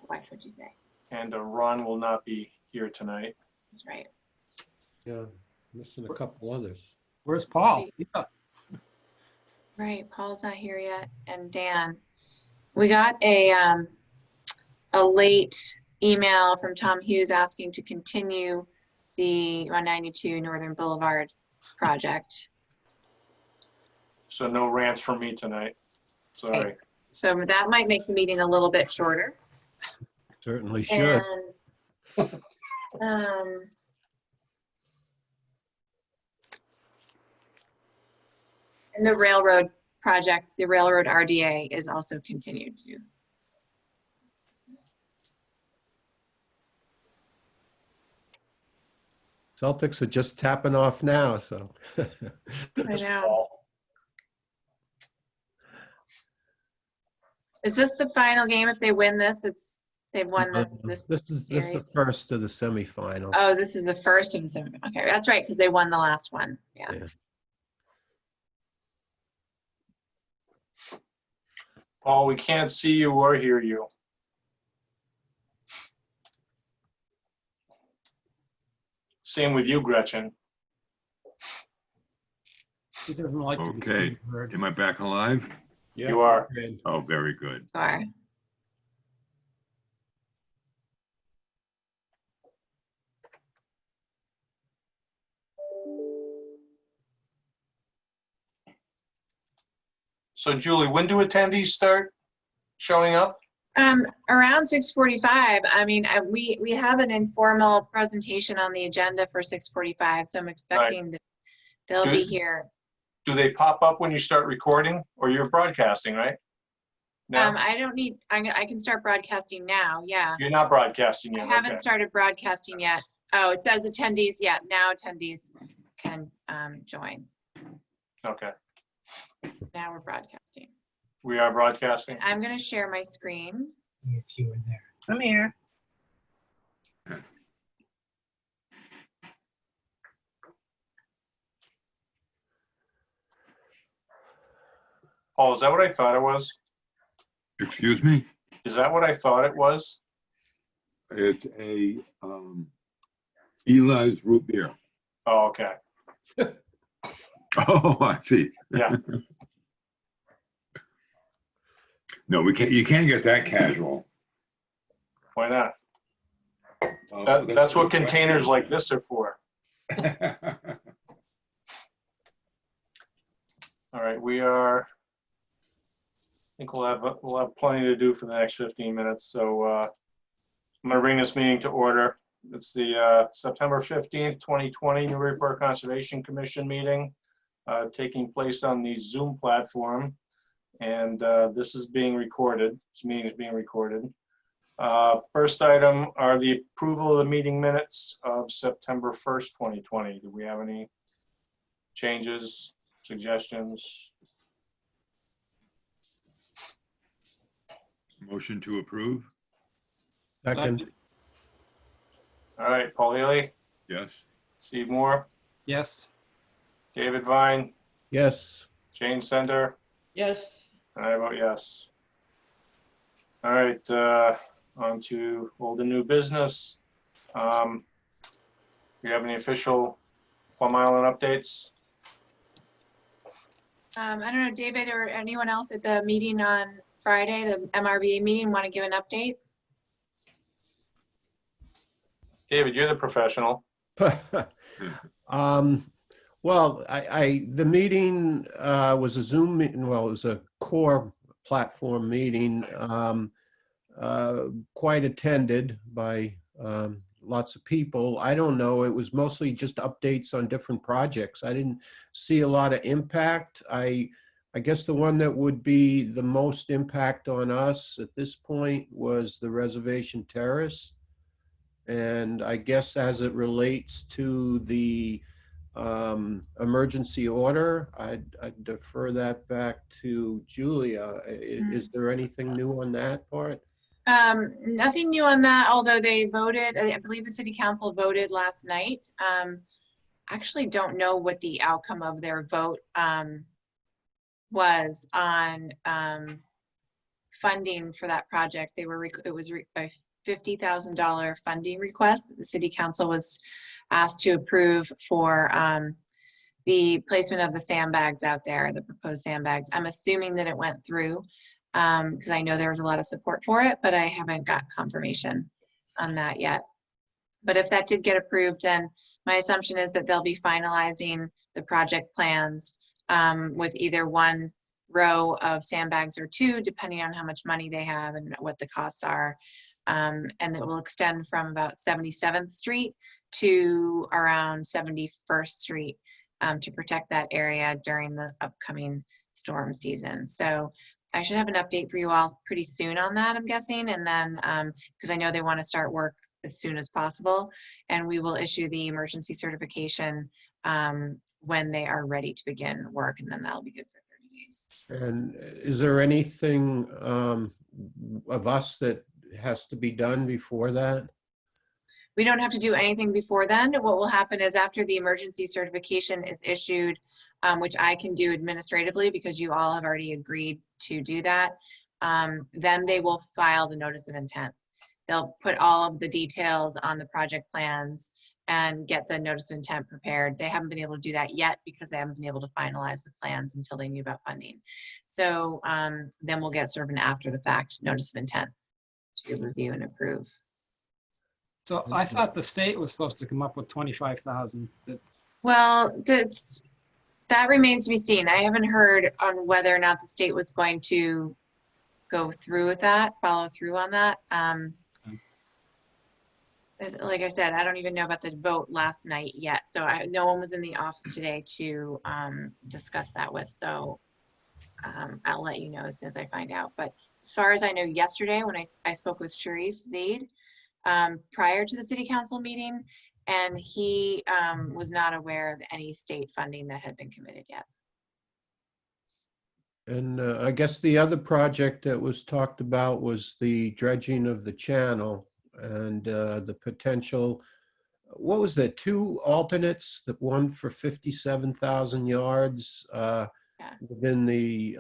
Wife, what'd you say? And Ron will not be here tonight. That's right. Yeah, missing a couple others. Where's Paul? Yeah. Right, Paul's not here yet, and Dan. We got a late email from Tom Hughes asking to continue the 192 Northern Boulevard project. So no rants from me tonight. Sorry. Okay. So that might make the meeting a little bit shorter. Certainly should. And the railroad project, the railroad RDA is also continued too. Celtics are just tapping off now, so. I know. Is this the final game? If they win this, they've won this This is the first of the semifinals. Oh, this is the first of the seven. Okay, that's right, because they won the last one. Yeah. Yeah. Paul, we can't see you or hear you. Same with you, Gretchen. He doesn't like to be Okay, seen or heard. am I back alive? Yeah, You are. good. Oh, very good. Sure. So Julie, when do attendees start showing up? Around 6:45. I mean, we have an informal presentation on the agenda for 6:45, so I'm expecting that they'll be here. Do they pop up when you start recording, or you're broadcasting, right? No, I don't need. I can start broadcasting now. Yeah. you're not broadcasting I yet. haven't Okay. started broadcasting yet. Oh, it says attendees. Yeah, now attendees can join. Okay, So now we're broadcasting. we are broadcasting. I'm going to share my screen. If you were there. I'm here. Paul, is that what I thought it was? Excuse me? Is that what I thought it was? It's a Eli's root beer. Oh, okay. Oh, I see. Yeah. No, we can't. You can't get that casual. Why not? That's what containers like this are for. All right, we are. I think we'll have plenty to do for the next 15 minutes. So I'm going to bring this meeting to order. It's the September 15th, 2020 Newburyport Conservation Commission meeting taking place on the Zoom platform. And this is being recorded. This meeting is being recorded. First item are the approval of the meeting minutes of September 1st, 2020. Do we have any changes, suggestions? Motion to approve? Second, All right, Paul Healy, Yes. Steve Moore, Yes. David Vine, yes. Jane Sender, Yes. and I vote yes. All right, on to old and new business. Do you have any official Plum Island updates? I don't know, David or anyone else at the meeting on Friday, the MRBA meeting, want to give an update? David, you're the professional. Well, the meeting was a Zoom meeting. Well, it was a core platform meeting, quite attended by lots of people. I don't know. It was mostly just updates on different projects. I didn't see a lot of impact. I guess the one that would be the most impact on us at this point was the Reservation Terrace. And I guess as it relates to the emergency order, I'd defer that back to Julia. Is there anything new on that part? Nothing new on that, although they voted, I believe the city council voted last night. Actually don't know what the outcome of their vote was on funding for that project. It was a $50,000 funding request that the city council was asked to approve for the placement of the sandbags out there, the proposed sandbags. I'm assuming that it went through because I know there was a lot of support for it, but I haven't got confirmation on that yet. But if that did get approved, then my assumption is that they'll be finalizing the project plans with either one row of sandbags or two, depending on how much money they have and what the costs are. And it will extend from about 77th Street to around 71st Street to protect that area during the upcoming storm season. So I should have an update for you all pretty soon on that, I'm guessing. And then, because I know they want to start work as soon as possible, and we will issue the emergency certification when they are ready to begin work, and then that'll be good for 30 days. And is there anything of us that has to be done before that? We don't have to do anything before then. What will happen is after the emergency certification is issued, which I can do administratively because you all have already agreed to do that, then they will file the notice of intent. They'll put all of the details on the project plans and get the notice of intent prepared. They haven't been able to do that yet because they haven't been able to finalize the plans until they knew about funding. So then we'll get sort of an after the fact notice of intent to review and approve. So I thought the state was supposed to come up with 25,000. Well, that remains to be seen. I haven't heard on whether or not the state was going to go through with that, follow through on that. Like I said, I don't even know about the vote last night yet. So no one was in the office today to discuss that with. So I'll let you know as soon as I find out. But as far as I know, yesterday when I spoke with Sharif Zaid prior to the city council meeting, and he was not aware of any state funding that had been committed yet. And I guess the other project that was talked about was the dredging of the channel and the potential, what was that, 2 alternates, the one for 57,000 yards within the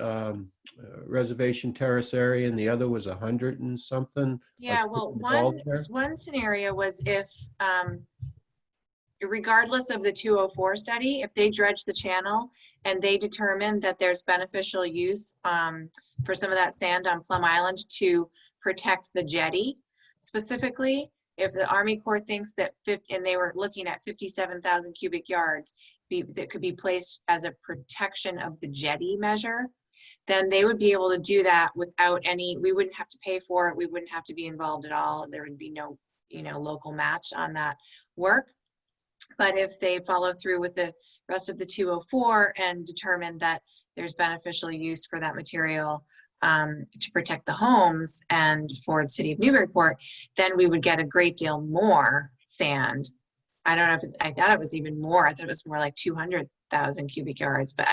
reservation terrace area, and the other was 100 and something. Yeah, like well, involved there? one scenario was if, regardless of the 204 study, if they dredge the channel and they determine that there's beneficial use for some of that sand on Plum Island to protect the jetty, specifically, if the Army Corps thinks that, and they were looking at 57,000 cubic yards that could be placed as a protection of the jetty measure, then they would be able to do that without any, we wouldn't have to pay for it. We wouldn't have to be involved at all. There would be no, local match on that work. But if they follow through with the rest of the 204 and determine that there's beneficial use for that material to protect the homes and for the city of Newburyport, then we would get a great deal more sand. I don't know if I thought it was even more. I thought it was more like 200,000 cubic yards, but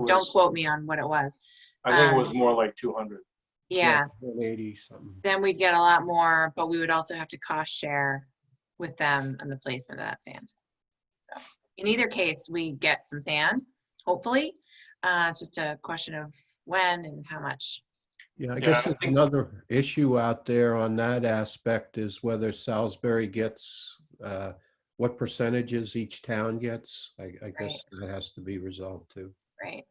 don't quote me on what it was. I think it was more like 200. Yeah. 180 something. Then we'd get a lot more, but we would also have to cost share with them on the placement of that sand. So in either case, we get some sand, hopefully. It's just a question of when and how much. Yeah, I guess there's another issue out there on that aspect is whether Salisbury gets, what percentages each town gets. I guess that has to be resolved too. Right.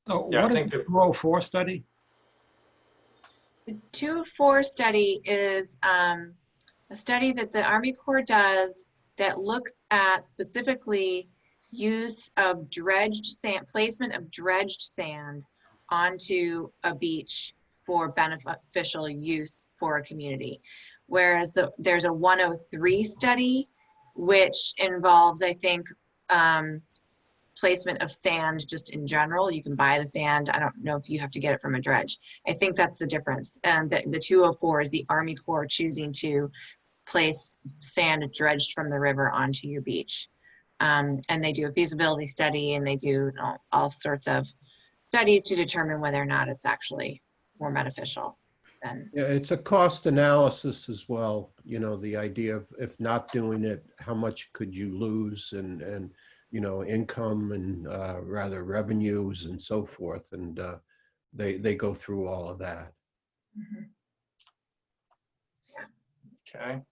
So Yeah, what is the 204 study? The 204 study is a study that the Army Corps does that looks at specifically use of dredged sand, placement of dredged sand onto a beach for beneficial use for a community. Whereas there's a 103 study, which involves, I think, placement of sand just in general. You can buy the sand. I don't know if you have to get it from a dredge. I think that's the difference. And the 204 is the Army Corps choosing to place sand dredged from the river onto your beach. And they do a feasibility study, and they do all sorts of studies to determine whether or not it's actually more beneficial than. Yeah, it's a cost analysis as well. The idea of if not doing it, how much could you lose and income and rather revenues and so forth. And they go through all of that. Mhm. Okay.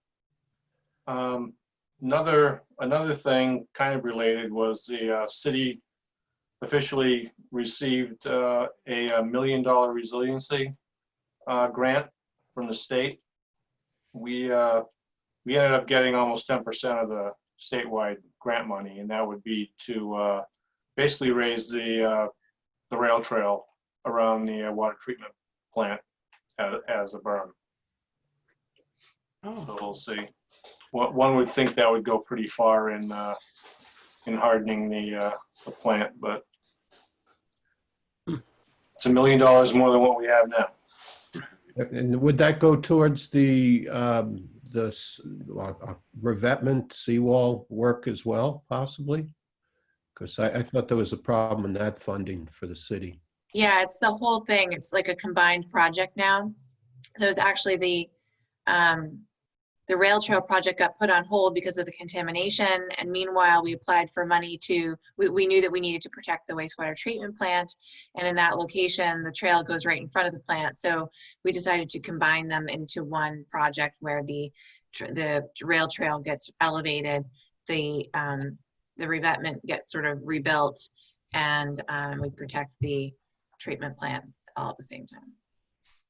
Another thing kind of related was the city officially received a $1 million resiliency grant from the state. We ended up getting almost 10% of the statewide grant money, and that would be to basically raise the rail trail around the water treatment plant as a berm. So Oh, we'll see. One would think that would go pretty far in hardening the plant, but it's $1 million more than what we have now. And would that go towards the revetment seawall work as well, possibly? Because I thought there was a problem in that funding for the city. Yeah, it's the whole thing. It's like a combined project now. So it's actually the rail trail project got put on hold because of the contamination. And meanwhile, we applied for money we knew that we needed to protect the wastewater treatment plant. And in that location, the trail goes right in front of the plant. So we decided to combine them into one project where the rail trail gets elevated, the revetment gets sort of rebuilt, and we protect the treatment plants all at the same time.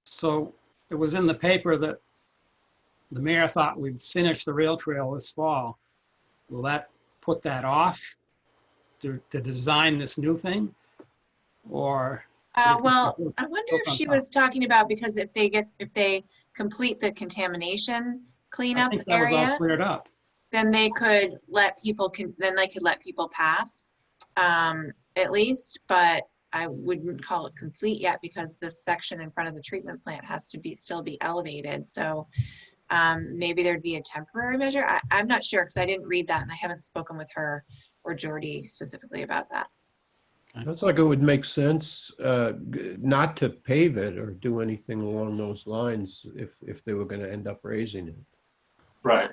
so it was in the paper that the mayor thought we'd finish the rail trail this fall. Will that put that off to design this new thing? Or? Well, I wonder if she was talking about, because if they complete the contamination I cleanup think that was all area, cleared up. then they could let people pass, at least, but I wouldn't call it complete yet because this section in front of the treatment plant has to still be elevated. So maybe there'd be a temporary measure. I'm not sure because I didn't read that and I haven't spoken with her or Jordy specifically about that. Looks like it would make sense not to pave it or do anything along those lines if they were going to end up raising it. Right.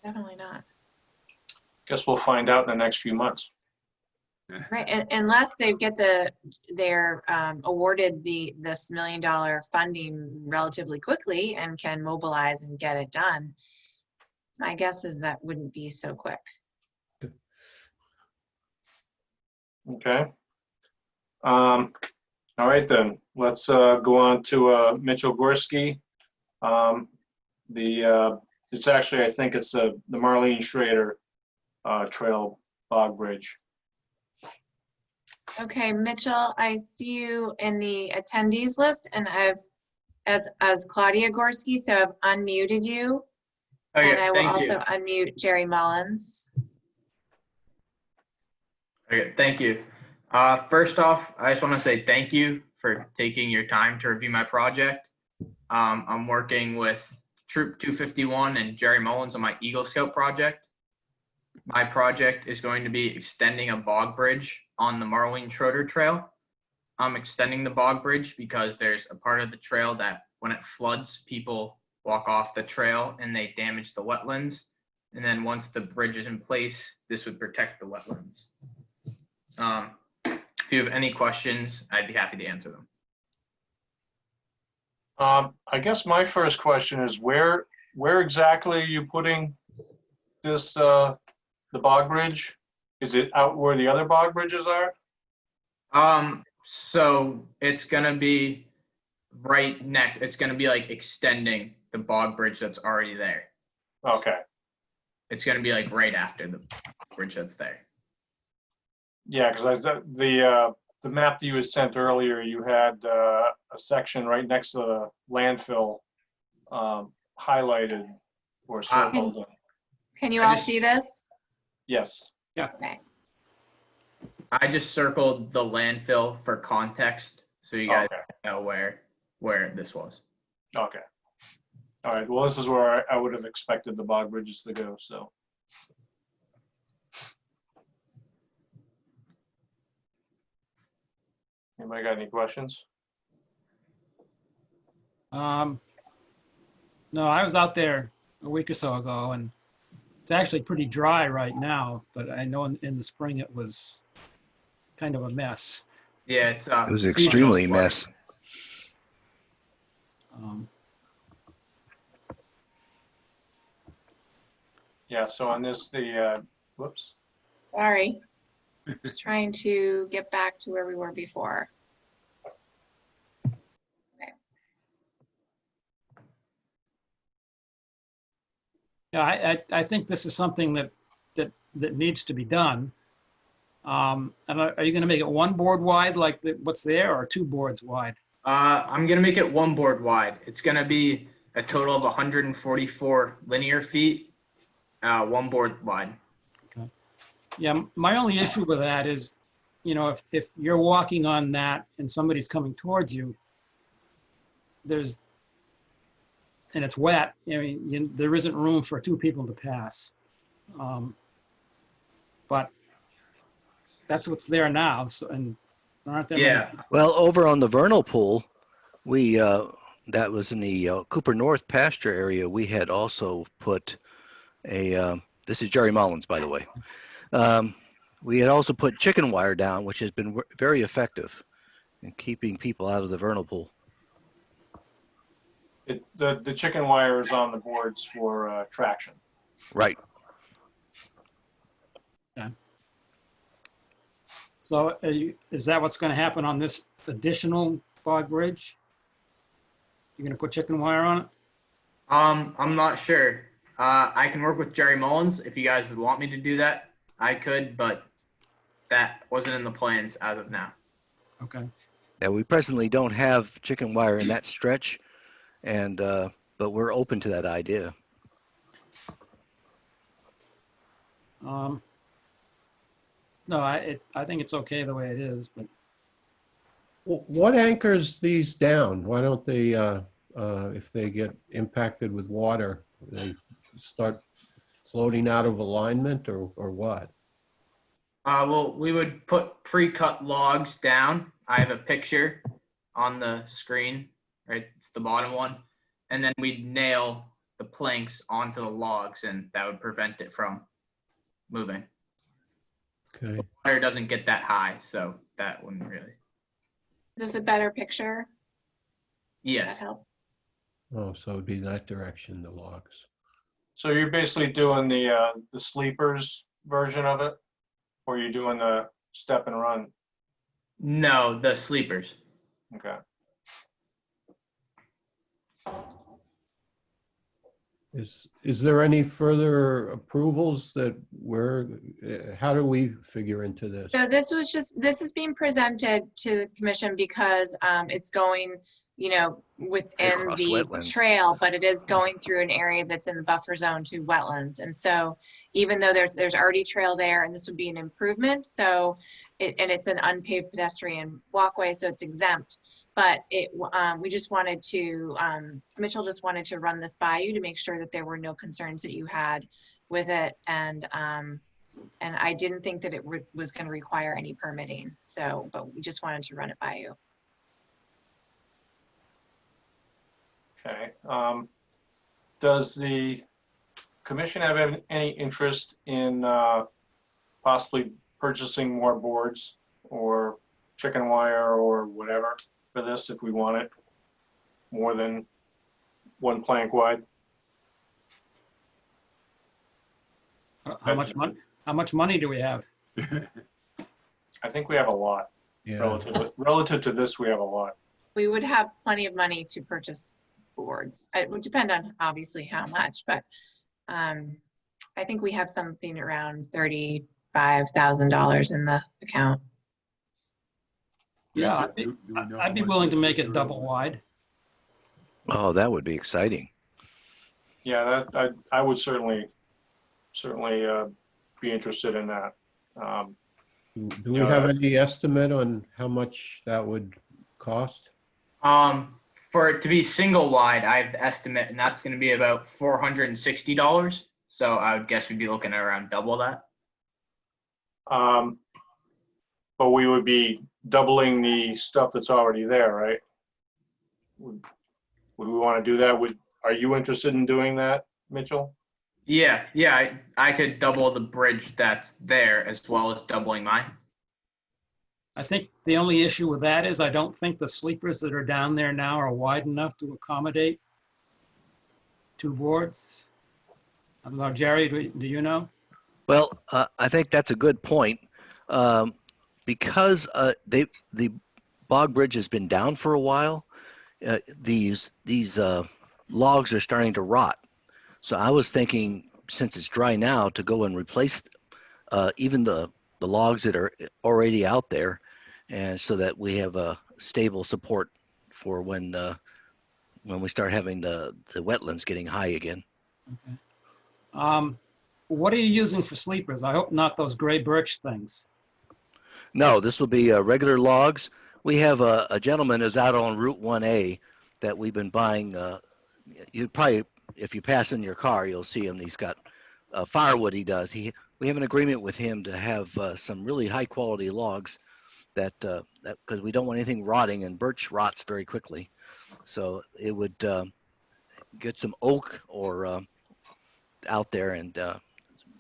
Definitely not. Guess we'll find out in the next few months. Right, and unless they get they're awarded this $1 million funding relatively quickly and can mobilize and get it done, my guess is that wouldn't be so quick. Okay. All right then, let's go on to Mitchell Gorski. It's actually, I think it's the Marlene Schrader Trail Bog Bridge. Okay, Mitchell, I see you in the attendees list, and I've as Claudia Gorski, so I've unmuted you, and Okay, I will thank also you. unmute Jerry Mullins. Okay, thank you. First off, I just want to say thank you for taking your time to review my project. I'm working with Troop 251 and Jerry Mullins on my Eagle Scout project. My project is going to be extending a bog bridge on the Marlene Schroeder Trail. I'm extending the bog bridge because there's a part of the trail that when it floods, people walk off the trail and they damage the wetlands. And then once the bridge is in place, this would protect the wetlands. If you have any questions, I'd be happy to answer them. I guess my first question is where exactly are you putting this the bog bridge? Is it out where the other bog bridges are? So it's gonna be right next. It's gonna be like extending the bog bridge that's already there. Okay. It's gonna be like right after the bridge that's there. Yeah, because the map that you had sent earlier, you had a section right next to the landfill highlighted or circled. Can you I all just- see this? Yes. Okay. I just circled the landfill for context, so you guys Okay. know where this was. Okay. All right. Well, this is where I would have expected the bog bridges to go. So. Anybody got any questions? No, I was out there a week or so ago, and it's actually pretty dry right now, but I know in the spring it was kind of a mess. Yeah, it's It was seasonal extremely flooding. mess. Um, Yeah, so on this, whoops. Sorry. Trying to get back to where we were before. Yeah, I think this is something that needs to be done. And are you gonna make it one board wide like what's there, or two boards wide? I'm gonna make it one board wide. It's gonna be a total of 144 linear feet, one board wide. Yeah, my only issue with that is, you know, if you're walking on that and somebody's coming towards you, and it's wet, I mean, there isn't room for two people to pass. But that's what's there now, so, and there aren't that many. Yeah, Well, over on the vernal pool, we that was in the Cooper North pasture area. We had also put a. This is Jerry Mullins, by the way. We had also put chicken wire down, which has been very effective in keeping people out of the vernal pool. The chicken wire is on the boards for traction. Right. So is that what's gonna happen on this additional bog bridge? You're gonna put chicken wire on it? I'm not sure. I can work with Jerry Mullins if you guys would want me to do that. I could, but that wasn't in the plans as of now. Okay. Yeah, we presently don't have chicken wire in that stretch, and but we're open to that idea. No, I think it's okay the way it is, but What anchors these down? Why don't they, if they get impacted with water, they start floating out of alignment or what? Well, we would put pre-cut logs down. I have a picture on the screen, right? It's the bottom one. And then we'd nail the planks onto the logs, and that would prevent it from moving. Okay. Water doesn't get that high, so that wouldn't really. Is this a better picture? That Yes. help? Oh, so it'd be that direction, the logs. So you're basically doing the sleepers version of it, or you're doing the step and run? No, the sleepers. Okay. Is there any further approvals that how do we figure into this? So this is being presented to the commission because it's going, you know, within Across the wetlands. trail, but it is going through an area that's in the buffer zone to wetlands. And so even though there's already trail there, and this would be an improvement, so it's an unpaved pedestrian walkway, so it's exempt. But we just wanted to, Mitchell just wanted to run this by you to make sure that there were no concerns that you had with it. And I didn't think that it was going to require any permitting. So, but we just wanted to run it by you. Okay. Does the commission have any interest in possibly purchasing more boards or chicken wire or whatever for this if we want it more than one plank wide? how much money do we have? I think we have a lot. Yeah. Relative to this, we have a lot. We would have plenty of money to purchase boards. It would depend on obviously how much, but I think we have something around $35,000 in the account. Yeah, Do we know I'd be how much willing to we make can it do double wide. Oh, that would be exciting. Yeah, I would certainly be interested in that. Do we have any estimate on how much that would cost? For it to be single wide, I have the estimate, and that's going to be about $460. So I would guess we'd be looking at around double that. But we would be doubling the stuff that's already there, right? Would we want to do that? Are you interested in doing that, Mitchell? Yeah, yeah, I could double the bridge that's there as well as doubling mine. I think the only issue with that is I don't think the sleepers that are down there now are wide enough to accommodate 2 boards. I don't know, Jerry, do you know? Well, I think that's a good point. Because the bog bridge has been down for a while, these logs are starting to rot. So I was thinking, since it's dry now, to go and replace even the logs that are already out there, and so that we have a stable support for when we start having the wetlands getting high again. Okay. What are you using for sleepers? I hope not those gray birch things. No, this will be regular logs. We have a gentleman who's out on Route 1A that we've been buying. You probably, if you pass in your car, you'll see him. He's got firewood he does. We have an agreement with him to have some really high quality logs that because we don't want anything rotting, and birch rots very quickly. So it would get some oak or out there and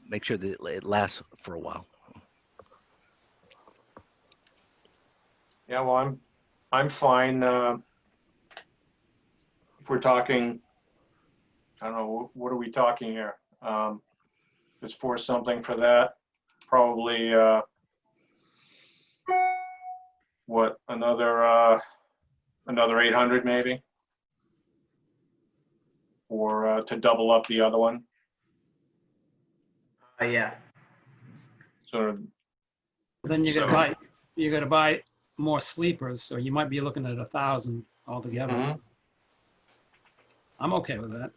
make sure that it lasts for a while. Yeah, well, I'm fine. If we're talking, I don't know, what are we talking here? It's for something for that, probably, what, another 800 maybe? Or to double up the other one. Yeah. So, Then you So- got to buy more sleepers, so you might be looking at 1,000 altogether. mhm. I'm okay with that.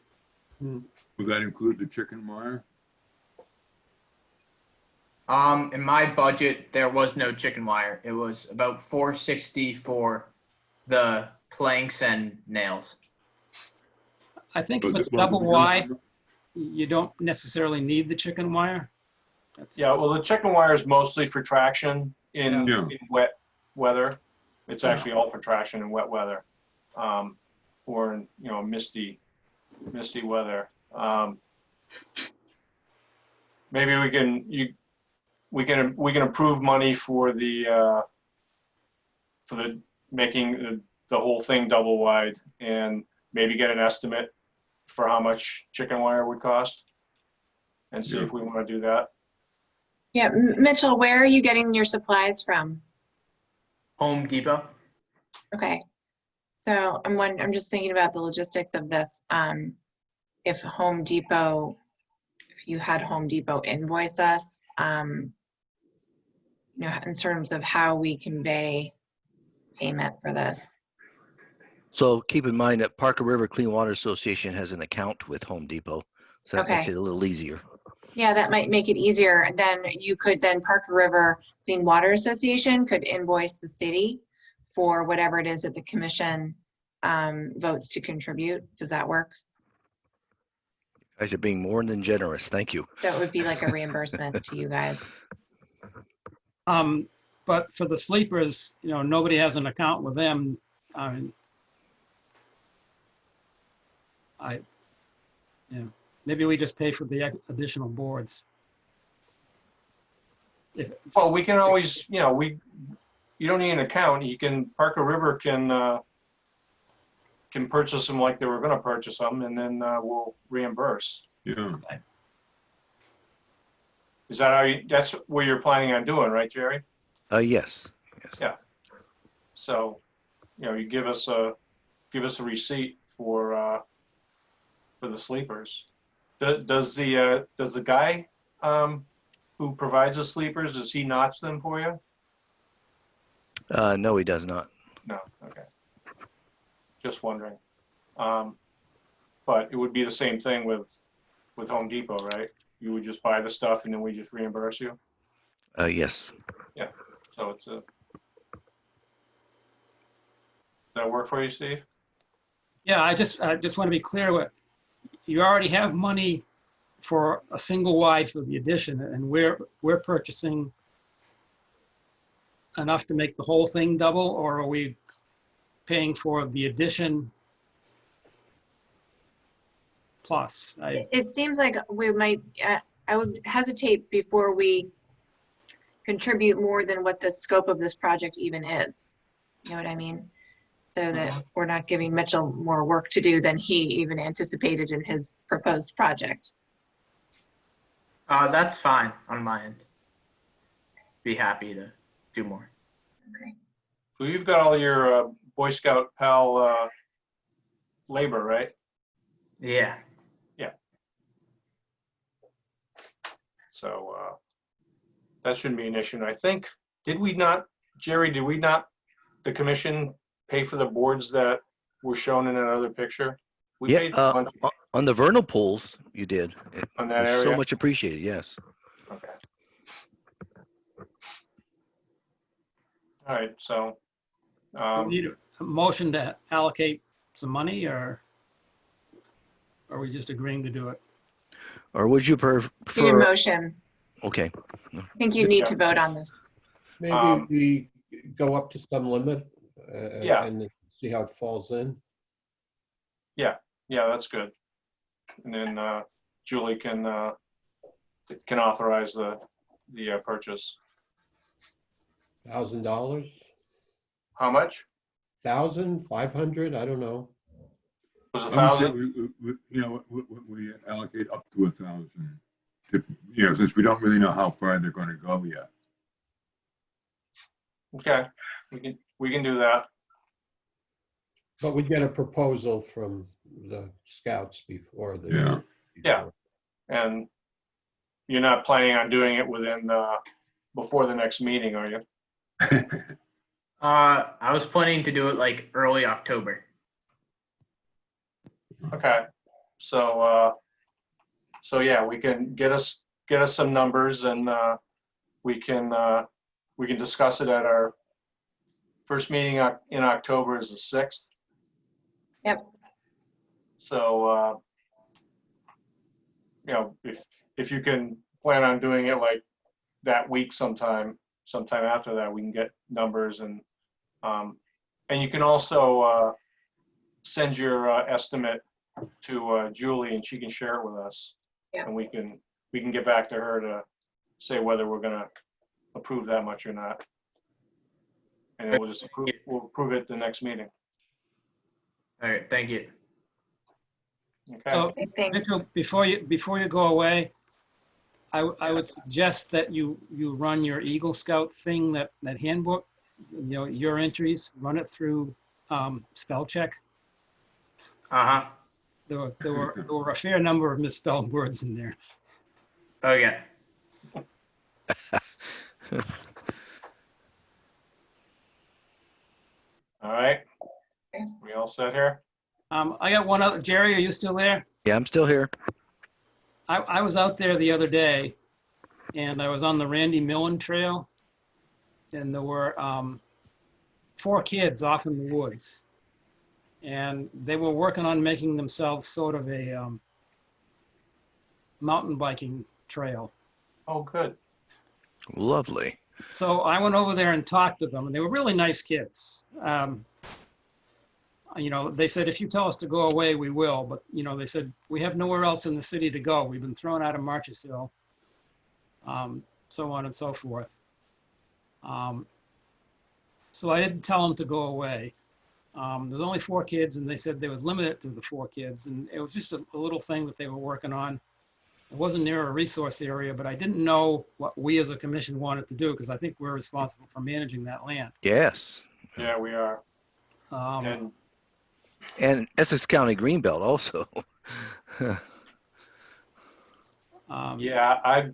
Would that include the chicken wire? In my budget, there was no chicken wire. It was about $460 for the planks and nails. I think if But it's the- double but wide, you don't necessarily need the chicken wire. That's, Yeah, well, the chicken wire is mostly for traction in, Yeah. in wet weather. It's Yeah. actually all for traction in wet weather, or in, misty weather. Maybe we can approve money for the making the whole thing double wide, and maybe get an estimate for how much chicken wire would cost, and see if we want to do that. Yeah, Mitchell, where are you getting your supplies from? Home Depot. Okay. So I'm just thinking about the logistics of this. If you had Home Depot invoice us, in terms of how we convey payment for this. So keep in mind that Parker River Clean Water Association has an account with Home Depot, so that makes Okay. it a little easier. Yeah, that might make it easier. Then Parker River Clean Water Association could invoice the city for whatever it is that the commission votes to contribute. Does that work? You guys are being more than generous. Thank you. So it would be like a reimbursement to you guys. but for the sleepers, nobody has an account with them. I mean, maybe we just pay for the additional boards. Well, we can always, you don't need an account. Parker River can purchase them like they were going to purchase them, and then we'll reimburse. Yeah. Is that that's what you're planning on doing, right, Jerry? Yes. Yeah. So, you give us a receipt for the sleepers. Does the guy who provides the sleepers, does he notch them for you? No, he does not. No. Okay. Just wondering. But it would be the same thing with Home Depot, right? You would just buy the stuff and then we just reimburse you. Yes. So does that work for you, Steve? Yeah, I just want to be clear. You already have money for a single wide for the addition, and we're purchasing enough to make the whole thing double, or are we paying for the addition plus? It seems like we might, I would hesitate before we contribute more than what the scope of this project even is. You know what I mean? So that we're not giving Mitchell more work to do than he even anticipated in his proposed project. That's fine on my end. Be happy to do more. Okay. So you've got all your Boy Scout pal labor, right? Yeah. So that shouldn't be an issue. And I think, did we not, Jerry, did we not, the commission pay for the boards that were shown in that other picture? We Yeah, paid for a bunch on the vernal pools, you did. It on that was so area? much appreciated, yes. Okay. All right, so, Do we need a motion to allocate some money, or are we just agreeing to do it? Or would you Do your prefer, motion. okay, I think you need to vote on this. Maybe we go up to some limit Yeah. and see how it falls in. yeah, that's good. And then Julie can authorize the purchase. $1,000, How much? 1,000, 500, I don't know. Was I would 1,000? say we allocate up to 1,000. Since we don't really know how far they're going to go yet. Okay, we can do that. But we get a proposal from the scouts before the. Yeah. Yeah. And you're not planning on doing it within before the next meeting, are you? I was planning to do it like early October. Okay, so yeah, we can get us some numbers, and we can discuss it at our first meeting in October is the 6th. Yep. So if you can plan on doing it like that week sometime after that, we can get numbers, and you can also send your estimate to Julie, and she can share it with us. Yeah. And we can get back to her to say whether we're gonna approve that much or not. And then we'll approve it the next meeting. All right, thank you. Okay. So, Okay, thanks. Mitchell, before you go away, I would suggest that you run your Eagle Scout thing, that handbook, your entries, run it through spell check. Uh-huh. There were a fair number of misspelled words in there. Okay. All right. Okay. We all set here? I got one other. Jerry, are you still there? Yeah, I'm still here. I was out there the other day, and I was on the Randy Millen Trail, and there were 4 kids off in the woods, and they were working on making themselves sort of a mountain biking trail. Oh, good. Lovely. So I went over there and talked to them, and they were really nice kids. They said, if you tell us to go away, we will. But, they said, we have nowhere else in the city to go. We've been thrown out of Marches Hill, so on and so forth. So I didn't tell them to go away. There's only 4 kids, and they said they would limit it to the 4 kids. And it was just a little thing that they were working on. It wasn't near a resource area, but I didn't know what we as a commission wanted to do, because I think we're responsible for managing that land. Yes. Yeah, we are. Um, And Essex County Greenbelt also. yeah,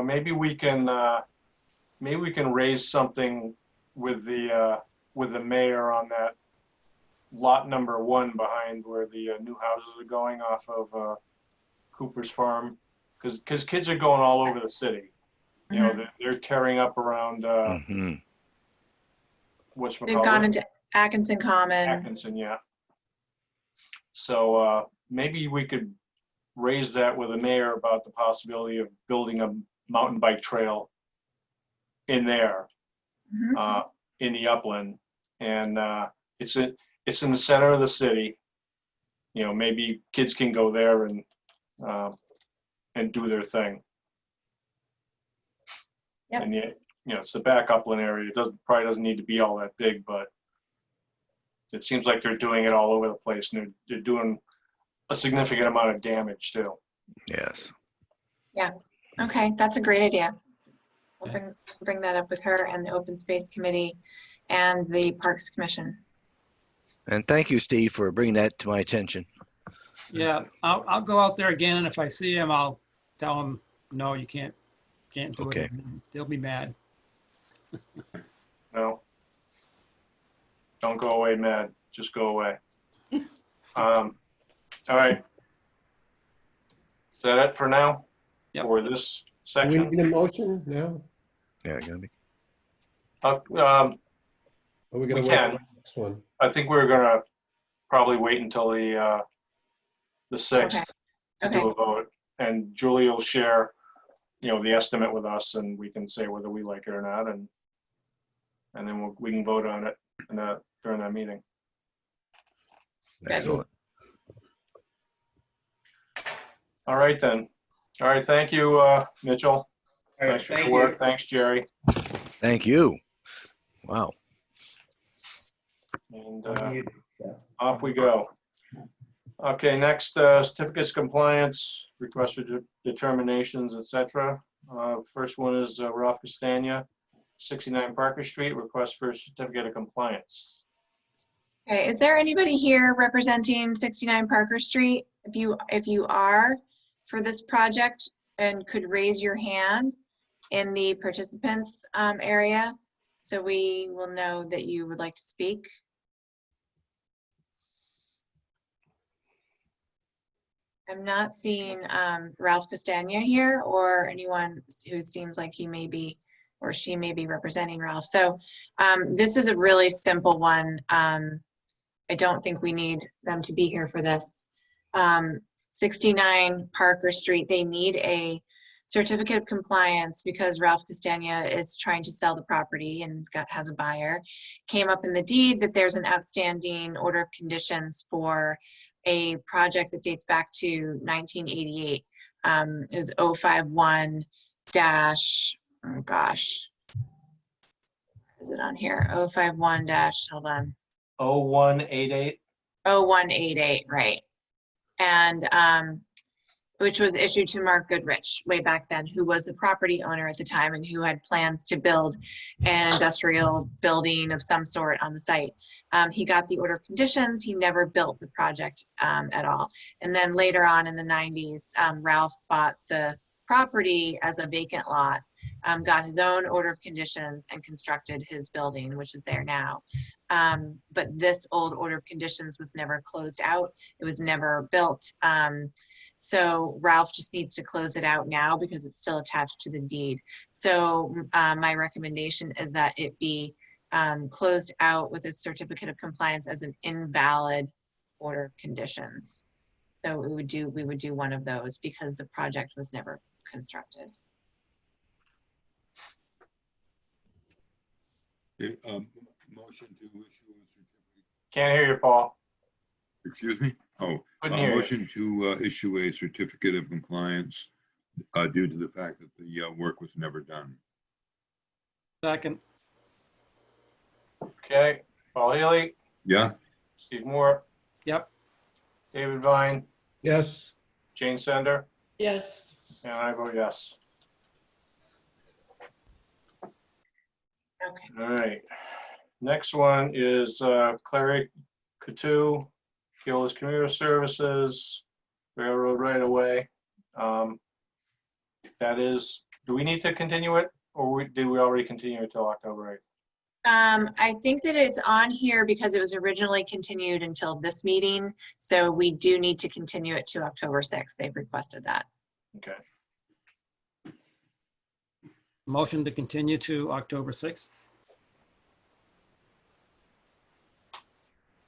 maybe we can raise something with the mayor on that lot number 1 behind where the new houses are going off of Cooper's Farm, because kids are going all over the city. They're tearing up around Mhm. They've gone into Atkinson Common. Atkinson, yeah. So maybe we could raise that with the mayor about the possibility of building a mountain bike trail in there, Mhm. in the upland, and it's in the center of the city. Maybe kids can go there and do their thing. Yep. And yet, it's the back upland area. It probably doesn't need to be all that big, but it seems like they're doing it all over the place, and they're doing a significant amount of damage too. Yes. Okay, that's a great idea. We'll Yeah. bring that up with her and the Open Space Committee and the Parks Commission. And thank you, Steve, for bringing that to my attention. Yeah, I'll go out there again, and if I see him, I'll tell him, no, you can't do Okay. it. They'll be mad. No. Don't go away mad. Just go away. All right. Is that it for now? Yep. For this Do we section? need a motion now? Yeah, gonna be. Or we gonna We wait can. for the next one? I think we're gonna probably wait until the 6th to do a vote. And Julie will share, the estimate with us, and we can say whether we like it or not, and then we can vote on it during that meeting. Excellent. All right, then. All right, thank you, Mitchell. All right, Thanks for thank your work. you. Thanks, Jerry. Thank you. Wow. And So. off we go. Okay, next, certificates of compliance, request for determinations, etc. First one is Ralph Castagna, 69 Parker Street, request for a certificate of compliance. Okay, is there anybody here representing 69 Parker Street? If you are for this project and could raise your hand in the participants area, so we will know that you would like to speak. I'm not seeing Ralph Castagna here or anyone who seems like he may be or she may be representing Ralph. So this is a really simple one. I don't think we need them to be here for this. 69 Parker Street, they need a certificate of compliance because Ralph Castagna is trying to sell the property and has a buyer. Came up in the deed that there's an outstanding order of conditions for a project that dates back to 1988. It was 051 dash, oh gosh, is it on here? 051 dash, hold on. 0188. 0188, right. And which was issued to Mark Goodrich way back then, who was the property owner at the time and who had plans to build an industrial building of some sort on the site. He got the order of conditions. He never built the project at all. And then later on in the 90s, Ralph bought the property as a vacant lot, got his own order of conditions and constructed his building, which is there now. But this old order of conditions was never closed out. It was never built. So Ralph just needs to close it out now because it's still attached to the deed. So my recommendation is that it be closed out with a certificate of compliance as an invalid order of conditions. So we would do one of those because the project was never constructed. Okay, motion to issue a certificate. Can't hear you, Paul. Excuse me? Oh, Couldn't hear you. motion to issue a certificate of compliance due to the fact that the work was never done. Second, Okay, Paul Healy, Yeah, Steve Moore, yep, David Vine, Yes. Jane Sender, Yes. and I vote yes. Okay. All right. Next one is Clary Coutu, Keolis Commuter Services, Railroad right away. That is, do we need to continue it, or did we already continue it till October 8th? I think that it's on here because it was originally continued until this meeting. So we do need to continue it to October 6th. They've requested that. Okay. motion to continue to October 6th.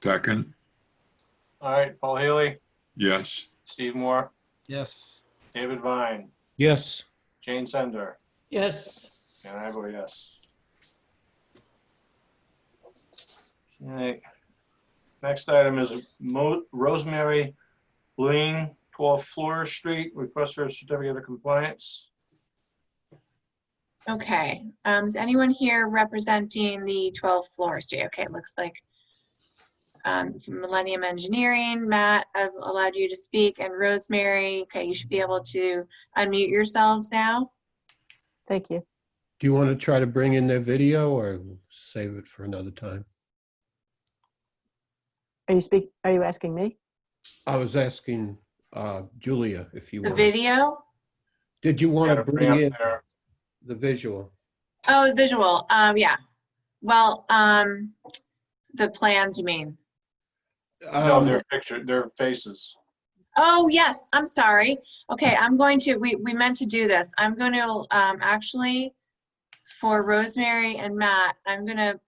second, All right, Paul Healy, yes, Steve Moore, Yes, David Vine, Yes. Jane Sender, Yes. and I vote yes. All right. Next item is Rosemary Bling, 12 Fleur Street, request for a certificate of compliance. Okay, is anyone here representing the 12th floor street? Okay, looks like from Millennium Engineering, Matt, I've allowed you to speak, and Rosemary, okay, you should be able to unmute yourselves now. Thank you. Do you want to try to bring in their video or save it for another time? Are you asking me? I was asking Julia if you The want. video? Did you want to Gotta bring up in there. the visual? Oh, the visual, yeah. Well, the plans, you mean? No, Um, their picture, their faces. Oh, yes, I'm sorry. Okay, I'm going to, we meant to do this. I'm going to, actually, for Rosemary and Matt, I'm going to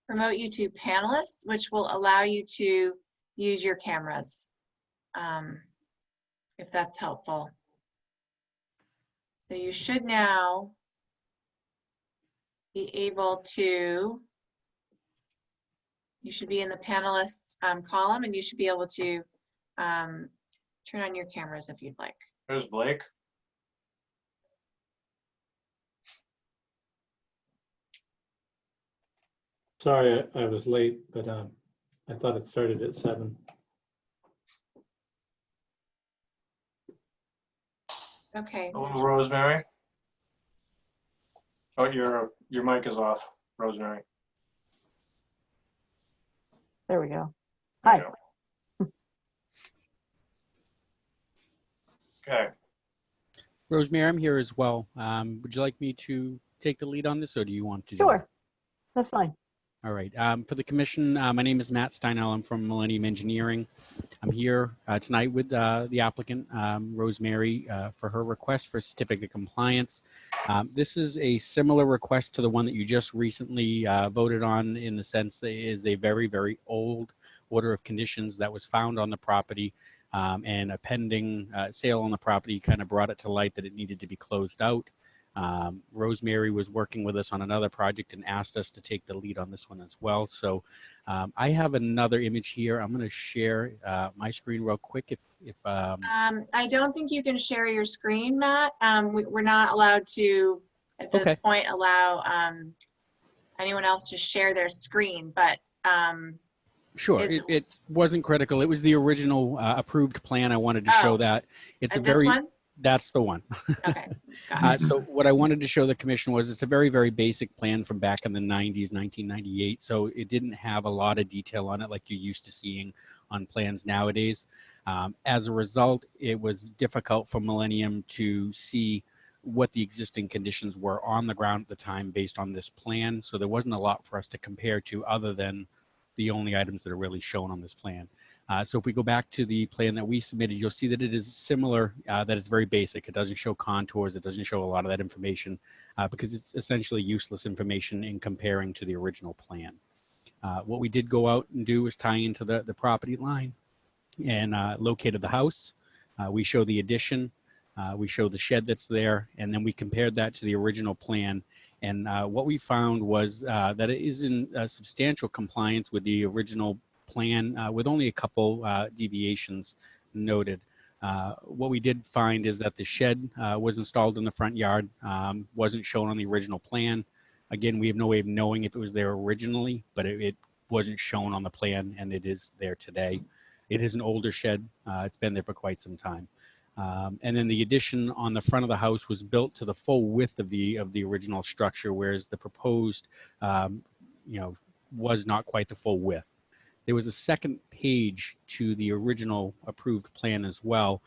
promote you to panelists, which will allow you to use your cameras, if that's helpful. So you should now be able to, you should be in the panelists column, and you should be able to turn on your cameras if you'd like. There's Blake. Sorry, I was late, but I thought it started at 7. Okay. Hello, Rosemary. Oh, your mic is off, Rosemary. There we go. There Hi. you go. Okay. Rosemary, I'm here as well. Would you like me to take the lead on this, or do you want to? Sure. That's fine. All right. For the commission, my name is Matt Steinel. I'm from Millennium Engineering. I'm here tonight with the applicant, Rosemary, for her request for certificate of compliance. This is a similar request to the one that you just recently voted on, in the sense that it is a very, very old order of conditions that was found on the property, and a pending sale on the property kind of brought it to light that it needed to be closed out. Rosemary was working with us on another project and asked us to take the lead on this one as well. So I have another image here. I'm going to share my screen real quick. I don't think you can share your screen, Matt. We're not allowed to, at this point, allow anyone else to share their screen, but Sure, it wasn't critical. It was the original approved plan. I wanted to show that. It's a this very, one? that's the one. Okay, got it. So what I wanted to show the commission was it's a very, very basic plan from back in the 90s, 1998. So it didn't have a lot of detail on it like you're used to seeing on plans nowadays. As a result, it was difficult for Millennium to see what the existing conditions were on the ground at the time based on this plan. So there wasn't a lot for us to compare to other than the only items that are really shown on this plan. So if we go back to the plan that we submitted, you'll see that it is similar, that it's very basic. It doesn't show contours. It doesn't show a lot of that information because it's essentially useless information in comparing to the original plan. What we did go out and do was tie into the property line and located the house. We show the addition. We show the shed that's there, and then we compared that to the original plan. And what we found was that it is in substantial compliance with the original plan, with only a couple deviations noted. What we did find is that the shed was installed in the front yard, wasn't shown on the original plan. Again, we have no way of knowing if it was there originally, but it wasn't shown on the plan, and it is there today. It is an older shed. It's been there for quite some time. And then the addition on the front of the house was built to the full width of the original structure, whereas the proposed, was not quite the full width. There was a second page to the original approved plan as well,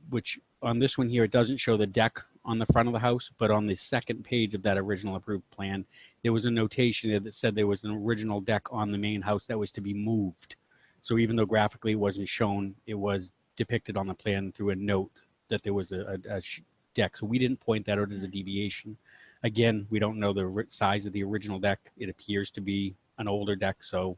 which on this one here, it doesn't show the deck on the front of the house, but on the second page of that original approved plan, there was a notation there that said there was an original deck on the main house that was to be moved. So even though graphically it wasn't shown, it was depicted on the plan through a note that there was a deck. So we didn't point that out as a deviation. Again, we don't know the size of the original deck. It appears to be an older deck. So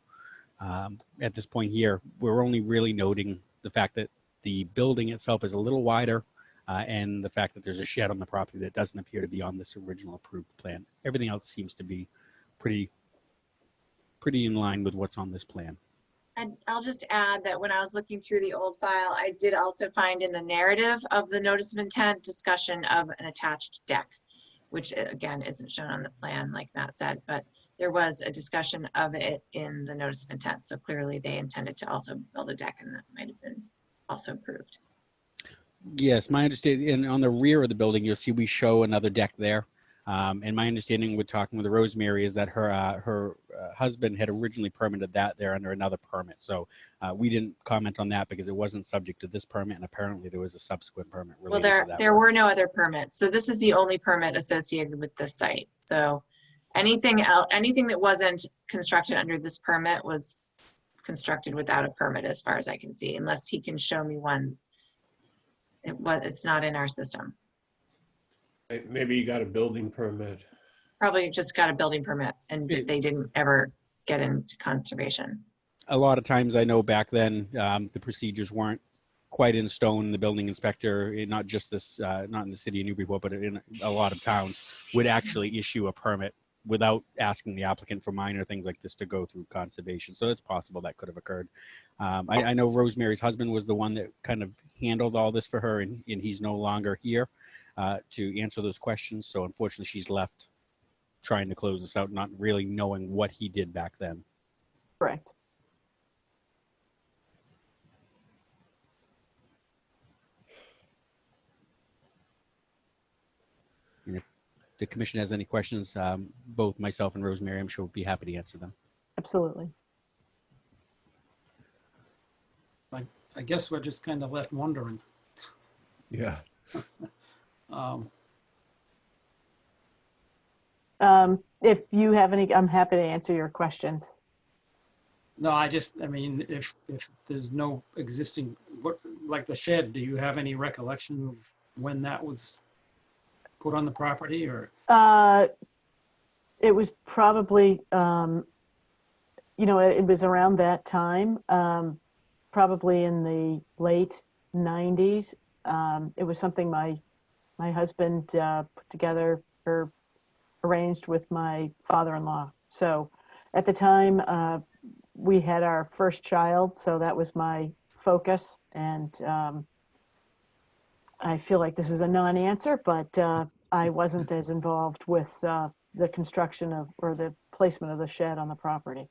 at this point here, we're only really noting the fact that the building itself is a little wider and the fact that there's a shed on the property that doesn't appear to be on this original approved plan. Everything else seems to be pretty in line with what's on this plan. And I'll just add that when I was looking through the old file, I did also find in the narrative of the notice of intent discussion of an attached deck. which again isn't shown on the plan, like Matt said, but there was a discussion of it in the notice of intent. So clearly they intended to also build a deck, and that might have been also approved. Yes, my understanding, and on the rear of the building, you'll see we show another deck there. And my understanding with talking with Rosemary is that her husband had originally permitted that there under another permit. So we didn't comment on that because it wasn't subject to this permit, and apparently there was a subsequent permit Well, related to that. there work. were no other permits. So this is the only permit associated with this site. So anything else, anything that wasn't constructed under this permit was constructed without a permit, as far as I can see, unless he can show me one. It's not in our system. Maybe you got a building permit. Probably just got a building permit, and they didn't ever get into conservation. A lot of times I know back then the procedures weren't quite in stone. The building inspector, not just this, not in the city of Newburyport, but in a lot of towns, would actually issue a permit without asking the applicant for minor things like this to go through conservation. So it's possible that could have occurred. I know Rosemary's husband was the one that kind of handled all this for her, and he's no longer here to answer those questions. So unfortunately, she's left trying to close this out, not really knowing what he did back then. Correct. And if the commission has any questions, both myself and Rosemary, I'm sure, would be happy to answer them. Absolutely. I guess we're just kind of left wondering. Yeah. If you have any, I'm happy to answer your questions. No, I mean, if there's no existing, like the shed, do you have any recollection of when that was put on the property, or? It was probably, it was around that time, probably in the late 90s. It was something my husband put together or arranged with my father-in-law. So at the time, we had our first child, so that was my focus. And I feel like this is a non-answer, but I wasn't as involved with the construction of, or the placement of the shed on the property.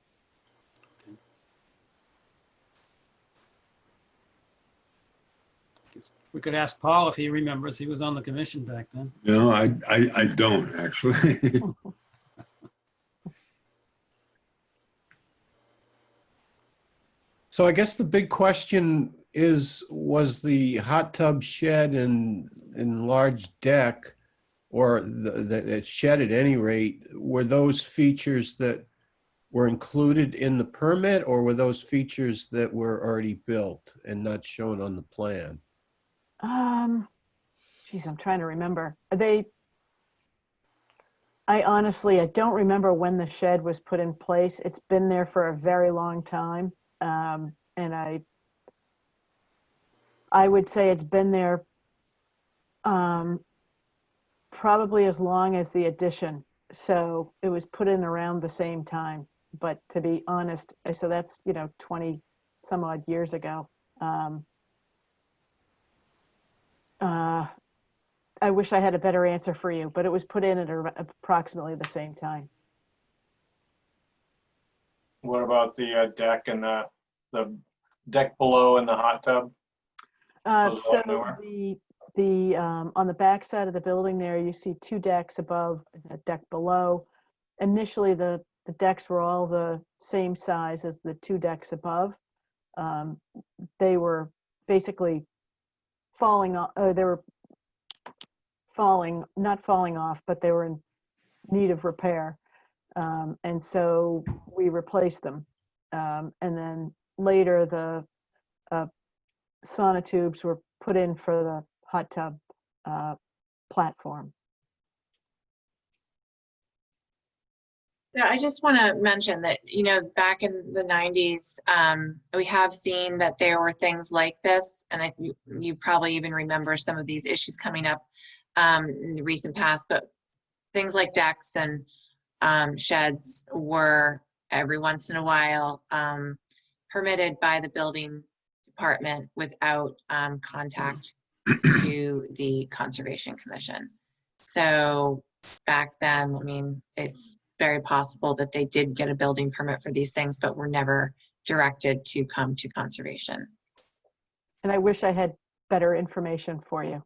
We could ask Paul if he remembers. He was on the commission back then. No, I don't actually. So I guess the big question is, was the hot tub shed and enlarged deck, or the shed at any rate, were those features that were included in the permit, or were those features that were already built and not shown on the plan? Geez, I'm trying to remember. I honestly don't remember when the shed was put in place. It's been there for a very long time. And I would say it's been there probably as long as the addition. So it was put in around the same time. But to be honest, so that's, 20 some odd years ago. I wish I had a better answer for you, but it was put in at approximately the same time. What about the deck and the deck below and the hot tub? Those So all newer? the on the back side of the building there, you see two decks above, a deck below. Initially, the decks were all the same size as the two decks above. They were basically falling off. They were not falling off, but they were in need of repair. And so we replaced them. And then later the sonotubes were put in for the hot tub platform. Yeah, I just want to mention that, back in the 90s, we have seen that there were things like this, and you probably even remember some of these issues coming up in the recent past, but things like decks and sheds were every once in a while permitted by the building department without contact to the Conservation Commission. So back then, I mean, it's very possible that they did get a building permit for these things, but were never directed to come to conservation. And I wish I had better information for you.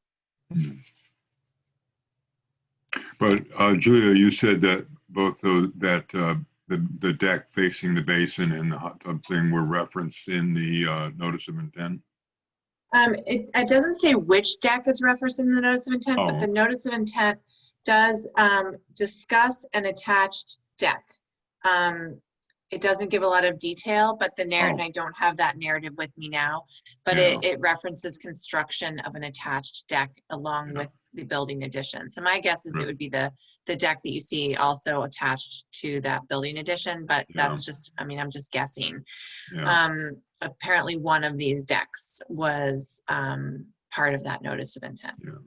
But Julia, you said that both the deck facing the basin and the hot tub thing were referenced in the notice of intent? It doesn't say which deck is referenced in the notice of intent, but Oh. the notice of intent does discuss an attached deck. It doesn't give a lot of detail, but the narrative, Oh. I don't have that narrative with me now, but Yeah. it references construction of an attached deck along with the building addition. So my guess is it would be the deck that you see also attached to that building addition, but that's just, I mean, I'm just guessing. Yeah. Apparently one of these decks was part of that notice of intent. Yeah.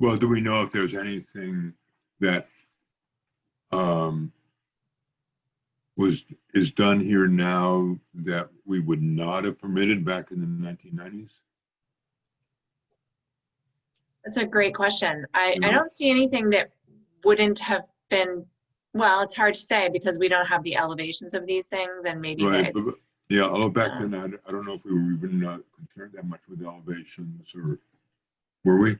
Well, do we know if there's anything that is done here now that we would not have permitted back in the 1990s? That's a great question. I Yeah. don't see anything that wouldn't have been, well, it's hard to say because we don't have the elevations of these things, and maybe Right. that's, Yeah. Oh, back so- then, I don't know if we were even concerned that much with elevations, or were we?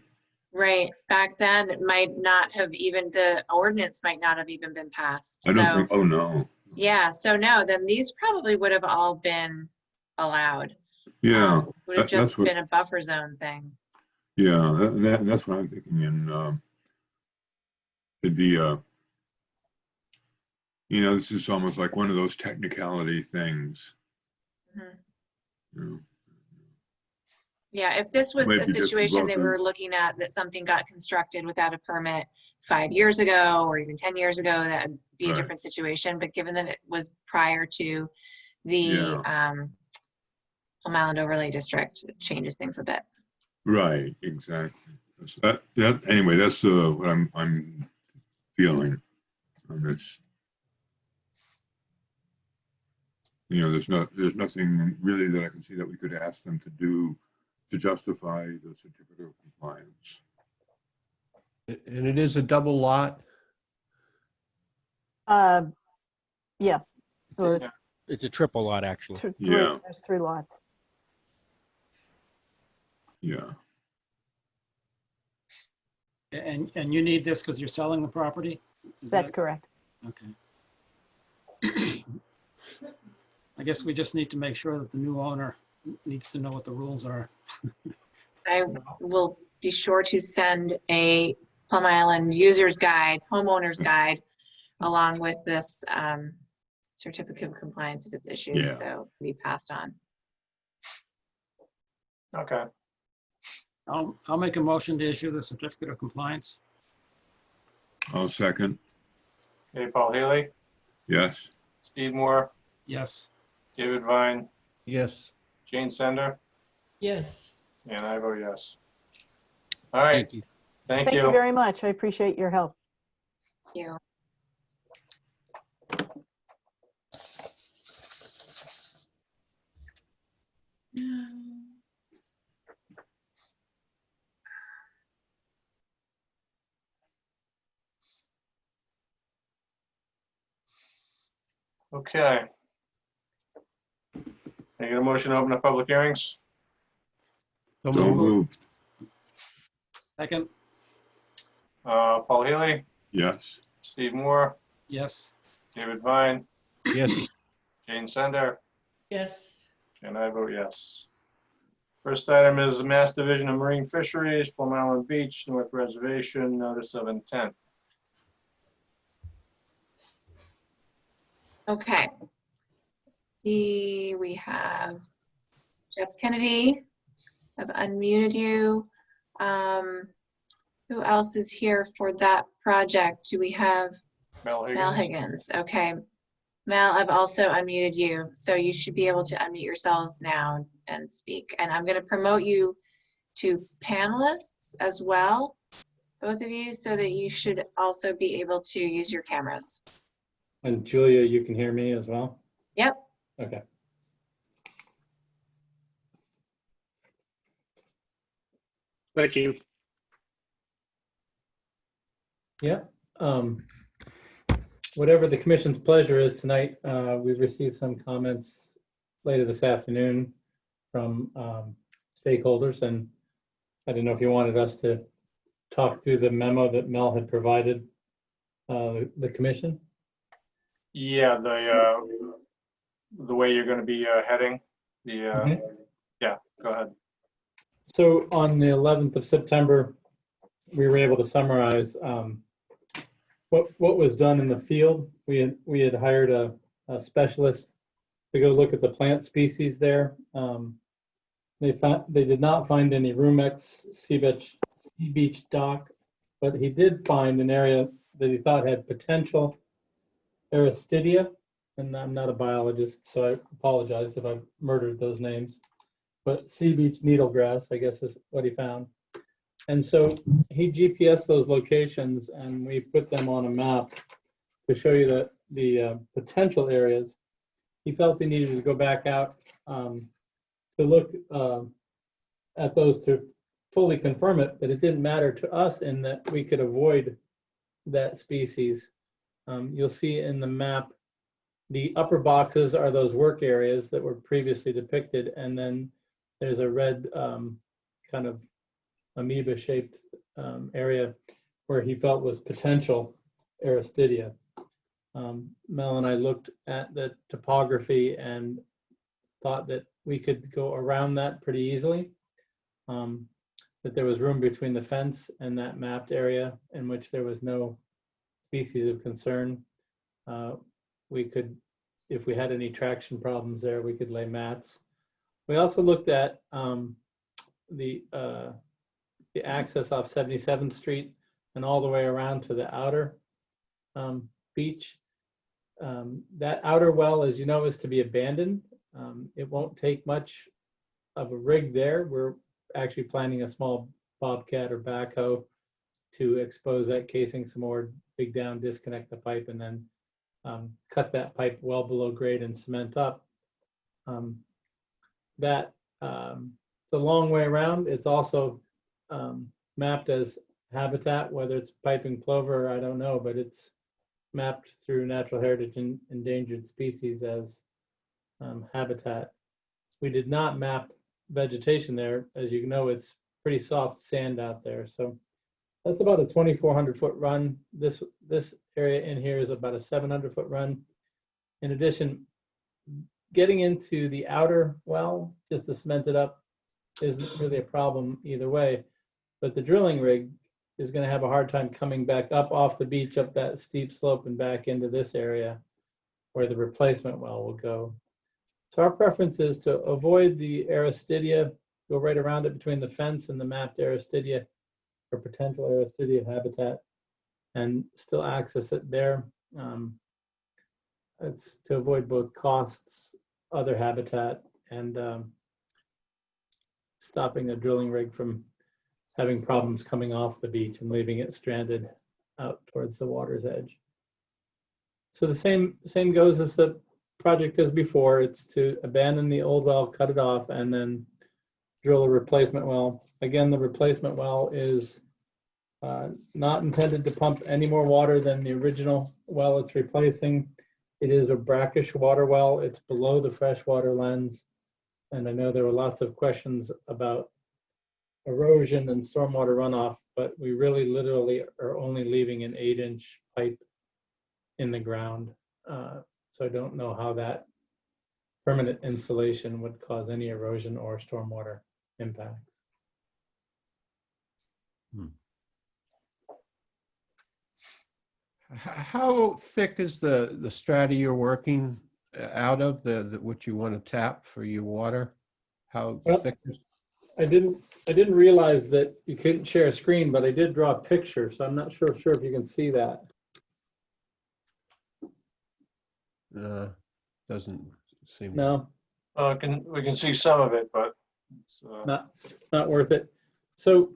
right, back then it might not have even, the ordinance might not have even been passed. I don't So, think. Oh no. yeah, so no, then these probably would have all been allowed. Yeah. Would have that's just what. been a buffer zone thing. Yeah. That's what I'm thinking. And it'd be this is almost like one of those technicality things. Mhm. You know. Yeah, if this was Might a be just situation that we above were looking at, that something got constructed without a permit 5 years ago or even 10 years ago, that would be a Right. different situation. But given that it was prior to the Yeah. Plum Island Overlay District, it changes things a bit. Right, exactly. Anyway, that's what I'm feeling on this. There's nothing really that I can see that we could ask them to do to justify the certificate of compliance. And it is a double lot. Yeah. Well, Yeah. It's a triple lot, actually. Yeah. There's 3 lots. Yeah. And you need this because you're selling the property? Is That's that- correct. Okay. I guess we just need to make sure that the new owner needs to know what the rules are. I will be sure to send a Plum Island user's guide, homeowner's guide, along with this certificate of compliance if it's issued, Yeah. so it can be passed on. Okay. I'll make a motion to issue the certificate of compliance. I'll second. Okay, Paul Haley, Yes. Steve Moore, Yes. David Vine, Yes. Jane Sender, Yes. and I vote yes. All right, Thank you. thank Thank you you. very much. I appreciate your help. Thank you. Okay. Can I get a motion to open the public hearings? So So moved. moved. Second? Paul Haley, Yes. Steve Moore, Yes. David Vine, Yes. Jane Sender, Yes. and I vote yes. First item is the Mass Division of Marine Fisheries, Plum Island Beach, North Reservation, Notice of Intent. Okay. See, we have Jeff Kennedy. I've unmuted you. Who else is here for that project? Do we have Mel Mel Higgins. Higgins? Okay. Mel, I've also unmuted you, so you should be able to unmute yourselves now and speak. And I'm going to promote you to panelists as well, both of you, so that you should also be able to use your cameras. And Julia, you can hear me as well? Yep. Okay. Thank you. Yeah. Whatever the commission's pleasure is tonight, we've received some comments later this afternoon from stakeholders, and I don't know if you wanted us to talk through the memo that Mel had provided the commission. Yeah, the way you're going to be heading, Mhm. yeah, go ahead. So on the 11th of September, we were able to summarize what was done in the field. We had hired a specialist to go look at the plant species there. They did not find any Rumex sea beach dock, but he did find an area that he thought had potential Aristidia, and I'm not a biologist, so I apologize if I've murdered those names. But sea beach needlegrass, I guess, is what he found. And so he GPS those locations, and we put them on a map to show you the potential areas. He felt he needed to go back out to look at those to fully confirm it, but it didn't matter to us in that we could avoid that species. You'll see in the map, the upper boxes are those work areas that were previously depicted, and then there's a red kind of amoeba-shaped area where he felt was potential Aristidia. Mel and I looked at the topography and thought that we could go around that pretty easily, that there was room between the fence and that mapped area in which there was no species of concern. We could, if we had any traction problems there, we could lay mats. We also looked at the access off 77th Street and all the way around to the outer beach. That outer well, as you know, is to be abandoned. It won't take much of a rig there. We're actually planning a small bobcat or backhoe to expose that casing some more, dig down, disconnect the pipe, and then cut that pipe well below grade and cement up. It's a long way around. It's also mapped as habitat, whether it's piping plover, I don't know, but it's mapped through natural heritage and endangered species as habitat. We did not map vegetation there. As you know, it's pretty soft sand out there. So that's about a 2,400-foot run. This area in here is about a 700-foot run. In addition, getting into the outer well, just to cement it up, isn't really a problem either way. But the drilling rig is going to have a hard time coming back up off the beach, up that steep slope and back into this area where the replacement well will go. So our preference is to avoid the Aristidia, go right around it between the fence and the mapped Aristidia or potential Aristidia habitat, and still access it there. It's to avoid both costs, other habitat, and stopping a drilling rig from having problems coming off the beach and leaving it stranded out towards the water's edge. So the same goes as the project as before. It's to abandon the old well, cut it off, and then drill a replacement well. Again, the replacement well is not intended to pump any more water than the original well it's replacing. It is a brackish water well. It's below the freshwater lens. And I know there were lots of questions about erosion and stormwater runoff, but we really literally are only leaving an 8-inch pipe in the ground. So I don't know how that permanent insulation would cause any erosion or stormwater impacts. How thick is the strata you're working out of, what you want to tap for your water? How Well, thick is? I didn't realize that you couldn't share a screen, but I did draw a picture, so I'm not sure if you can see that. Doesn't seem. No, We can see some of it, but it's, not worth it. So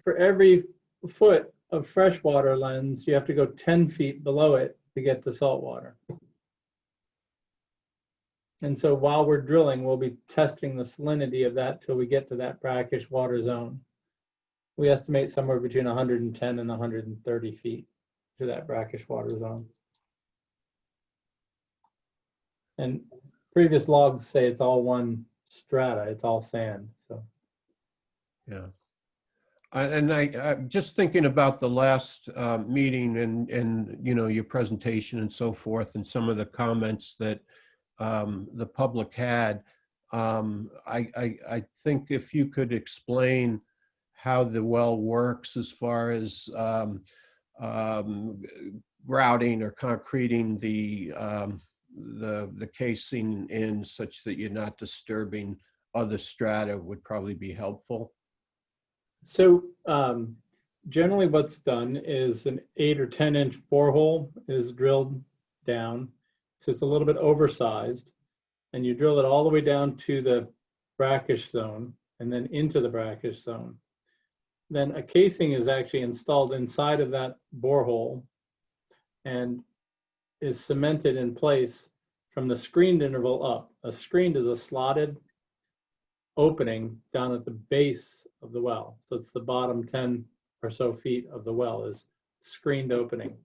for every foot of freshwater lens, you have to go 10 feet below it to get to saltwater. And so while we're drilling, we'll be testing the salinity of that till we get to that brackish water zone. We estimate somewhere between 110 and 130 feet. to that brackish water zone. And previous logs say it's all one strata, it's all sand, so. Yeah. I'm just thinking about the last meeting and you know, your presentation and so forth, and some of the comments that the public had. I think if you could explain how the well works as far as grouting or concreting the casing in such that you're not disturbing other strata would probably be helpful. So generally what's done is an 8 or 10 inch borehole is drilled down. So it's a little bit oversized, and you drill it all the way down to the brackish zone and then into the brackish zone. Then a casing is actually installed inside of that borehole and is cemented in place from the screened interval up. A screened is a slotted opening down at the base of the well. So it's the bottom 10 or so feet of the well is screened opening.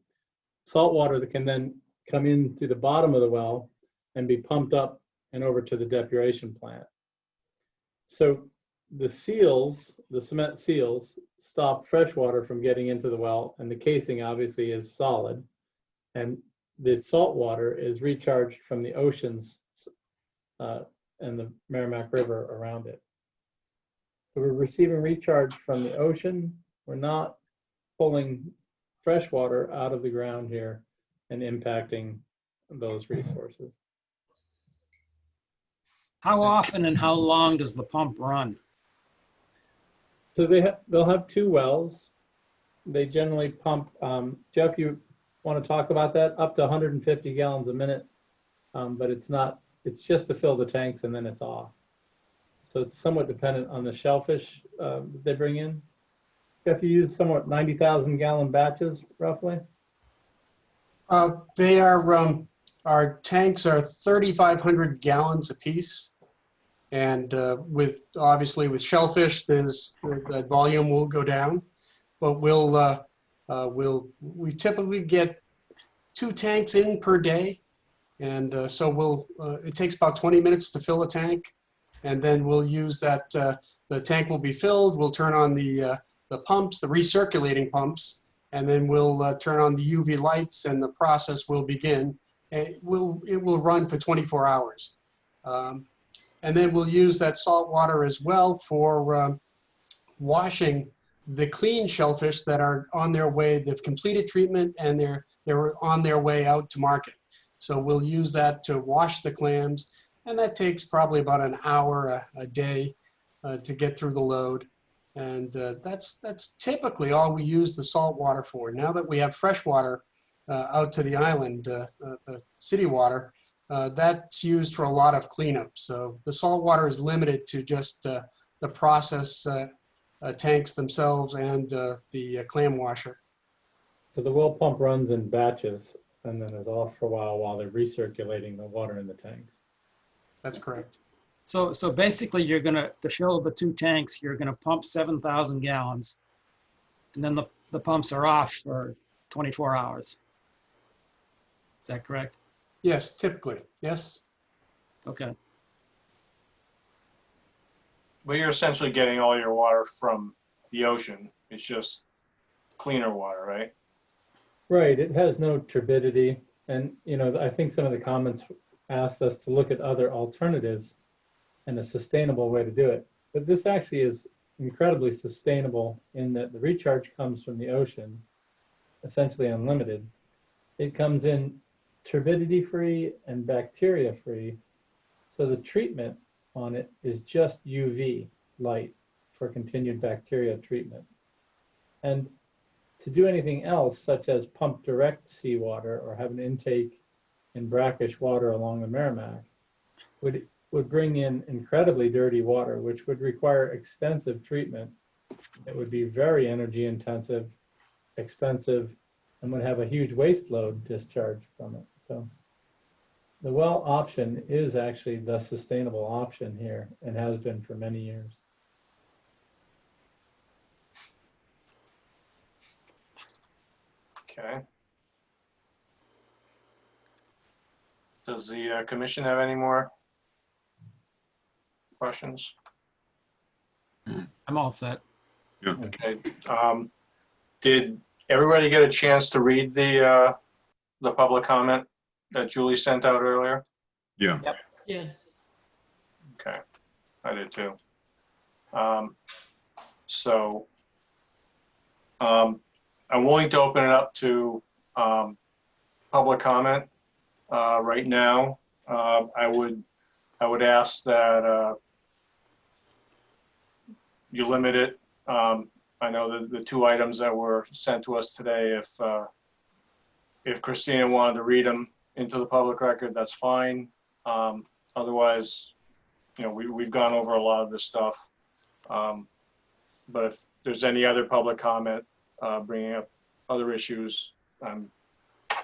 Salt water that can then come in through the bottom of the well and be pumped up and over to the depuration plant. So the seals, the cement seals, stop fresh water from getting into the well, and the casing obviously is solid. And the salt water is recharged from the oceans and the Merrimack River around it. So we're receiving recharge from the ocean. We're not pulling fresh water out of the ground here and impacting those resources. How often and how long does the pump run? So they'll have 2 wells. They generally pump, Jeff, you want to talk about that? Up to 150 gallons a minute, but it's just to fill the tanks and then it's off. So it's somewhat dependent on the shellfish that they bring in. Jeff, you use somewhat 90,000 gallon batches roughly? They are, our tanks are 3,500 gallons apiece. And obviously with shellfish, that volume will go down, but we typically get 2 tanks in per day. And so it takes about 20 minutes to fill a tank. And then we'll use that, the tank will be filled, we'll turn on the pumps, the recirculating pumps, and then we'll turn on the UV lights and the process will begin. It will run for 24 hours. And then we'll use that salt water as well for washing the clean shellfish that are on their way, they've completed treatment and they're on their way out to market. So we'll use that to wash the clams, and that takes probably about an hour a day to get through the load. And that's typically all we use the salt water for. Now that we have fresh water out to the island, city water, that's used for a lot of cleanup. So the salt water is limited to just the process tanks themselves and the clam washer. So the well pump runs in batches and then is off for a while they're recirculating the water in the tanks. That's correct. So basically you're gonna, to fill the 2 tanks, you're gonna pump 7,000 gallons. And then the pumps are off for 24 hours. Is that correct? Yes, typically, yes. Okay. But you're essentially getting all your water from the ocean. It's just cleaner water, right? Right, it has no turbidity. And, you know, I think some of the comments asked us to look at other alternatives and a sustainable way to do it. But this actually is incredibly sustainable in that the recharge comes from the ocean, essentially unlimited. It comes in turbidity-free and bacteria-free. So the treatment on it is just UV light for continued bacteria treatment. And to do anything else, such as pump direct seawater or have an intake in brackish water along the Merrimack, would bring in incredibly dirty water, which would require extensive treatment. It would be very energy intensive, expensive, and would have a huge waste load discharged from it. So the well option is actually the sustainable option here and has been for many years. Okay. Does the commission have any more questions? I'm all set. Okay. Did everybody get a chance to read the public comment that Julie sent out earlier? Yeah. Yes. Okay, I did too. So I'm willing to open it up to public comment right now. I would ask that you limit it. I know the two items that were sent to us today, if Christina wanted to read them into the public record, that's fine. Otherwise, you know, we've gone over a lot of this stuff. But if there's any other public comment bringing up other issues, I'm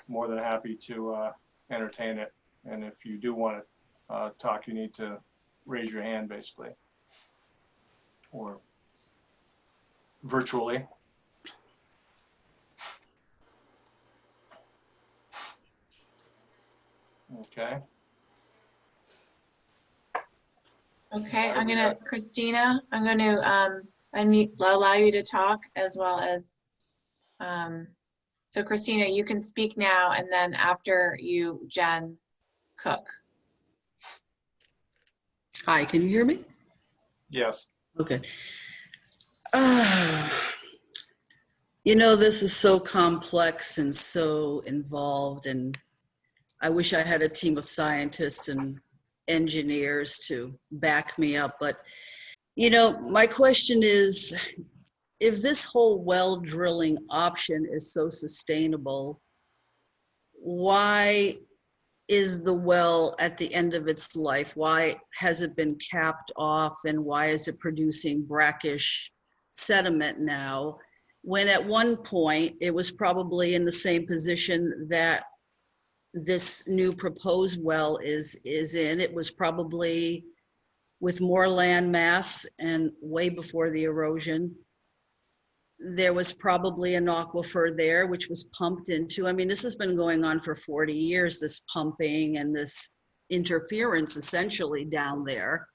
more than happy to entertain it. And if you do want to talk, you need to raise your hand, basically, or virtually. Okay. Okay, Christina, I'm gonna allow you to talk as well as, so Christina, you can speak now, and then after you, Jen Cook. Hi, can you hear me? Yes. Okay. You know, this is so complex and so involved, and I wish I had a team of scientists and engineers to back me up. But, you know, my question is, if this whole well drilling option is so sustainable, why is the well at the end of its life? Why has it been capped off, and why is it producing brackish sediment now, when at one point it was probably in the same position that this new proposed well is in? It was probably with more land mass and way before the erosion. There was probably an aquifer there, which was pumped into. I mean, this has been going on for 40 years, this pumping and this interference essentially down there.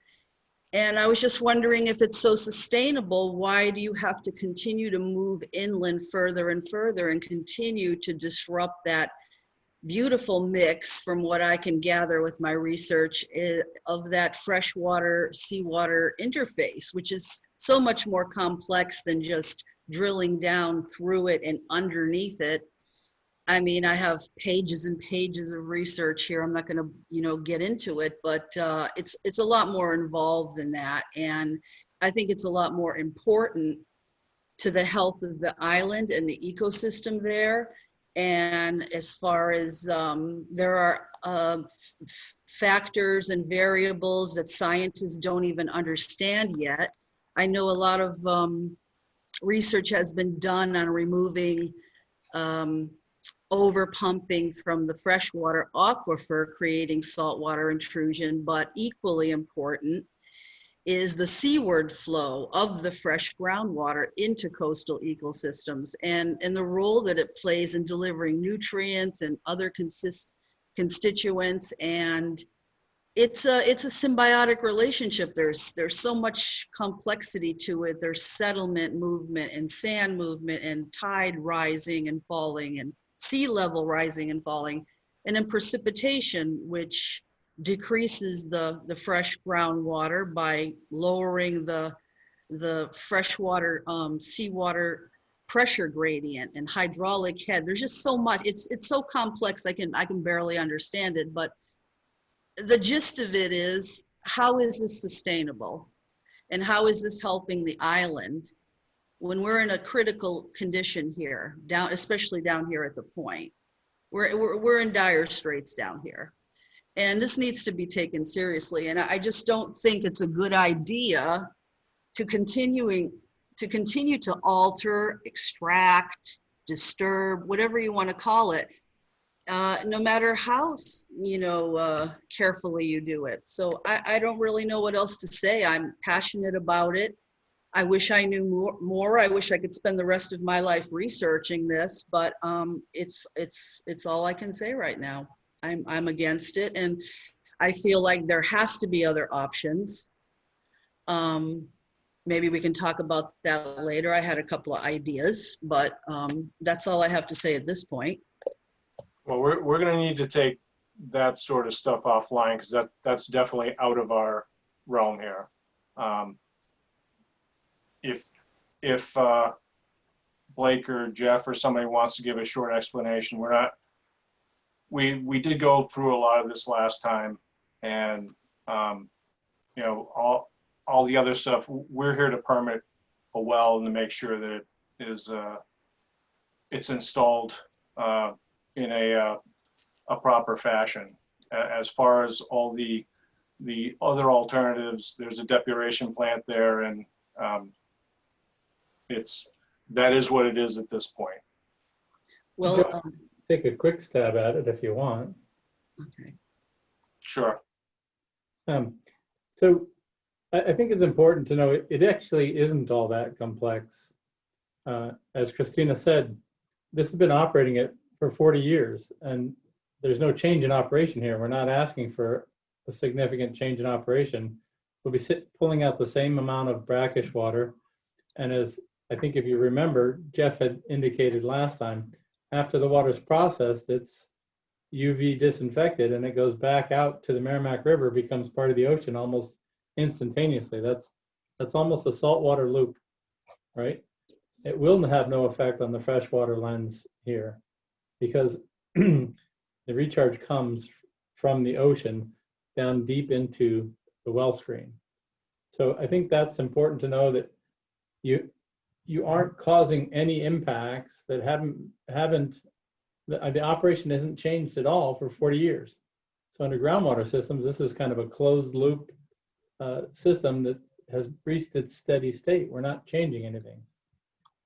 And I was just wondering, if it's so sustainable, why do you have to continue to move inland further and further and continue to disrupt that beautiful mix, from what I can gather with my research, of that freshwater seawater interface, which is so much more complex than just drilling down through it and underneath it. I mean, I have pages and pages of research here. I'm not going to, you know, get into it, but it's a lot more involved than that. And I think it's a lot more important to the health of the island and the ecosystem there. And as far as there are factors and variables that scientists don't even understand yet. I know a lot of research has been done on removing over pumping from the freshwater aquifer, creating saltwater intrusion, but equally important is the seaward flow of the fresh groundwater into coastal ecosystems, and the role that it plays in delivering nutrients and other constituents. And it's a symbiotic relationship. There's so much complexity to it. There's settlement movement and sand movement and tide rising and falling and sea level rising and falling, and then precipitation, which decreases the fresh groundwater by lowering the freshwater seawater pressure gradient and hydraulic head. There's just so much. It's so complex. I can barely understand it. But the gist of it is, how is this sustainable, and how is this helping the island when we're in a critical condition here, especially down here at the point? We're in dire straits down here. And this needs to be taken seriously. And I just don't think it's a good idea to continue to alter, extract, disturb, whatever you want to call it, no matter how, you know, carefully you do it. So I don't really know what else to say. I'm passionate about it. I wish I knew more. I wish I could spend the rest of my life researching this, but it's all I can say right now. I'm against it, and I feel like there has to be other options. Maybe we can talk about that later. I had a couple of ideas, but that's all I have to say at this point. Well, we're going to need to take that sort of stuff offline because that's definitely out of our realm here. If Blake or Jeff or somebody wants to give a short explanation, we did go through a lot of this last time, and you know, all the other stuff. We're here to permit a well and to make sure that it is it's installed in a proper fashion. As far as all the other alternatives, there's a depuration plant there, and that is what it is at this point. Well, Take a quick stab at it if you want. okay. Sure. So I think it's important to know it actually isn't all that complex. As Christina said, this has been operating it for 40 years, and there's no change in operation here. We're not asking for a significant change in operation. We'll be pulling out the same amount of brackish water. And as I think if you remember, Jeff had indicated last time, after the water's processed, it's UV disinfected and it goes back out to the Merrimack River, becomes part of the ocean almost instantaneously. That's almost a saltwater loop, right? It will have no effect on the freshwater lens here because the recharge comes from the ocean down deep into the well screen. So I think that's important to know, that you aren't causing any impacts that the operation hasn't changed at all for 40 years. So under groundwater systems, this is kind of a closed loop system that has reached its steady state. We're not changing anything.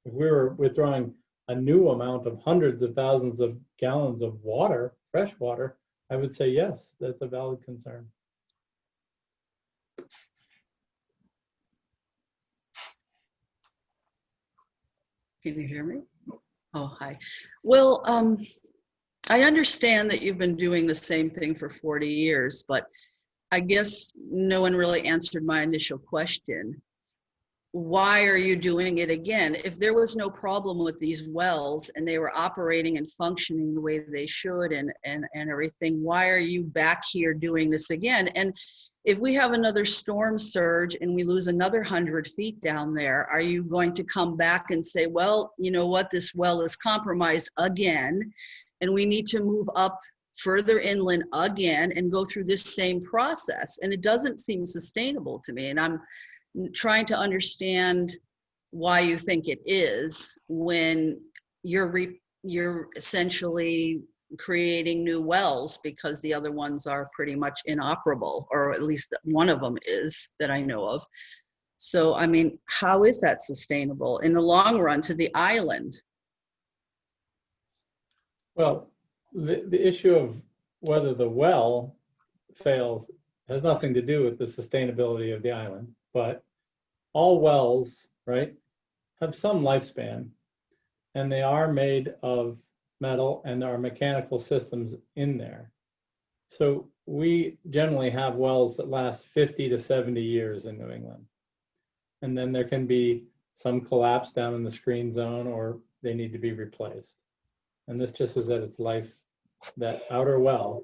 If we were withdrawing a new amount of hundreds of thousands of gallons of water, fresh water, I would say yes, that's a valid concern. Can you hear me? Oh, hi. Well, I understand that you've been doing the same thing for 40 years, but I guess no one really answered my initial question. Why are you doing it again? If there was no problem with these wells and they were operating and functioning the way they should and everything, why are you back here doing this again? And if we have another storm surge and we lose another 100 feet down there, are you going to come back and say, well, you know what, this well is compromised again, and we need to move up further inland again and go through this same process? And it doesn't seem sustainable to me. And I'm trying to understand why you think it is when you're essentially creating new wells because the other ones are pretty much inoperable, or at least one of them is that I know of. So, I mean, how is that sustainable in the long run to the island? Well, the issue of whether the well fails has nothing to do with the sustainability of the island, but all wells, right, have some lifespan, and they are made of metal and there are mechanical systems in there. So we generally have wells that last 50 to 70 years in New England. And then there can be some collapse down in the screen zone, or they need to be replaced. And this just is at its life, that outer well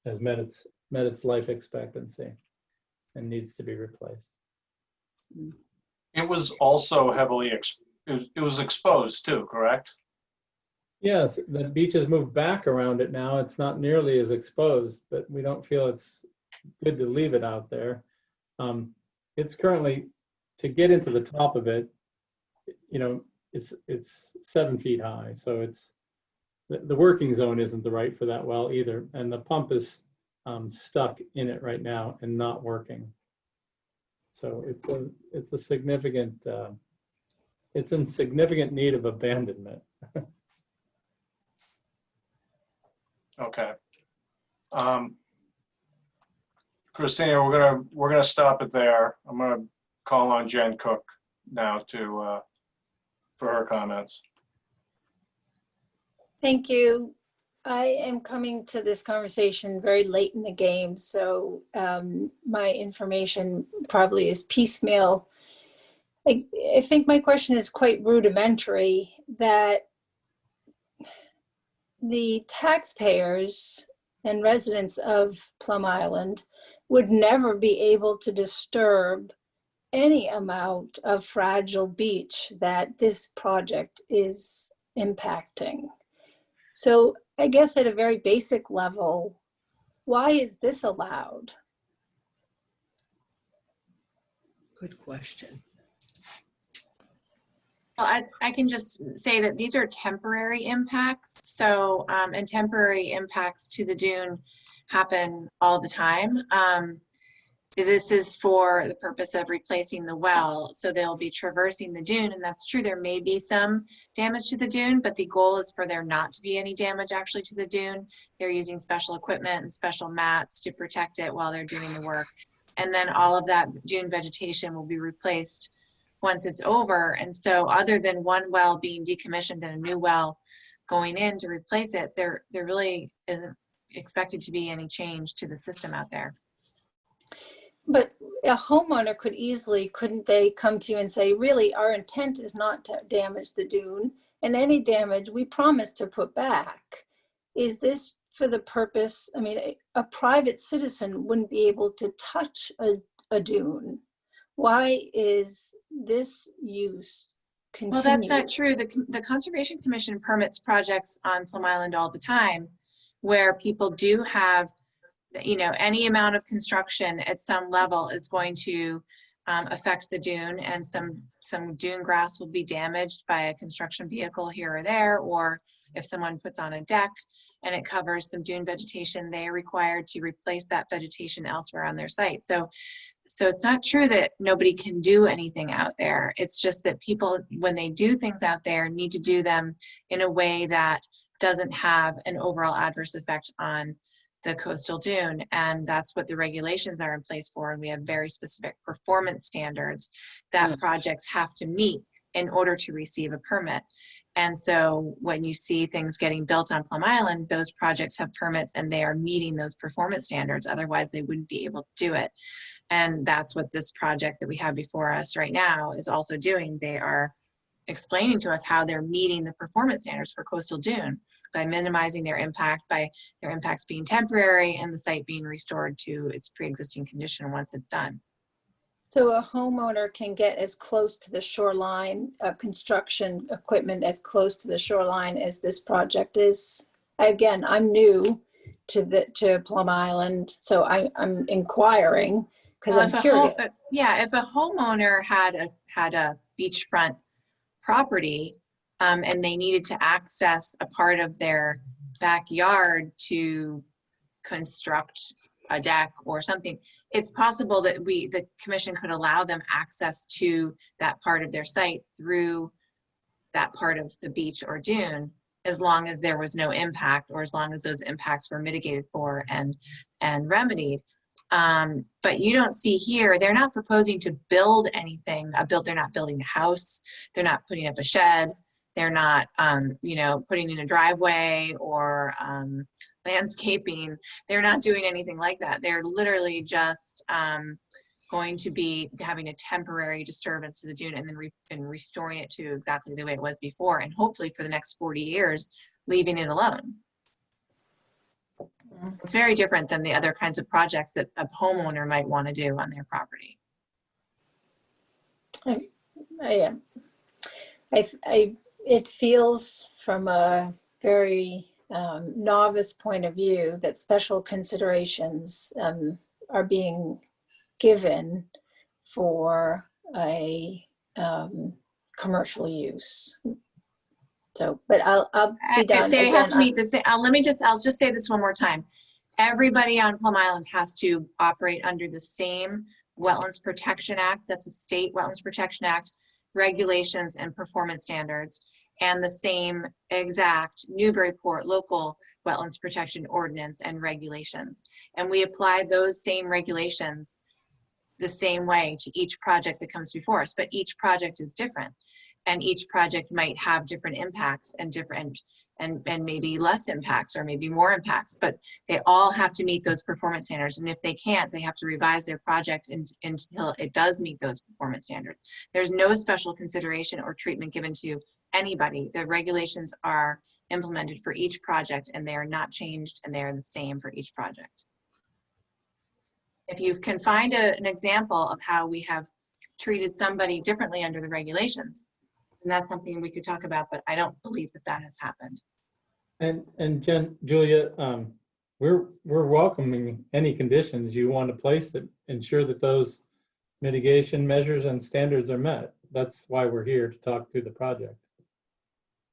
has met its life expectancy and needs to be replaced. It was also heavily it was exposed too, correct? Yes, the beach has moved back around it now. It's not nearly as exposed, but we don't feel it's good to leave it out there. It's currently, to get into the top of it, you know, it's 7 feet high. So it's, the working zone isn't the right for that well either. And the pump is stuck in it right now and not working. So it's a significant, it's in significant need of abandonment. Okay. Christina, we're gonna stop it there. I'm gonna call on Jen Cook now for her comments. Thank you. I am coming to this conversation very late in the game, so my information probably is piecemeal. I think my question is quite rudimentary, that the taxpayers and residents of Plum Island would never be able to disturb any amount of fragile beach that this project is impacting. So I guess at a very basic level, why is this allowed? Good question. Well, I can just say that these are temporary impacts. So, and temporary impacts to the dune happen all the time. This is for the purpose of replacing the well. So they'll be traversing the dune, and that's true. There may be some damage to the dune, but the goal is for there not to be any damage actually to the dune. They're using special equipment and special mats to protect it while they're doing the work. And then all of that dune vegetation will be replaced once it's over. And so other than one well being decommissioned and a new well going in to replace it, there really isn't expected to be any change to the system out there. But a homeowner could easily, couldn't they come to you and say, really, our intent is not to damage the dune, and any damage we promise to put back. Is this for the purpose, I mean, a private citizen wouldn't be able to touch a dune. Why is this use continued? Well, that's not true. The Conservation Commission permits projects on Plum Island all the time where people do have, you know, any amount of construction at some level is going to affect the dune, and some dune grass will be damaged by a construction vehicle here or there, or if someone puts on a deck and it covers some dune vegetation, they are required to replace that vegetation elsewhere on their site. So it's not true that nobody can do anything out there. It's just that people, when they do things out there, need to do them in a way that doesn't have an overall adverse effect on the coastal dune. And that's what the regulations are in place for. And we have very specific performance standards that projects have to meet in order to receive a permit. And so when you see things getting built on Plum Island, those projects have permits and they are meeting those performance standards. Otherwise, they wouldn't be able to do it. And that's what this project that we have before us right now is also doing. They are explaining to us how they're meeting the performance standards for coastal dune by minimizing their impact, by their impacts being temporary and the site being restored to its pre-existing condition once it's done. So a homeowner can get as close to the shoreline, construction equipment as close to the shoreline as this project is. Again, I'm new to Plum Island, so I'm inquiring because I'm curious. If a homeowner had a beachfront property and they needed to access a part of their backyard to construct a deck or something, it's possible that the commission could allow them access to that part of their site through that part of the beach or dune, as long as there was no impact, or as long as those impacts were mitigated for and remedied. But you don't see here, they're not proposing to build anything. They're not building a house. They're not putting up a shed. They're not, putting in a driveway or landscaping. They're not doing anything like that. They're literally just going to be having a temporary disturbance to the dune and then restoring it to exactly the way it was before, and hopefully for the next 40 years, leaving it alone. It's very different than the other kinds of projects that a homeowner might want to do on their property. It feels from a very novice point of view that special considerations are being given for a commercial use. So, but I'll be done. If they have to meet the same, I'll just say this one more time. Everybody on Plum Island has to operate under the same Wetlands Protection Act, that's the state Wetlands Protection Act, regulations and performance standards, and the same exact Newburyport local Wetlands Protection Ordinance and regulations. And we apply those same regulations the same way to each project that comes before us, but each project is different. and each project might have different impacts and maybe less impacts or maybe more impacts, but they all have to meet those performance standards. And if they can't, they have to revise their project until it does meet those performance standards. There's no special consideration or treatment given to anybody. The regulations are implemented for each project, and they are not changed, and they are the same for each project. If you can find an example of how we have treated somebody differently under the regulations, and that's something we could talk about, but I don't believe that has happened. And Julia, we're welcoming any conditions you want to place that ensure that those mitigation measures and standards are met. That's why we're here, to talk through the project.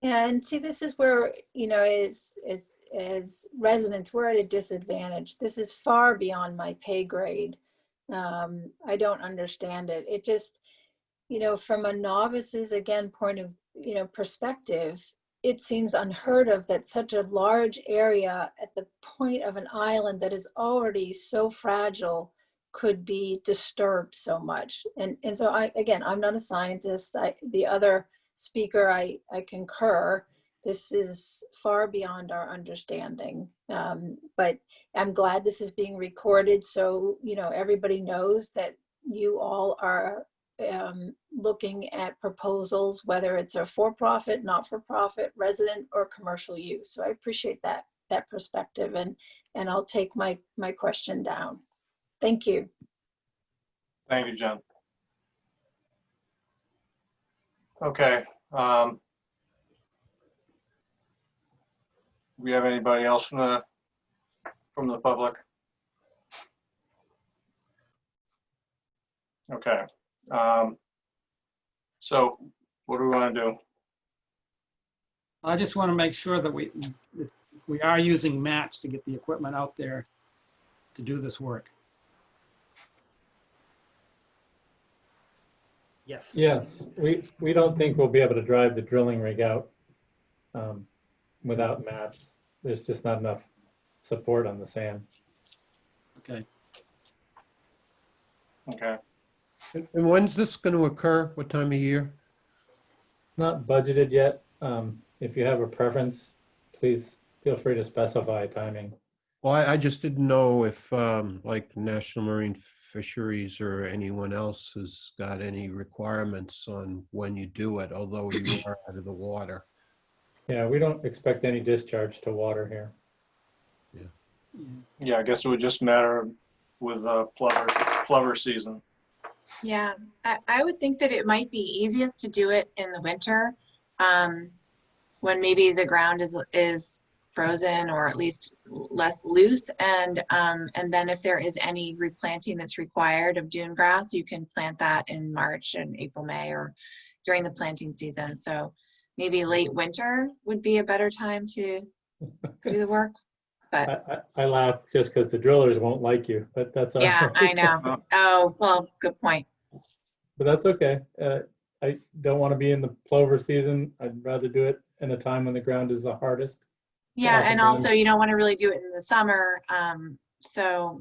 Yeah, and see, this is where, you know, as residents, we're at a disadvantage. This is far beyond my pay grade. I don't understand it. It just, you know, from a novice's, again, point of, you know, perspective, it seems unheard of that such a large area at the point of an island that is already so fragile could be disturbed so much. And so I'm not a scientist. The other speaker, I concur. This is far beyond our understanding. But I'm glad this is being recorded, so, you know, everybody knows that you all are looking at proposals, whether it's a for-profit, not-for-profit, resident, or commercial use. So I appreciate that perspective, and I'll take my question down. Thank you. Thank you, Jen. Okay. We have anybody else from the public? Okay. So what do we want to do? I just want to make sure that we are using mats to get the equipment out there to do this work. Yes. Yes, we don't think we'll be able to drive the drilling rig out without mats. There's just not enough support on the sand. Okay. Okay. And when's this going to occur? What time of year? Not budgeted yet. If you have a preference, please feel free to specify timing. Well, I just didn't know if like National Marine Fisheries or anyone else has got any requirements on when you do it, although you are out of the water. Yeah, we don't expect any discharge to water here. Yeah, I guess it would just matter with plover season. Yeah, I would think that it might be easiest to do it in the winter, when maybe the ground is frozen or at least less loose, and then if there is any replanting that's required of dune grass, you can plant that in March and April, May, or during the planting season. So maybe late winter would be a better time to do the work. But I laugh just because the drillers won't like you, but that's all yeah, right. I know. Oh, well, good point. But that's okay. I don't want to be in the plover season. I'd rather do it in a time when the ground is the hardest. Yeah, and also you don't want to really do it in the summer. So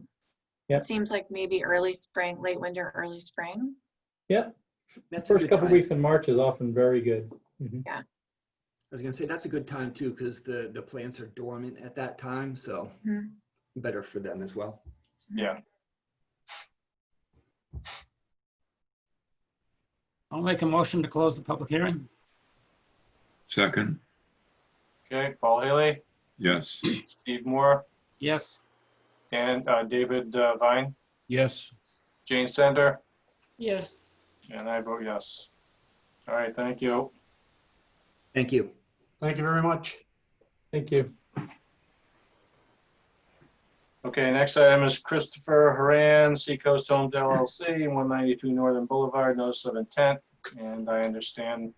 Yep. it seems like maybe early spring, late winter, early spring. Yep. That's a First good couple time. weeks in March is often very good. Mhm. Yeah. I was gonna say that's a good time too, because the plants are dormant at that time, so Mhm. better for them as well. Yeah. I'll make a motion to close the public hearing. Second, Okay, Paul Haley, yes. Steve Moore, Yes. and David Vine, Yes. Jane Sender, Yes. and I vote yes. All right, thank you. Thank you. Thank you very much. Thank you. Okay, next item is Christopher Haran, Seacoast Homes LLC, 192 Northern Boulevard, notice of intent. And I understand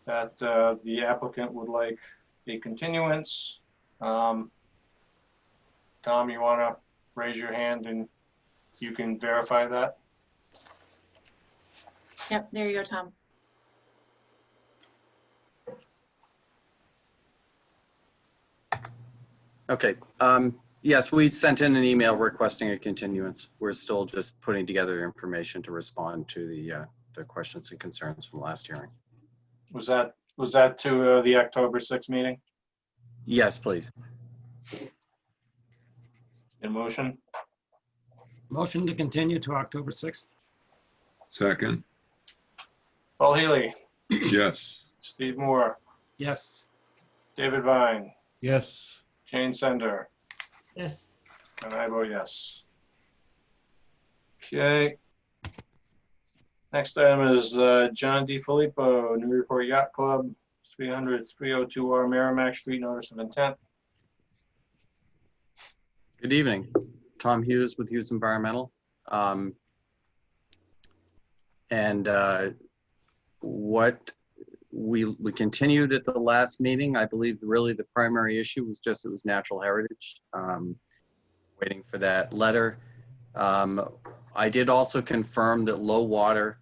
that the applicant would like a continuance. Tom, you want to raise your hand and you can verify that? Yep, there you go, Tom. Okay. Yes, we sent in an email requesting a continuance. We're still just putting together information to respond to the the questions and concerns from last hearing. Was that to the October 6th meeting? Yes, please. In motion? Motion to continue to October 6th. Second, Paul Healy, yes. Steve Moore, Yes. David Vine, Yes. Jane Sender, Yes. and I vote yes. Okay. Next item is John D. Filippo, Newburyport Yacht Club, 300-302R Merrimack Street, notice of intent. Good evening. Tom Hughes with Hughes Environmental. What we continued at the last meeting, I believe really the primary issue was just it was natural heritage. Waiting for that letter. I did also confirm that low water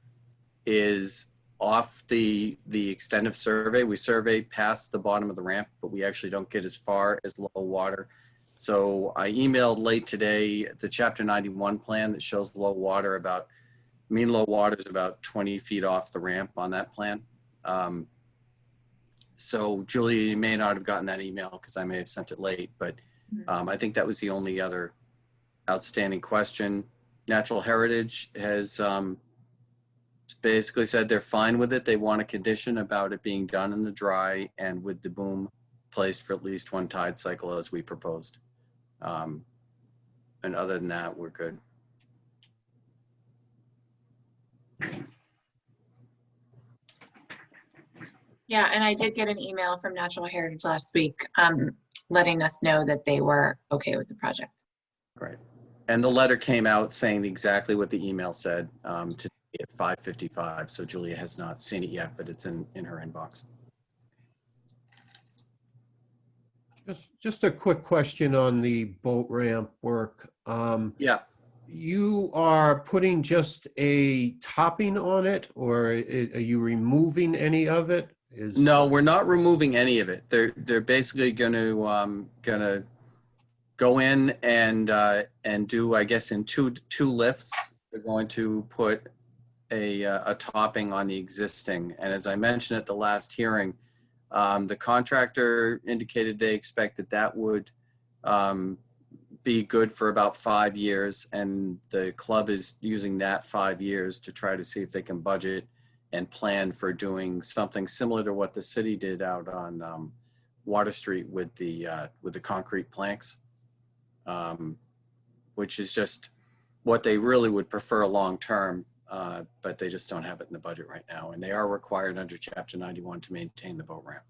is off the extent of survey. We survey past the bottom of the ramp, but we actually don't get as far as low water. So I emailed late today the Chapter 91 plan that shows low water mean low water is about 20 feet off the ramp on that plan. So Julia, you may not have gotten that email because I may have sent it late, but I think that was the only other outstanding question. Natural Heritage has basically said they're fine with it. They want a condition about it being done in the dry and with the boom placed for at least one tide cycle as we proposed. And other than that, we're good. Yeah, and I did get an email from Natural Heritage last week letting us know that they were okay with the project. Right. And the letter came out saying exactly what the email said today at 5:55. So Julia has not seen it yet, but it's in her inbox. Just a quick question on the boat ramp work. Yeah. You are putting just a topping on it, or are you removing any of it? No, we're not removing any of it. They're basically going to go in and do, I guess, in two lifts. They're going to put a topping on the existing. And as I mentioned at the last hearing, the contractor indicated they expect that would be good for about 5 years, and the club is using that 5 years to try to see if they can budget and plan for doing something similar to what the city did out on Water Street with the concrete planks, which is just what they really would prefer long term, but they just don't have it in the budget right now, and they are required under Chapter 91 to maintain the boat ramp.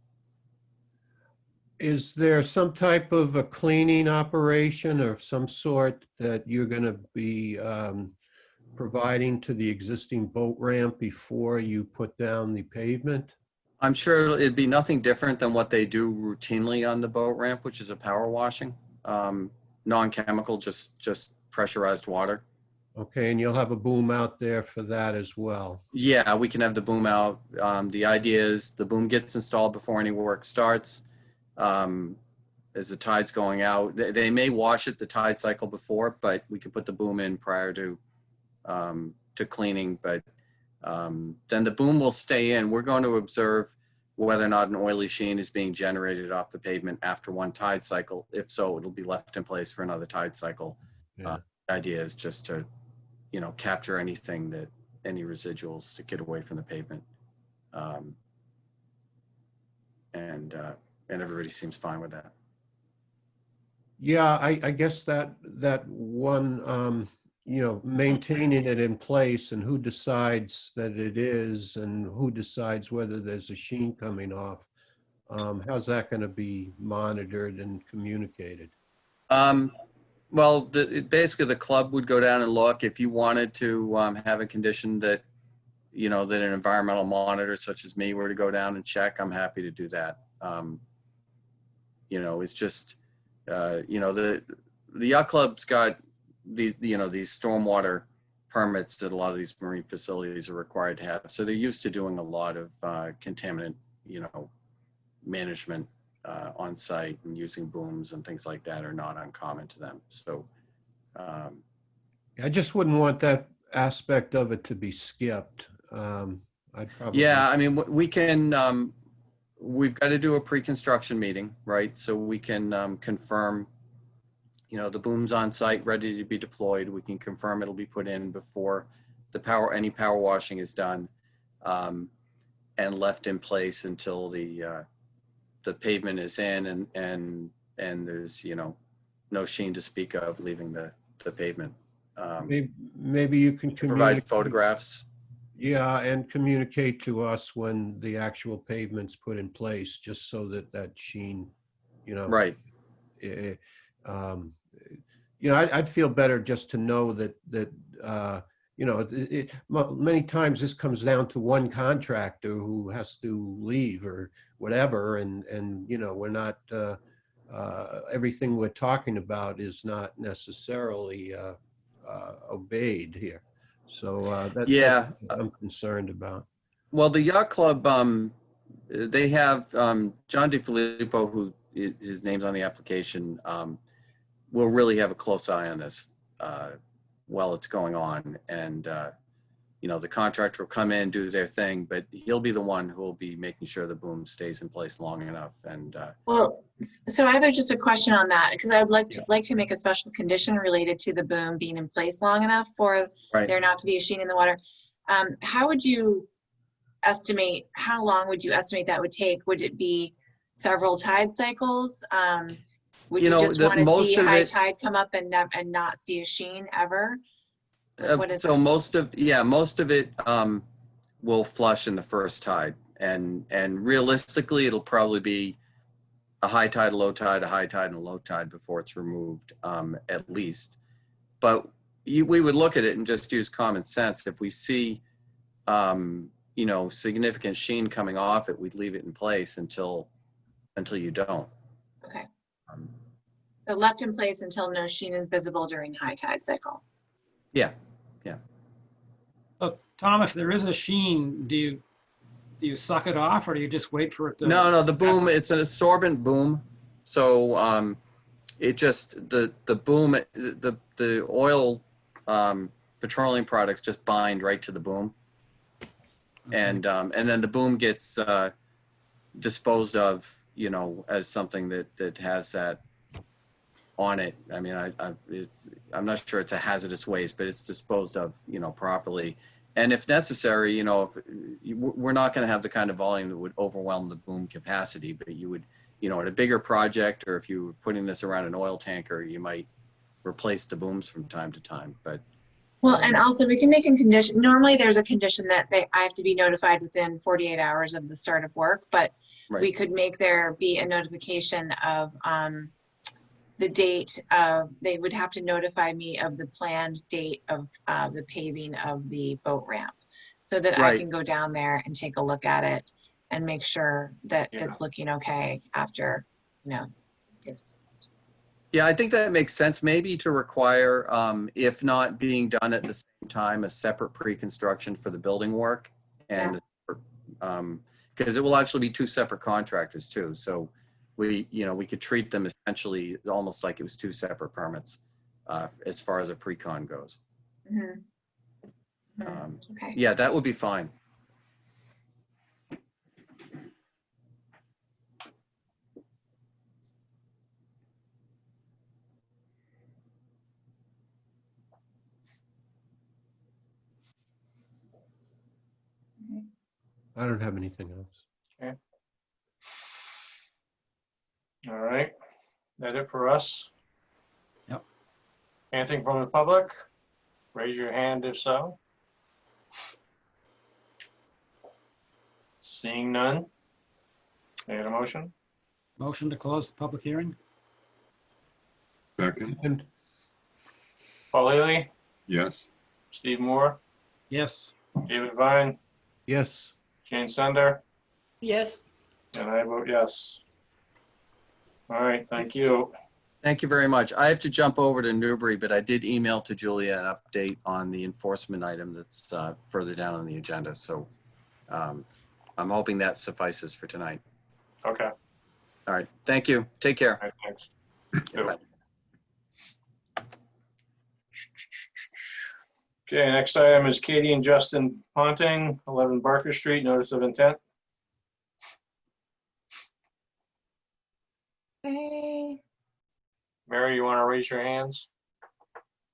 Is there some type of a cleaning operation of some sort that you're going to be providing to the existing boat ramp before you put down the pavement? I'm sure it'd be nothing different than what they do routinely on the boat ramp, which is a power washing, non-chemical, just pressurized water. Okay, and you'll have a boom out there for that as well. Yeah, we can have the boom out. The idea is the boom gets installed before any work starts. As the tide's going out, they may wash it the tide cycle before, but we can put the boom in prior to cleaning. But then the boom will stay in. We're going to observe whether or not an oily sheen is being generated off the pavement after one tide cycle. If so, it'll be left in place for another tide cycle. Yeah. The idea is just to, capture any residuals to get away from the pavement. And everybody seems fine with that. Yeah, I guess that one, maintaining it in place and who decides that it is and who decides whether there's a sheen coming off. How's that going to be monitored and communicated? Well, basically the club would go down and look. If you wanted to have a condition that, that an environmental monitor such as me were to go down and check, I'm happy to do that. It's just, the yacht club's got these stormwater permits that a lot of these marine facilities are required to have. So they're used to doing a lot of contaminant, management on site, and using booms and things like that are not uncommon to them. So I just wouldn't want that aspect of it to be skipped. I'd probably. Yeah, I mean, we can, we've got to do a pre-construction meeting, right? So we can confirm, you know, the boom's on site, ready to be deployed. We can confirm it'll be put in before any power washing is done, and left in place until the pavement is in and there's, you know, no sheen to speak of leaving the pavement. Maybe you can provide communicate. photographs. Yeah, and communicate to us when the actual pavement's put in place, just so that that sheen, you know. Right. You know, I'd feel better just to know that you know, many times this comes down to one contractor who has to leave or whatever, and you know, we're not everything we're talking about is not necessarily obeyed here. So Yeah, that's what I'm concerned about. well, the yacht club, they have John DeFilippo, who his name's on the application, will really have a close eye on this while it's going on. And, you know, the contractor will come in, do their thing, but he'll be the one who will be making sure the boom stays in place long enough. And well, so I have just a question on that, because I would like to make a special condition related to the boom being in place long enough for there not to be a sheen in the water. How would you estimate, how long would you estimate that would take? Would it be several tide cycles? Would you just want to see high tide come up and not see a sheen ever? So most of it will flush in the first tide, and realistically, it'll probably be a high tide, a low tide, a high tide, and a low tide before it's removed, at least. But we would look at it and just use common sense. If we see, you know, significant sheen coming off it, we'd leave it in place until you don't. Okay. So left in place until no sheen is visible during high tide cycle. Yeah. Oh, Tom, if there is a sheen, do you suck it off, or do you just wait for it to? No, the boom, it's an absorbent boom. So it just, the boom, the oil petroleum products just bind right to the boom. Okay. And then the boom gets disposed of, you know, as something that has that on it. I mean, I'm not sure it's a hazardous waste, but it's disposed of, you know, properly. And if necessary, you know, we're not going to have the kind of volume that would overwhelm the boom capacity, but you would, you know, at a bigger project, or if you were putting this around an oil tanker, you might replace the booms from time to time. But well, and also we can make a condition. Normally there's a condition that I have to be notified within 48 hours of the start of work, but we could make there be a notification of the date of, they would have to notify me of the planned date of the paving of the boat ramp, so that I can go down there and take a look at it and make sure that it's looking okay after, you know. Yeah, I think that makes sense, maybe to require, if not being done at the same time, a separate pre-construction for the building work, and because it will actually be two separate contractors too. So we could treat them essentially almost like it was two separate permits as far as a pre-con goes. Okay. Yeah, that would be fine. I don't have anything else. Okay. All right. That it for us? Yep. Anything from the public? Raise your hand if so. Seeing none. Can I get a motion? Motion to close the public hearing? Second. Paul Haley? Yes. Steve Moore? Yes. David Vine? Yes. Jane Sender? Yes. And I vote yes. All right, thank you. Thank you very much. I have to jump over to Newbury, but I did email to Julia an update on the enforcement item that's further down on the agenda. So I'm hoping that suffices for tonight. Okay. All right. Thank you. Take care. All right, thanks. Bye. Okay, next item is Katie and Justin Ponting, 11 Barker Street, notice of intent. Okay. Mary, you want to raise your hands?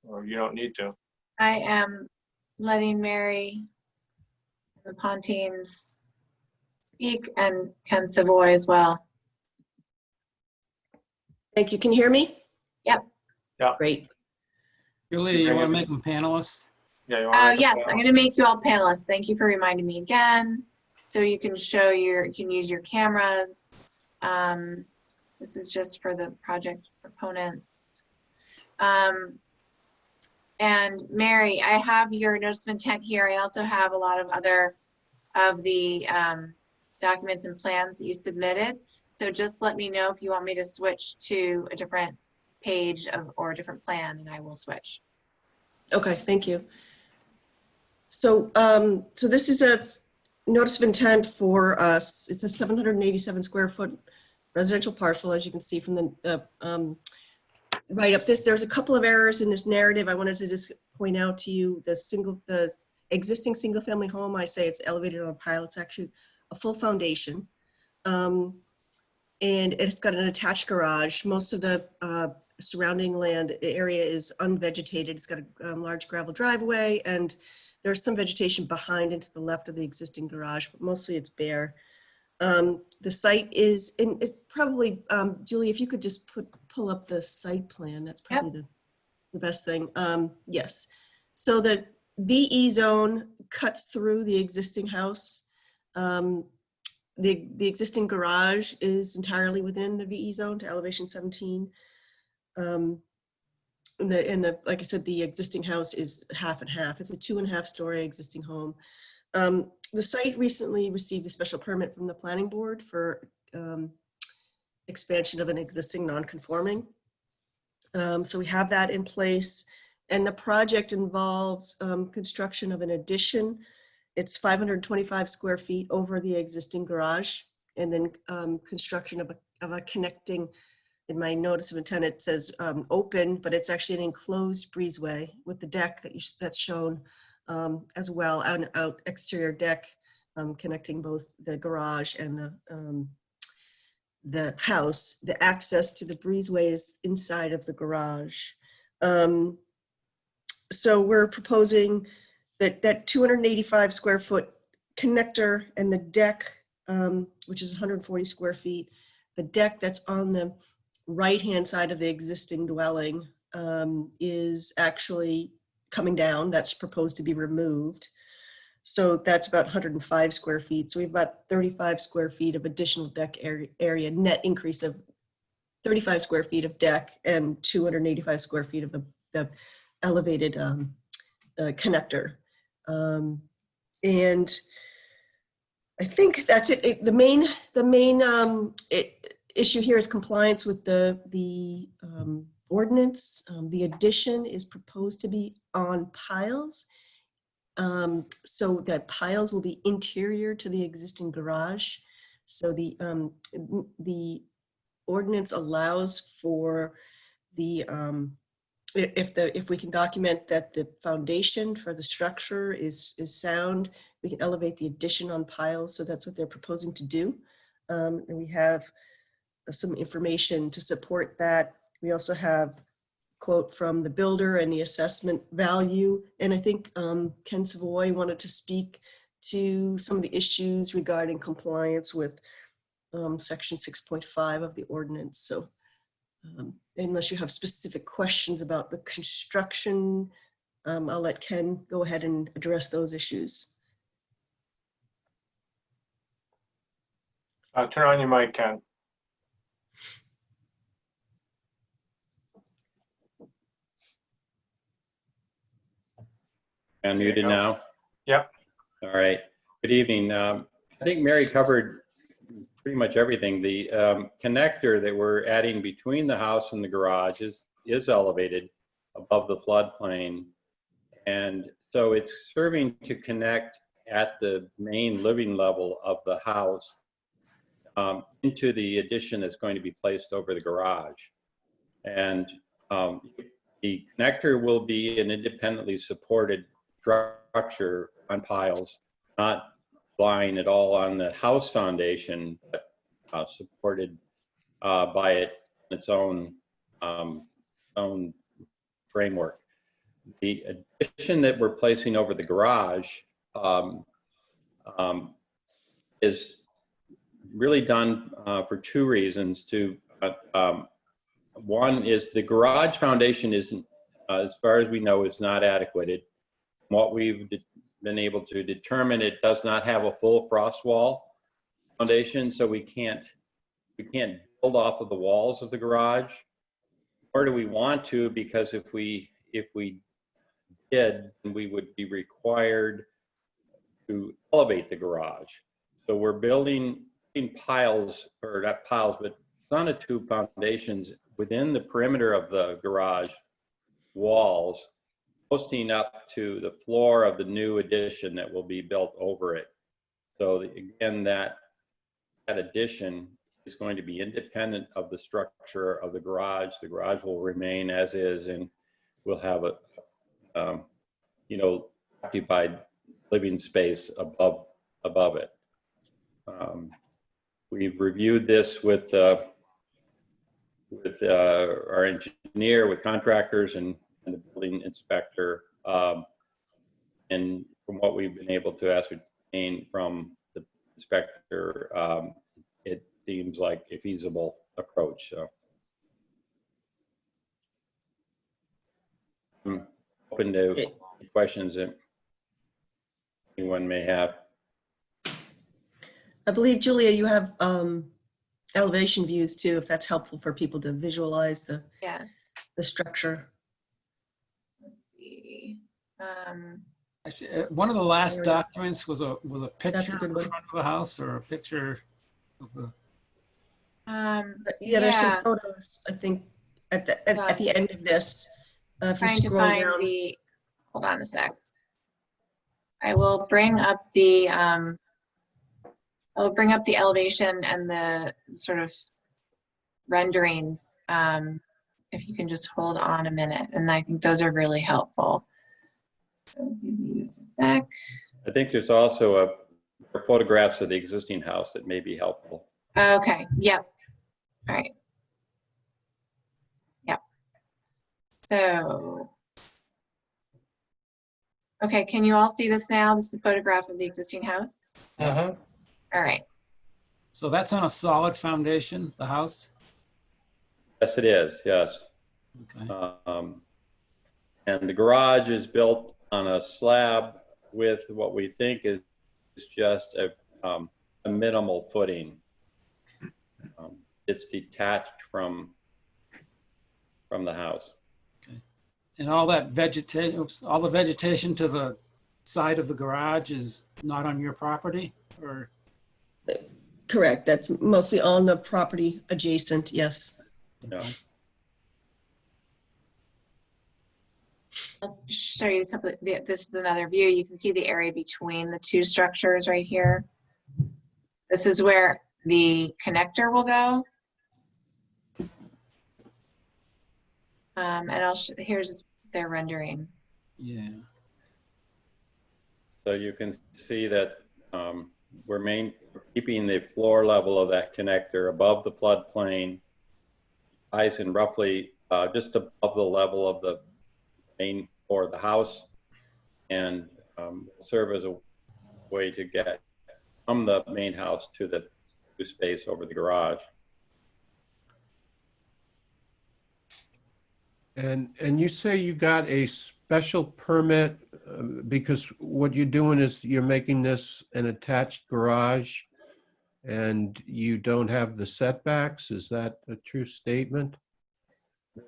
Or you don't need to. I am letting Mary and the Pontines speak, and Ken Savoy as well. Thank you. Can you hear me? Yep. Yeah. Great. Julia, you want to make them panelists? Yeah, you want to Yes, I'm going to make you all panelists. Thank you for reminding me again. So you can you can use your cameras. This is just for the project proponents. And Mary, I have your notice of intent here. I also have a lot of other of the documents and plans that you submitted. So just let me know if you want me to switch to a different page or a different plan, and I will switch. Okay, thank you. So, so this is a notice of intent for us. It's a 787 square foot residential parcel, as you can see from the right up this. There's a couple of errors in this narrative. I wanted to just point out to you the existing single family home. I say it's elevated on a pile. It's actually a full foundation. And it's got an attached garage. Most of the surrounding land area is unvegetated. It's got a large gravel driveway, and there's some vegetation behind and to the left of the existing garage, but mostly it's bare. The site is, and it probably, Julie, if you could just pull up the site plan, that's probably the best thing. Yes. So the VE zone cuts through the existing house. The existing garage is entirely within the VE zone to elevation 17. Like I said, the existing house is half and half. It's a 2.5 story existing home. The site recently received a special permit from the planning board for expansion of an existing non-conforming. So we have that in place, and the project involves construction of an addition. It's 525 square feet over the existing garage, and then construction of a connecting, in my notice of intent, it says open, but it's actually an enclosed breezeway with the deck that's shown as well, an out exterior deck connecting both the garage and the house. The access to the breezeway is inside of the garage. So we're proposing that 285 square foot connector and the deck, which is 140 square feet, the deck that's on the right-hand side of the existing dwelling is actually coming down. That's proposed to be removed. So that's about 105 square feet. So we've got 35 square feet of additional deck area, net increase of 35 square feet of deck and 285 square feet of the elevated connector. And I think that's it. The main issue here is compliance with the ordinance. The addition is proposed to be on piles, so that piles will be interior to the existing garage. So the ordinance allows for the if we can document that the foundation for the structure is sound, we can elevate the addition on piles. So that's what they're proposing to do. And we have some information to support that. We also have quote from the builder and the assessment value. And I think Ken Savoy wanted to speak to some of the issues regarding compliance with section 6.5 of the ordinance. So unless you have specific questions about the construction, I'll let Ken go ahead and address those issues. Turn on your mic, Ken. Unmuted now? Yep. All right. Good evening. I think Mary covered pretty much everything. The connector that we're adding between the house and the garage is elevated above the floodplain. And so it's serving to connect at the main living level of the house into the addition that's going to be placed over the garage. And the connector will be an independently supported structure on piles, not lying at all on the house foundation, but supported by its own framework. The addition that we're placing over the garage is really done for two reasons. One is the garage foundation isn't, as far as we know, is not adequate. What we've been able to determine, it does not have a full frost wall foundation, so we can't build off of the walls of the garage, nor do we want to, because if we did, we would be required to elevate the garage. So we're building piles, or not piles, but sonotube foundations within the perimeter of the garage walls, posting up to the floor of the new addition that will be built over it. So again, that addition is going to be independent of the structure of the garage. The garage will remain as is, and we'll have a occupied living space above it. We've reviewed this with our engineer, with contractors, and the building inspector. And from what we've been able to ascertain from the inspector, it seems like a feasible approach. So I'm open to questions that anyone may have. I believe, Julia, you have elevation views too, if that's helpful for people to visualize the structure. Let's see. Actually, one of the last documents was a picture of the front of the house, or a picture of the. Yeah, there's some photos, I think, at the end of this. If you Trying to scroll find down. hold on a sec. I will bring up the elevation and the sort of renderings. If you can just hold on a minute, and I think those are really helpful. So give me just a sec. I think there's also photographs of the existing house that may be helpful. Okay, yep. All right. Yep. So, okay, can you all see this now? This is a photograph of the existing house. Uh-huh. All right. So that's on a solid foundation, the house? Yes, it is, yes. Okay. And the garage is built on a slab with what we think is just a minimal footing. It's detached from the house. Okay. And all that vegetation, all the vegetation to the side of the garage is not on your property, or? Correct. That's mostly on the property adjacent. Yes. Yeah. I'll show you a couple of, this is another view. You can see the area between the two structures right here. This is where the connector will go. And here's their rendering. Yeah. So you can see that we're keeping the floor level of that connector above the floodplain, lies in roughly just above the level of the main floor of the house, and serve as a way to get from the main house to the space over the garage. And you say you got a special permit because what you're doing is you're making this an attached garage and you don't have the setbacks? Is that a true statement?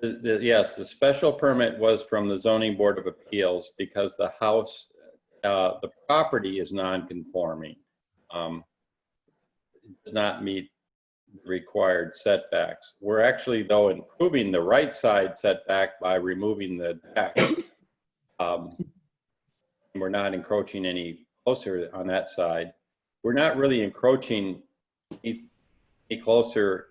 Yes, the special permit was from the Zoning Board of Appeals because the house, the property is non-conforming. It does not meet required setbacks. We're actually, though, improving the right side setback by removing the deck. We're not encroaching any closer on that side. We're not really encroaching any closer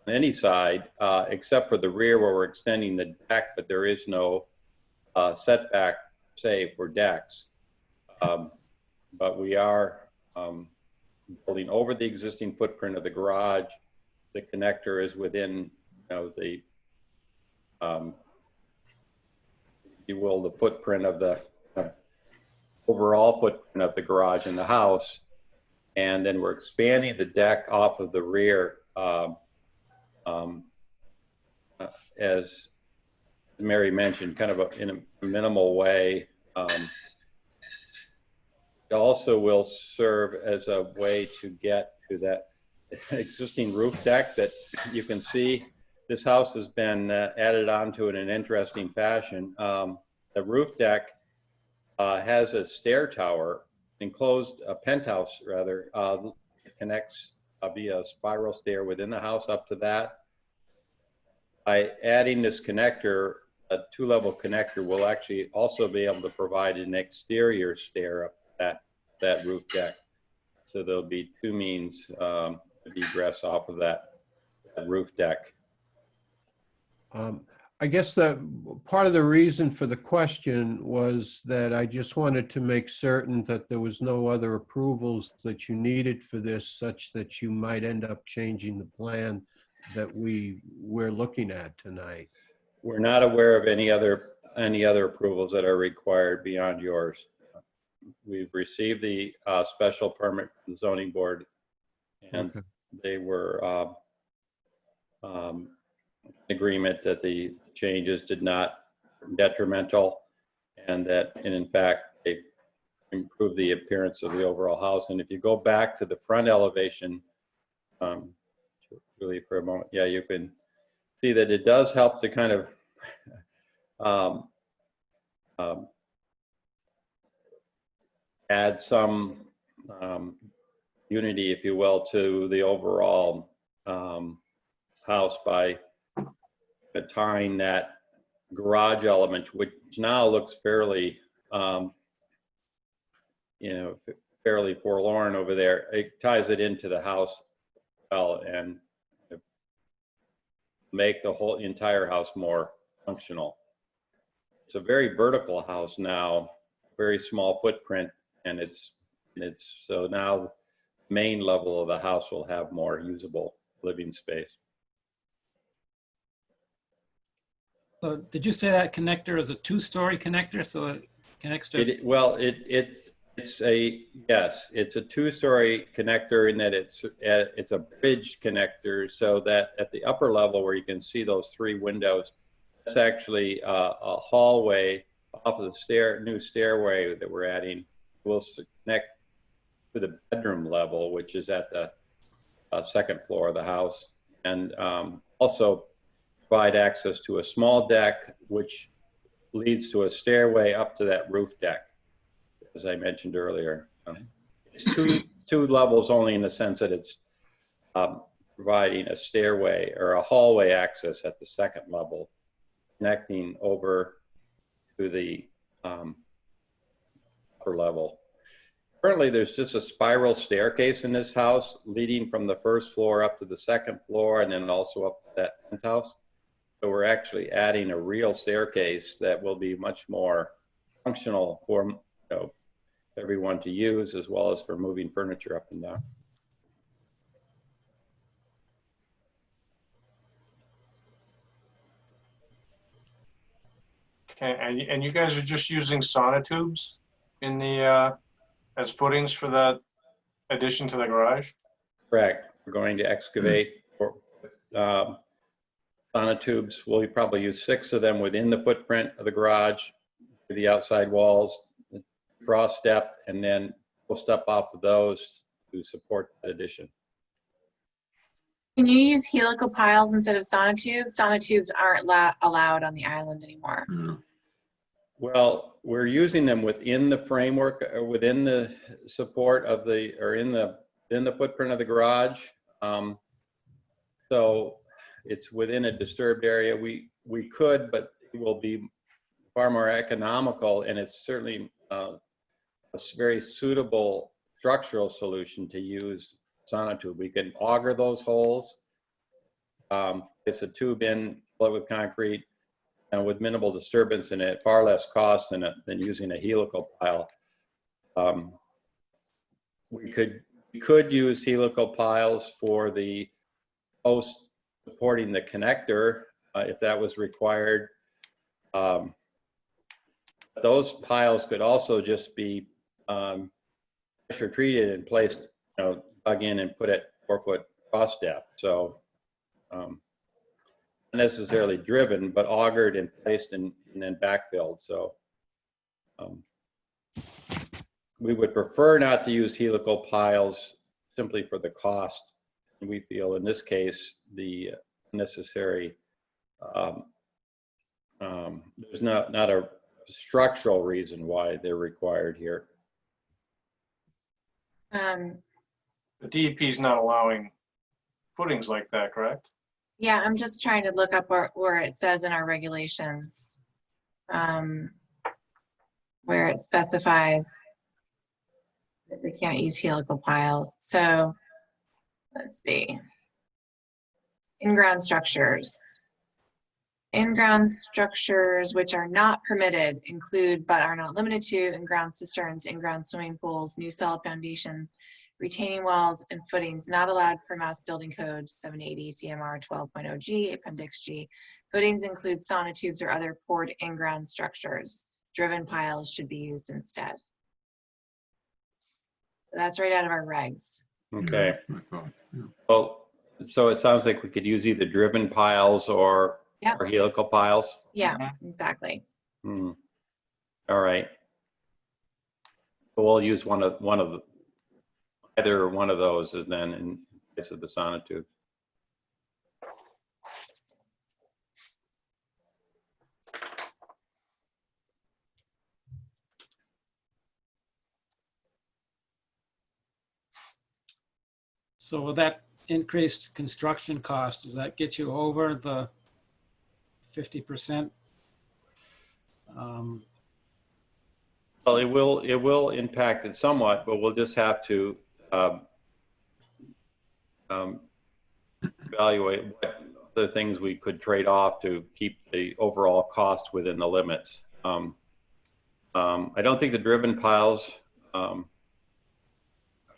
on any side except for the rear where we're extending the deck, but there is no setback, say, for decks. But we are building over the existing footprint of the garage. The connector is within, the, if you will, the footprint of the overall footprint of the garage and the house. And then we're expanding the deck off of the rear as Mary mentioned, kind of in a minimal way. It also will serve as a way to get to that existing roof deck that you can see. This house has been added onto in an interesting fashion. The roof deck has a stair tower, enclosed a penthouse rather. It connects via a spiral stair within the house up to that. By adding this connector, a two-level connector, will actually also be able to provide an exterior stair up that roof deck. So there'll be two means of egress off of that roof deck. I guess that part of the reason for the question was that I just wanted to make certain that there was no other approvals that you needed for this, such that you might end up changing the plan that we're looking at tonight. We're not aware of any other approvals that are required beyond yours. We've received the special permit from the zoning board, and Okay. they were in agreement that the changes did not detrimental, and that, and in fact, they improve the appearance of the overall house. And if you go back to the front elevation, really for a moment, yeah, you can see that it does help to kind of add some unity, if you will, to the overall house by tying that garage element, which now looks fairly, fairly forlorn over there. It ties it into the house well and make the whole entire house more functional. It's a very vertical house now, very small footprint, and it's so now the main level of the house will have more usable living space. So did you say that connector is a two-story connector, so it connects to? It's a two-story connector in that it's a bridge connector, so that at the upper level where you can see those three windows, that's actually a hallway off of the new stairway that we're adding. Will connect to the bedroom level, which is at the second floor of the house, and also provide access to a small deck, which leads to a stairway up to that roof deck, as I mentioned earlier. It's two levels only in the sense that it's providing a stairway or a hallway access at the second level, connecting over to the upper level. Currently, there's just a spiral staircase in this house leading from the first floor up to the second floor and then also up to that penthouse. So we're actually adding a real staircase that will be much more functional for everyone to use, as well as for moving furniture up and down. Okay, and you guys are just using sonotubes in the as footings for the addition to the garage? Correct. We're going to excavate for sonotubes. We'll probably use 6 of them within the footprint of the garage, to the outside walls, cross step, and then we'll step off of those to support that addition. Can you use helical piles instead of sonotubes? Sonotubes aren't allowed on the island anymore. Well, we're using them within the framework, or within the support of the, or in the footprint of the garage. So it's within a disturbed area. We could, but it will be far more economical, and it's certainly a very suitable structural solution to use sonotube. We can auger those holes, place a tube in, fill it with concrete, and with minimal disturbance in it, far less cost than using a helical pile. We could use helical piles for the post supporting the connector if that was required. Those piles could also just be pressure treated and placed, dug in and put at 4-foot cross depth. So not necessarily driven, but augured and placed and then backfilled. So we would prefer not to use helical piles simply for the cost. And we feel in this case, the necessary, there's not a structural reason why they're required here. The DEP is not allowing footings like that, correct? Yeah, I'm just trying to look up where it says in our regulations, where it specifies that we can't use helical piles. So let's see. In-ground structures. In-ground structures which are not permitted include but are not limited to in-ground cisterns, in-ground swimming pools, new solid foundations, retaining walls, and footings not allowed per Mass Building Code 780 CMR 12.0G, Appendix G. Footings include sonotubes or other poured in-ground structures. Driven piles should be used instead. So that's right out of our regs. Okay. I thought, yeah. Well, so it sounds like we could use either driven piles or helical piles. Yeah, exactly. All right. So we'll use either one of those is then in place of the sonotube. So with that increased construction cost, does that get you over the 50%? Well, it will impact it somewhat, but we'll just have to evaluate what the things we could trade off to keep the overall cost within the limits. I don't think the driven piles are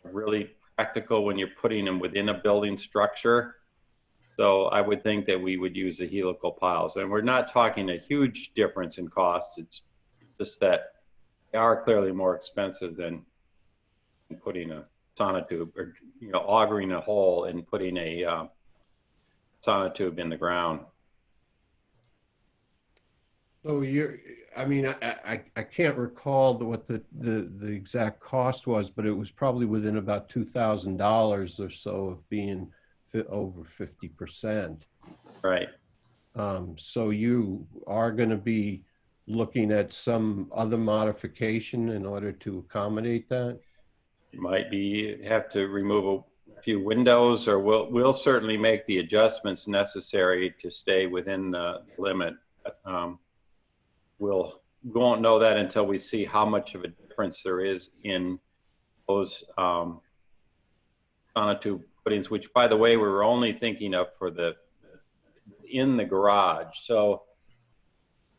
really practical when you're putting them within a building structure. So I would think that we would use the helical piles. And we're not talking a huge difference in cost. It's just that they are clearly more expensive than putting a sonotube or augering a hole and putting a sonotube in the ground. So I mean, I can't recall what the exact cost was, but it was probably within about $2,000 or so of being over 50%. Right. So you are going to be looking at some other modification in order to accommodate that? You might have to remove a few windows, or we'll certainly make the adjustments necessary to stay within the limit. We won't know that until we see how much of a difference there is in those sonotube footings, which, by the way, we were only thinking of for in the garage. So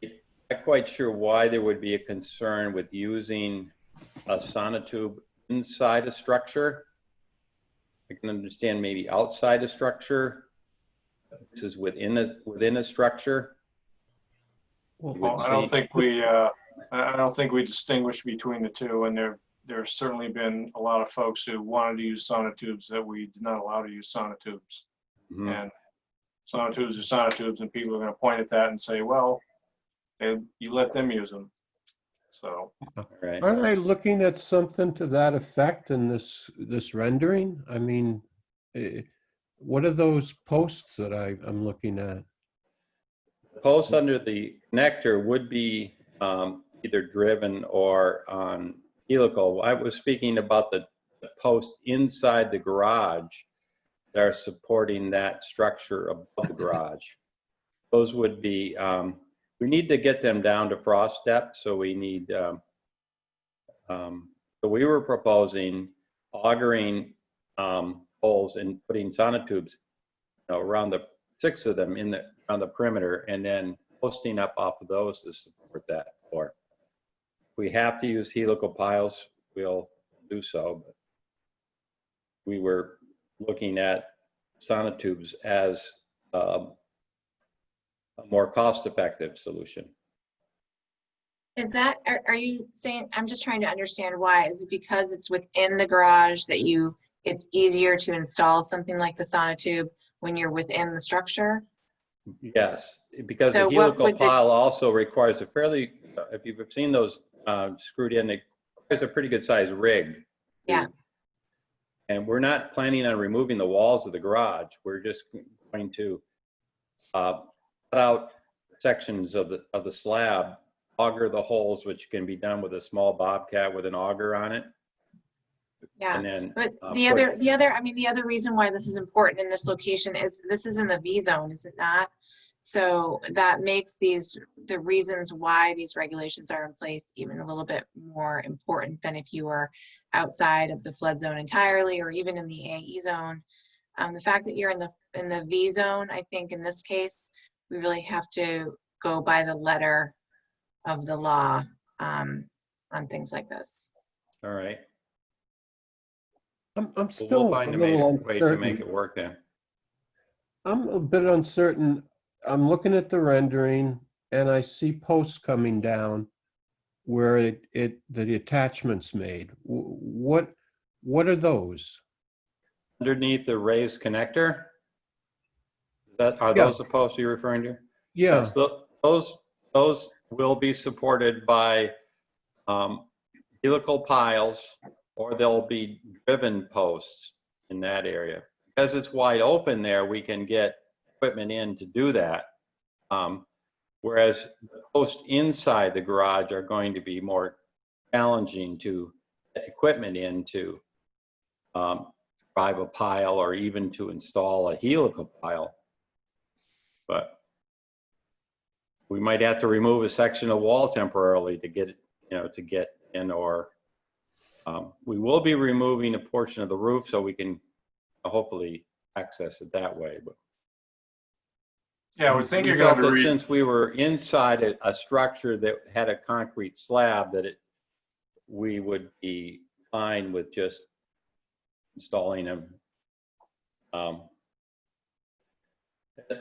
I'm not quite sure why there would be a concern with using a sonotube inside a structure. I can understand maybe outside a structure. This is within a structure. Well, I don't think we distinguish between the two, and there's certainly been a lot of folks who wanted to use sonotubes that we did not allow to use sonotubes. Mm-hmm. And sonotubes are sonotubes, and people are going to point at that and say, well, you let them use them. So right. Aren't I looking at something to that effect in this rendering? I mean, what are those posts that I'm looking at? The posts under the connector would be either driven or on helical. I was speaking about the posts inside the garage that are supporting that structure above the garage. Those would be, we need to get them down to frost depth, so we need, so we were proposing augering holes and putting sonotubes around 6 of them around the perimeter, and then posting up off of those to support that floor. We have to use helical piles. we'll do so. But we were looking at sonotubes as a more cost-effective solution. Is that, are you saying, I'm just trying to understand why. Is it because it's within the garage that it's easier to install something like the sonotube when you're within the structure? Yes, because So the what helical would the- pile also requires a fairly, if you've seen those screwed in, it requires a pretty good sized rig. Yeah. And we're not planning on removing the walls of the garage. We're just going to cut out sections of the slab, auger the holes, which can be done with a small bobcat with an auger on it. Yeah, And then but the other reason why this is important in this location is this is in the V zone, is it not? So that makes the reasons why these regulations are in place even a little bit more important than if you were outside of the flood zone entirely, or even in the AE zone. The fact that you're in the V zone, I think in this case, we really have to go by the letter of the law on things like this. all right. I'm still We'll find a a little way to make uncertain. it work then. I'm a bit uncertain. I'm looking at the rendering and I see posts coming down where the attachment's made. What are those? Underneath the raised connector? Are Yeah. those the posts you're referring to? Yeah. Yes, those will be supported by helical piles, or they'll be driven posts in that area. Because it's wide open there, we can get equipment in to do that. Whereas the posts inside the garage are going to be more challenging to get equipment in to drive a pile or even to install a helical pile. But we might have to remove a section of wall temporarily to get it, to get in, or we will be removing a portion of the roof so we can hopefully access it that way. But Yeah, I would think we you're felt going that to since we were inside a structure that had a concrete slab, that we would be fine with just installing them.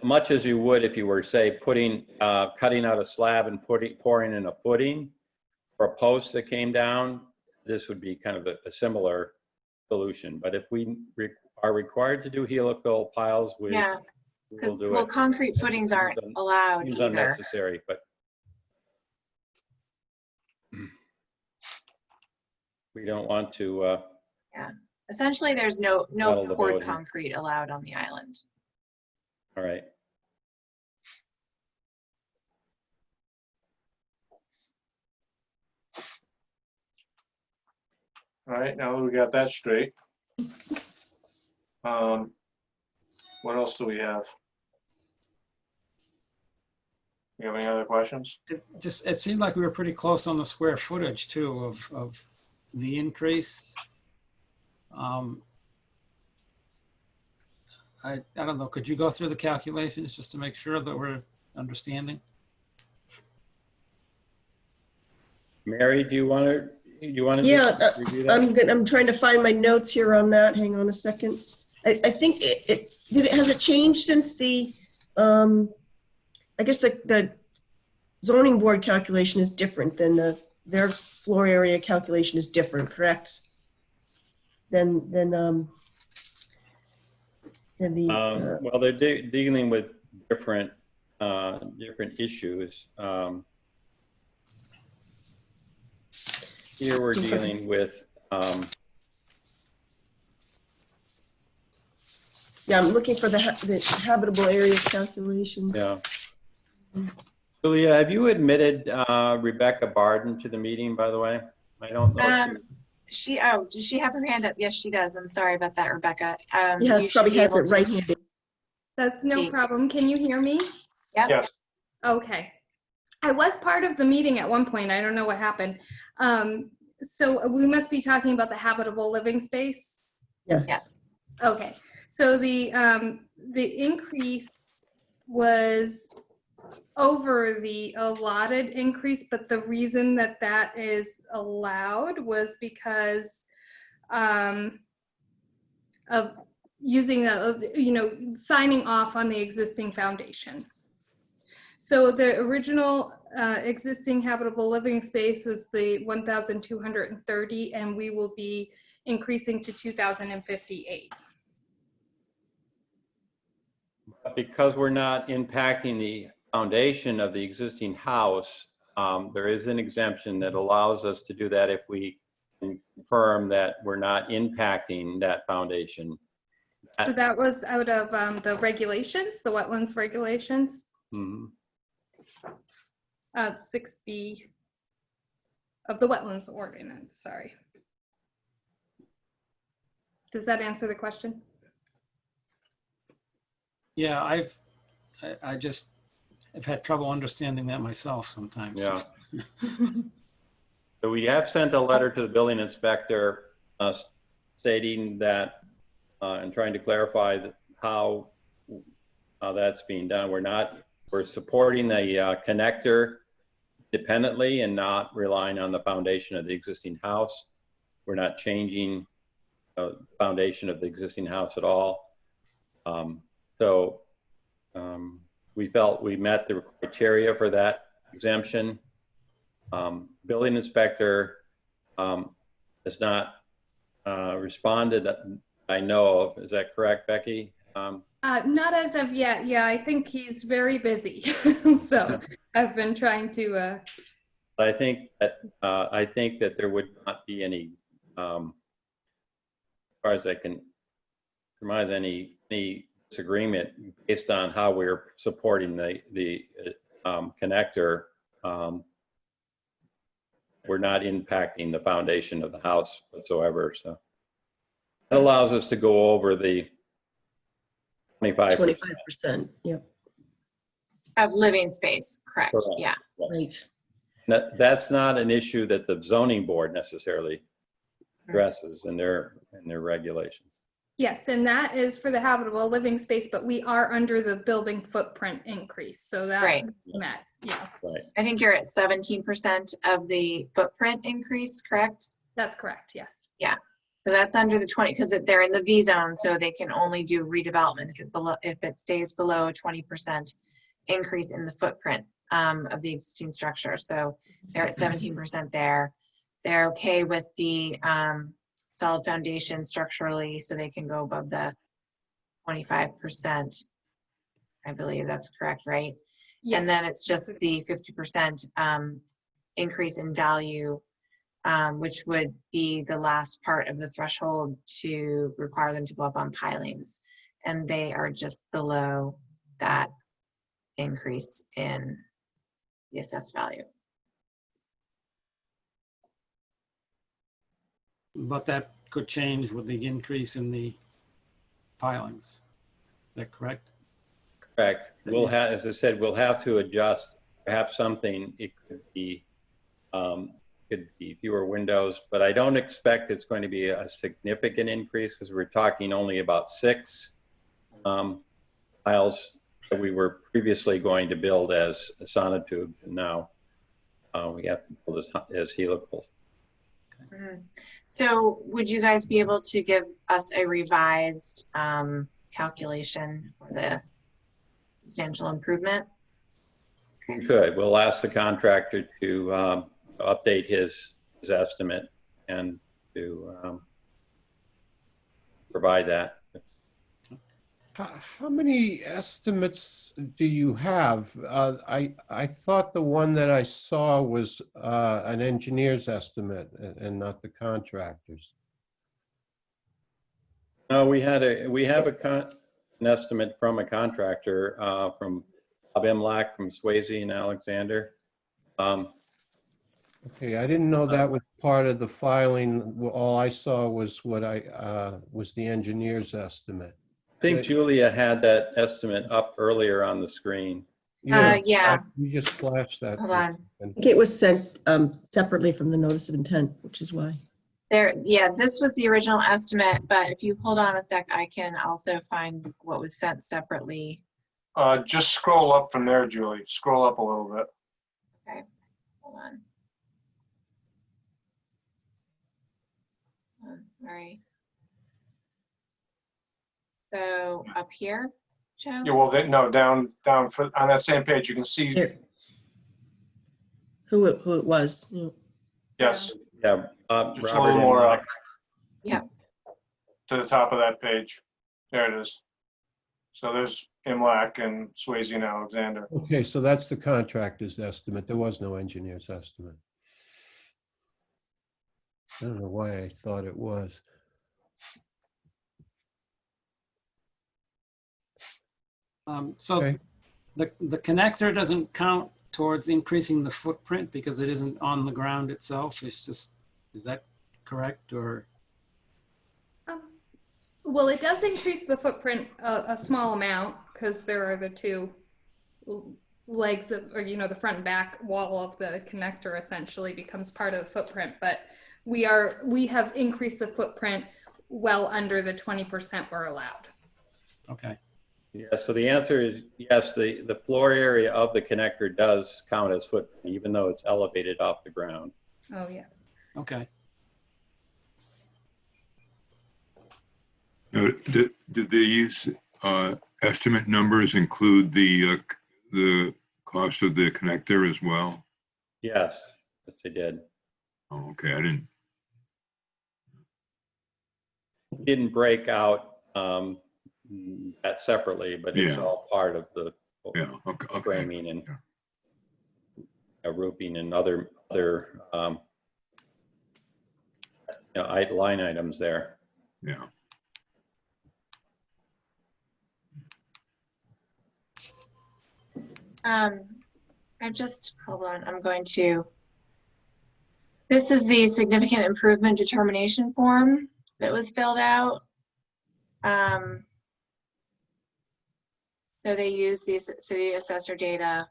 Much as you would if you were, say, cutting out a slab and pouring in a footing for a post that came down, this would be kind of a similar solution. But if we are required to do helical piles, we will do it. Concrete footings aren't allowed Seems either. unnecessary, but we don't want to. Yeah, essentially, there's no Muddle the poured boat here. concrete allowed on the island. All right. All right, now that we got that straight. What else do we have? You have any other questions? It seemed like we were pretty close on the square footage too of the increase. I don't know, could you go through the calculations just to make sure that we're understanding? Mary, do you want to Yeah, review that? I'm trying to find my notes here on that. Hang on a second. I think has it changed since the, I guess the zoning board calculation is different than their floor area calculation is different, correct? Than the. Well, they're dealing with different issues. Here we're dealing with. Yeah, I'm looking for the habitable area calculation. Yeah. Julia, have you admitted Rebecca Barden to the meeting, by the way? I don't know. Does she have her hand up? Yes, she does. I'm sorry about that, Rebecca. Yes, probably has it right-handed. That's no problem. Can you hear me? Yep. Yes. Okay. I was part of the meeting at one point. I don't know what happened. So we must be talking about the habitable living space? Yes. Okay. So the increase was over the allotted increase, but the reason that that is allowed was because of using signing off on the existing foundation. So the original existing habitable living space was the 1,230, and we will be increasing to 2,058. Because we're not impacting the foundation of the existing house, there is an exemption that allows us to do that if we confirm that we're not impacting that foundation. So that was out of the regulations, the wetlands regulations. Mhm. 6B of the wetlands ordinance, sorry. Does that answer the question? Yeah, I just have had trouble understanding that myself sometimes. Yeah. So we have sent a letter to the building inspector stating that and trying to clarify how that's being done. We're supporting the connector independently and not relying on the foundation of the existing house. We're not changing the foundation of the existing house at all. We felt we met the criteria for that exemption. Building inspector has not responded that I know of. Is that correct, Becky? Not as of yet. Yeah, I think he's very busy. So I've been trying to. I think that there would not be any, as far as I can surmise, any disagreement based on how we're supporting the connector. We're not impacting the foundation of the house whatsoever. So it allows us to go over the 25%. 25%, yep. Of living space, correct, Correct. yeah. Yes. That's not an issue that the zoning board necessarily addresses in their regulations. Yes, and that is for the habitable living space, but we are under the building footprint increase. So that Right. met, yeah. Right. I think you're at 17% of the footprint increase, correct? That's correct, yes. Yeah, so that's under the 20, because they're in the V zone, so they can only do redevelopment if it stays below a 20% increase in the footprint of the existing structure. So they're at 17% there. They're okay with the solid foundation structurally, so they can go above the 25%. I believe that's correct, right? Yes. And then it's just the 50% increase in value, which would be the last part of the threshold to require them to go up on pilings. And they are just below that increase in the assessed value. But that could change with the increase in the pilings. Is that correct? Correct. We'll have, as I said, we'll have to adjust perhaps something. It could be fewer windows, but I don't expect it's going to be a significant increase because we're talking only about 6 aisles that we were previously going to build as sonotubes, and now we have to build as helicals. Mm-hmm. So would you guys be able to give us a revised calculation for the substantial improvement? We could. We'll ask the contractor to update his estimate and to provide that. How many estimates do you have? I thought the one that I saw was an engineer's estimate and not the contractor's. No, we have an estimate from a contractor from Bob Imlach from Swayze and Alexander. Okay, I didn't know that was part of the filing. All I saw was what was the engineer's estimate. I think Julia had that estimate up earlier on the screen. Yeah. You just flashed that. Hold on. I think it was sent separately from the notice of intent, which is why. Yeah, this was the original estimate, but if you hold on a sec, I can also find what was sent separately Just scroll up from there, Julie. Scroll up a little bit. Okay, hold on. Oh, sorry. So up here, Joe? Yeah, well, no, down on that same page, you can see, Here. Who it was. yes, Yeah, just a Robert little more Imlach. up Yeah. to the top of that page. There it is. So there's Imlach and Swayze and Alexander. Okay, so that's the contractor's estimate. There was no engineer's estimate. I don't know why I thought it was. So Okay. the connector doesn't count towards increasing the footprint because it isn't on the ground itself. It's just, is that correct or? Well, it does increase the footprint a small amount because there are the two legs of, or the front and back wall of the connector essentially becomes part of the footprint. But we have increased the footprint well under the 20% we're allowed. Okay. Yeah, so the answer is yes, the floor area of the connector does count as footprint, even though it's elevated off the ground. Oh, yeah. Okay. Did these estimate numbers include the cost of the connector as well? Yes, they did. Oh, okay, I didn't. Didn't break out that separately, but it's all part of the framing and roofing and other line items there. Yeah. Hold on, I'm going to, this is the significant improvement determination form that was filled out. So they use the city assessor data,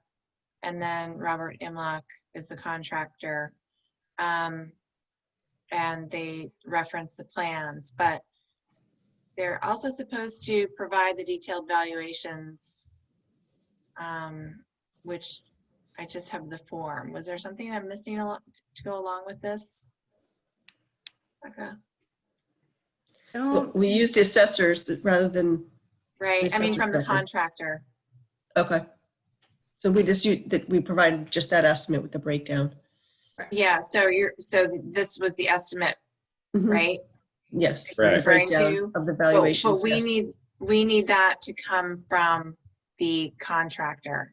and then Robert Imlach is the contractor. And they reference the plans, but they're also supposed to provide the detailed valuations, which I just have the form. Was there something I'm missing to go along with this? Okay. Well, we used the assessors rather than. Right, I mean from the contractor. Okay. So we just we provide just that estimate with the breakdown. Yeah, so this was the estimate, right? Yes. Right. The breakdown of the valuations. But we need that to come from the contractor.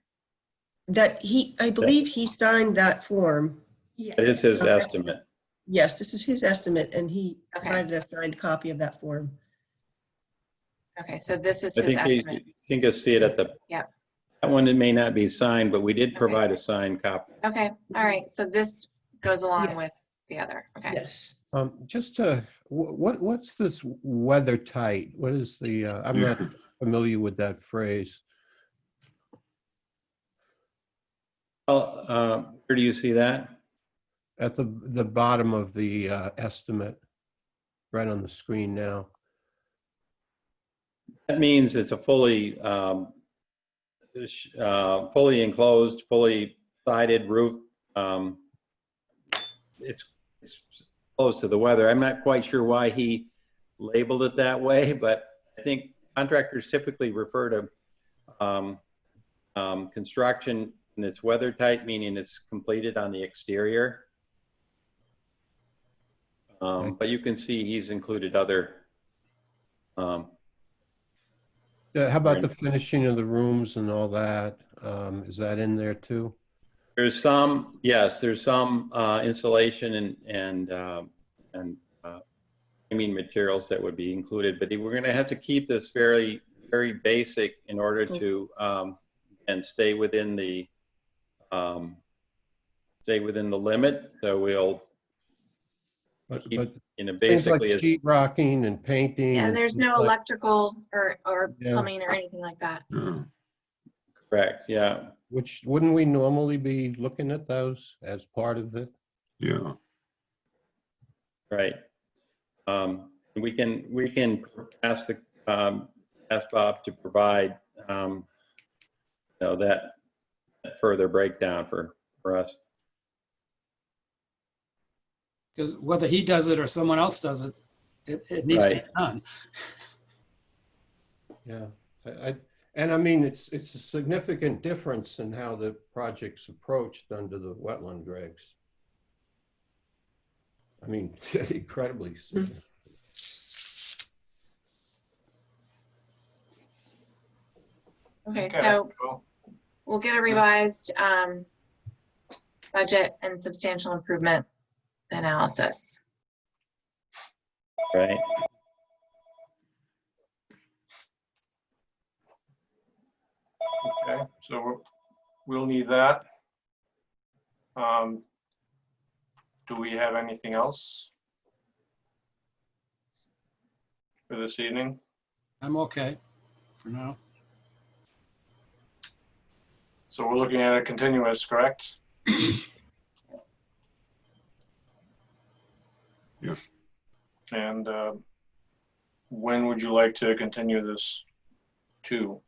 I believe he signed that form. Yeah. It is his estimate. Yes, this is his estimate, and he provided a signed copy of that form. Okay, so this is his estimate. I think you'll see it at the. Yep. That one, it may not be signed, but we did provide a signed copy. Okay, all right. So this goes along with the other. Okay. Yes. Just to, what's this weather tight? What is the, I'm not familiar with that phrase. Well, where do you see that? At the bottom of the estimate, right on the screen now. That means it's a fully enclosed, fully sided roof. It's close to the weather. I'm not quite sure why he labeled it that way, but I think contractors typically refer to construction and it's weather tight, meaning it's completed on the exterior. But you can see he's included other. How about the finishing of the rooms and all that? Is that in there too? There's some, yes, there's some insulation and framing materials that would be included, but we're going to have to keep this very basic in order to and stay within the limit. So we'll keep, basically like sheet rocking and painting. Yeah, there's no electrical or Yeah. plumbing or anything like that. Correct. Yeah. Which wouldn't we normally be looking at those as part of it? Yeah. Right. We can ask ask Bob to provide that further breakdown for us. Because whether he does it or someone else does it, it needs to be Right. done. Yeah, and I mean, it's a significant difference in how the project's approached under the wetland regs. I mean, incredibly significant. Okay, so we'll get a revised budget and substantial improvement analysis. Right. Okay, so we'll need that. Do we have anything else for this evening? I'm okay for now. So we're looking at a continuous, correct? Yeah. And when would you like to continue this to?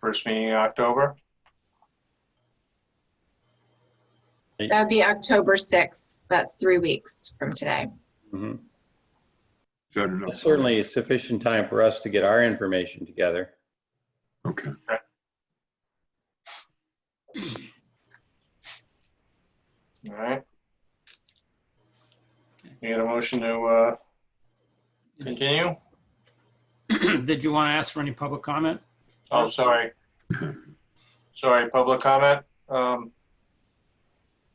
First meeting in October? That would be October 6th. That's 3 weeks from today. Mm-hmm. Is that enough? That's certainly sufficient time for us to get our information together. Okay. All right. You get a motion to continue? Did you want to ask for any public comment? Oh, sorry. Sorry, public comment.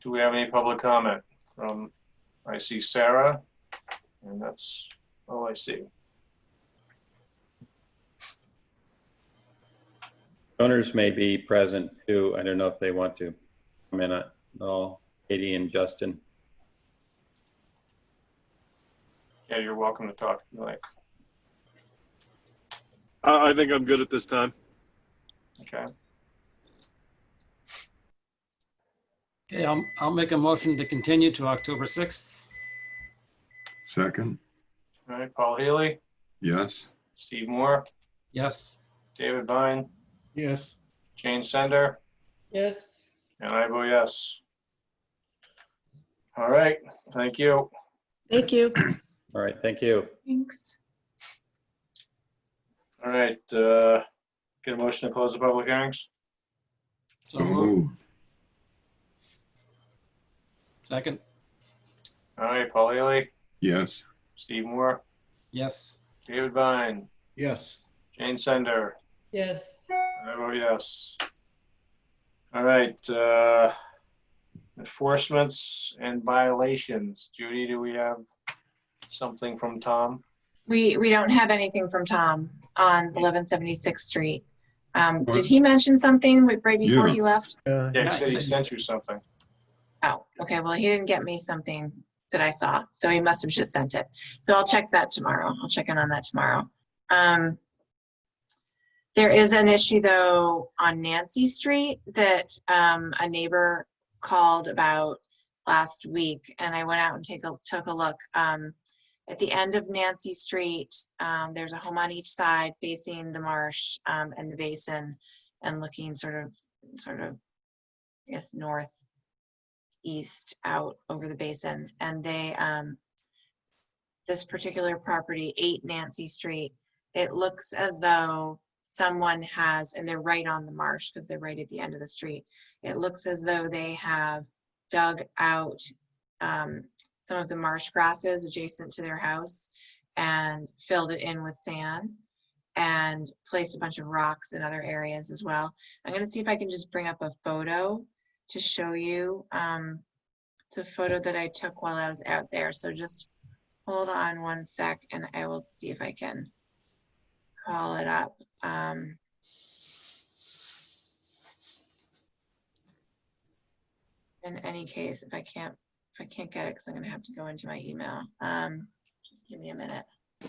Do we have any public comment from, I see Sarah, and that's all I see. Owners may be present too. I don't know if they want to come in at all. Katie and Justin. Yeah, you're welcome to talk if you like. I think I'm good at this time. Okay. Okay, I'll make a motion to continue to October 6th. Second. All right, Paul Healy, Yes. Steve Moore, Yes. David Vine, Yes. Jane Sender, Yes. and I vote yes. All right, thank you. Thank you. All right, thank you. Thanks. All right, get a motion to close the public hearings? So moved. Second. All right, Paul Healy, Yes. Steve Moore, Yes. David Vine, Yes. Jane Sender, Yes. and I vote yes. All right, enforcements and violations. Judy, do we have something from Tom? We don't have anything from Tom on 1176th Street. Did he mention something right before Yeah. he left? Yeah, he said he sent you something. Oh, okay. Well, he didn't get me something that I saw, so he must have just sent it. So I'll check that tomorrow. I'll check in on that tomorrow. There is an issue though on Nancy Street that a neighbor called about last week, and I went out and took a look. At the end of Nancy Street, there's a home on each side facing the marsh and the basin, and looking sort of, I guess, northeast out over the basin. And they, this particular property, 8 Nancy Street, it looks as though someone has, and they're right on the marsh because they're right at the end of the street. It looks as though they have dug out some of the marsh grasses adjacent to their house and filled it in with sand and placed a bunch of rocks in other areas as well. I'm going to see if I can just bring up a photo to show you. It's a photo that I took while I was out there. So just hold on one sec and I will see if I can call it up. In any case, if I can't get it, because I'm going to have to go into my email. Just give me a minute. I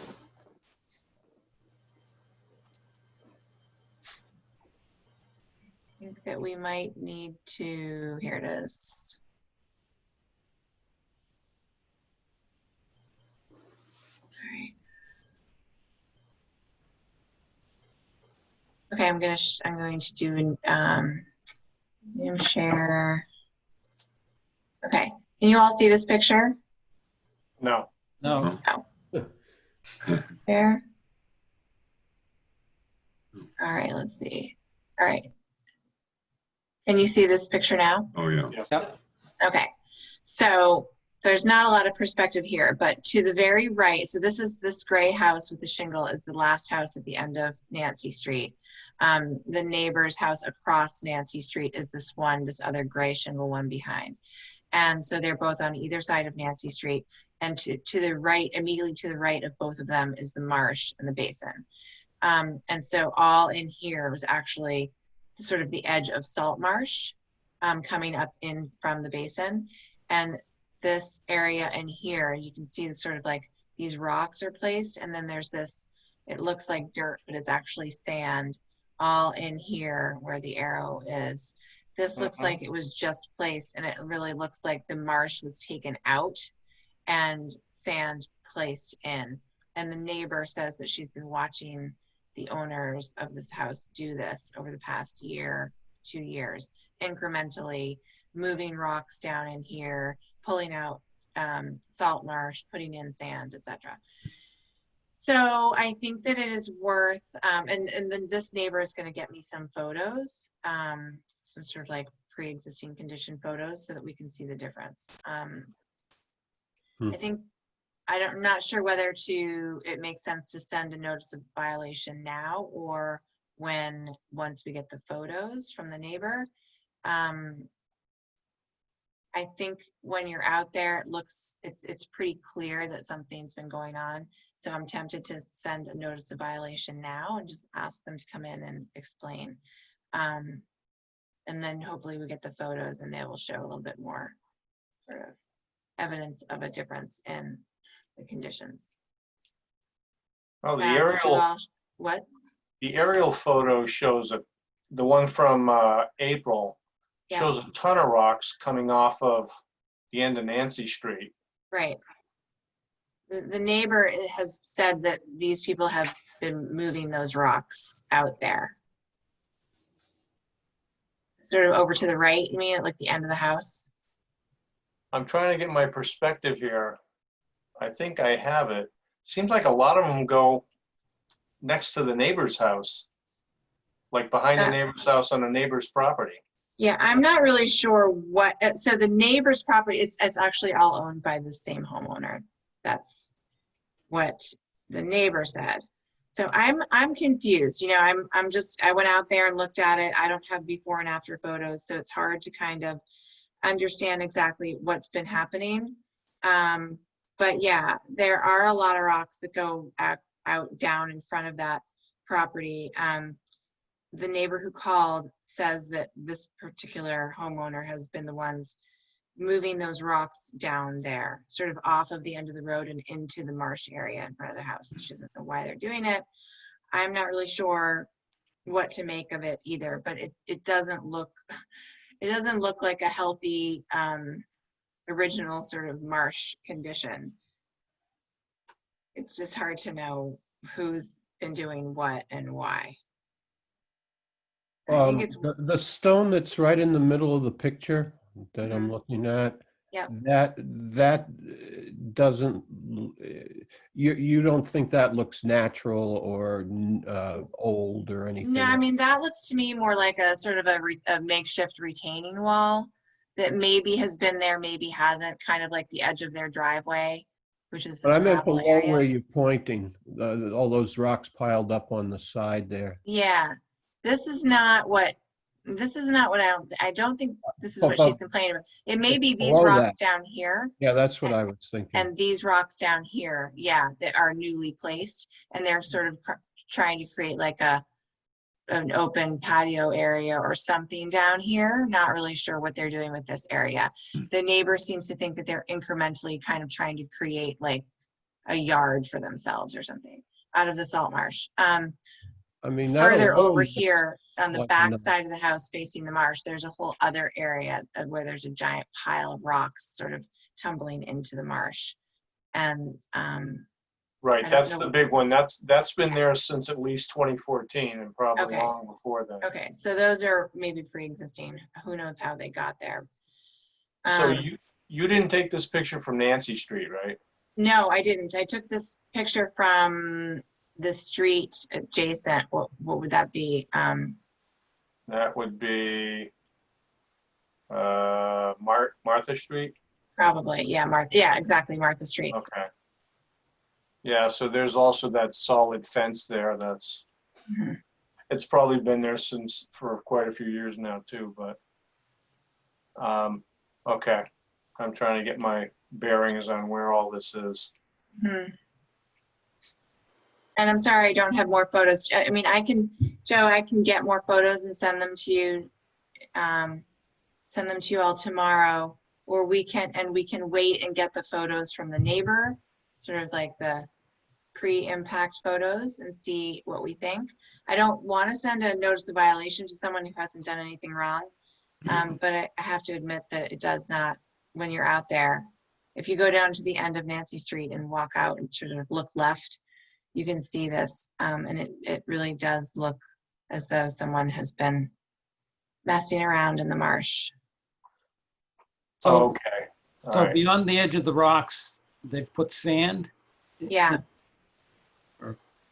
think that we might need to, here it is. All right. Okay, I'm going to do Zoom share. Okay, can you all see this picture? No. No. No. There. All right, let's see. All right. Can you see this picture now? Oh, yeah. Yep. Okay, so there's not a lot of perspective here, but to the very right, so this gray house with the shingle is the last house at the end of Nancy Street. The neighbor's house across Nancy Street is this other gray shingle one behind. And so they're both on either side of Nancy Street. And to the right, immediately to the right of both of them is the marsh and the basin. And so all in here was actually sort of the edge of salt marsh coming up in from the basin. And this area in here, you can see sort of like these rocks are placed, and then there's this, it looks like dirt, but it's actually sand all in here where the arrow is. This looks like it was just placed, and it really looks like the marsh was taken out and sand placed in. And the neighbor says that she's been watching the owners of this house do this over the past year, 2 years, incrementally moving rocks down in here, pulling out salt marsh, putting in sand, etc. So I think that it is worth, and then this neighbor is going to get me some photos, some sort of like pre-existing condition photos so that we can see the difference. I think, I'm not sure whether it makes sense to send a notice of violation now or once we get the photos from the neighbor. I think when you're out there, it's pretty clear that something's been going on. So I'm tempted to send a notice of violation now and just ask them to come in and explain. And then hopefully we get the photos and they will show a little bit more sort of evidence of a difference in the conditions. Oh, the aerial. What? The aerial photo shows the one from April shows a ton of rocks coming off of the end of Nancy Street. Right. The neighbor has said that these people have been moving those rocks out there. Sort of over to the right, you mean, at like the end of the house? I'm trying to get my perspective here. I think I have it. Seems like a lot of them go next to the neighbor's house, like behind the neighbor's house on the neighbor's property. Yeah, I'm not really sure what, so the neighbor's property, it's actually all owned by the same homeowner. That's what the neighbor said. So I'm confused. You know, I went out there and looked at it. I don't have before and after photos, so it's hard to kind of understand exactly what's been happening. But yeah, there are a lot of rocks that go out down in front of that property. The neighbor who called says that this particular homeowner has been the ones moving those rocks down there, sort of off of the end of the road and into the marsh area in front of the house. She doesn't know why they're doing it. I'm not really sure what to make of it either, but it doesn't look like a healthy original sort of marsh condition. It's just hard to know who's been doing what and why. I think it's the stone that's right in the middle of the picture that I'm looking at, that doesn't, you don't think that looks natural or old or anything? No, I mean, that looks to me more like a sort of a makeshift retaining wall that maybe has been there, maybe hasn't, kind of like the edge of their driveway, which is this But I meant gravel below area. where you're pointing, all those rocks piled up on the side there. Yeah, this is not what I don't think this is what she's complaining about. It may be these Below rocks that. down here. Yeah, that's what I was thinking. And these rocks down here, yeah, that are newly placed, and they're sort of trying to create like an open patio area or something down here. Not really sure what they're doing with this area. The neighbor seems to think that they're incrementally kind of trying to create like a yard for themselves or something out of the salt marsh. I mean, further over here on the back side of the house facing the marsh, there's a whole other area where there's a giant pile of rocks sort of tumbling into the marsh. And Right, I don't that's know. the big one. That's been there since at least 2014 and probably Okay. long before then. Okay, so those are maybe pre-existing. Who knows how they got there? So you didn't take this picture from Nancy Street, right? No, I didn't. I took this picture from the street adjacent. What would that be? That would be Martha Street. Probably, yeah, Martha. Yeah, exactly, Martha Street. Okay. Yeah, so there's also that solid fence there. That's it's probably been there for quite a few years now too. But okay, I'm trying to get my bearings on where all this is. And I'm sorry I don't have more photos. I mean, Joe, I can get more photos and send them to you. Send them to you all tomorrow, or we can wait and get the photos from the neighbor, sort of like the pre-impact photos, and see what we think. I don't want to send a notice of violation to someone who hasn't done anything wrong, but I have to admit that it does not, when you're out there, if you go down to the end of Nancy Street and walk out and sort of look left, you can see this, and it really does look as though someone has been messing around in the marsh. So, okay. So right. beyond the edge of the rocks, they've put sand? Yeah.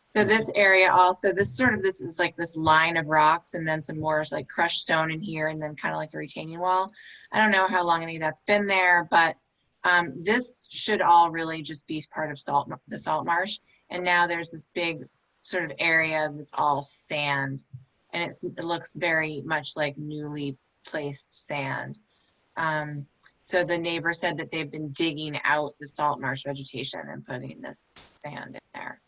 So this area also, this is like this line of rocks, and then some more like crushed stone in here, and then kind of like a retaining wall. I don't know how long any of that's been there, but this should all really just be part of the salt marsh. And now there's this big sort of area that's all sand, and it looks very much like newly placed sand. So the neighbor said that they've been digging out the salt marsh vegetation and putting this sand in there.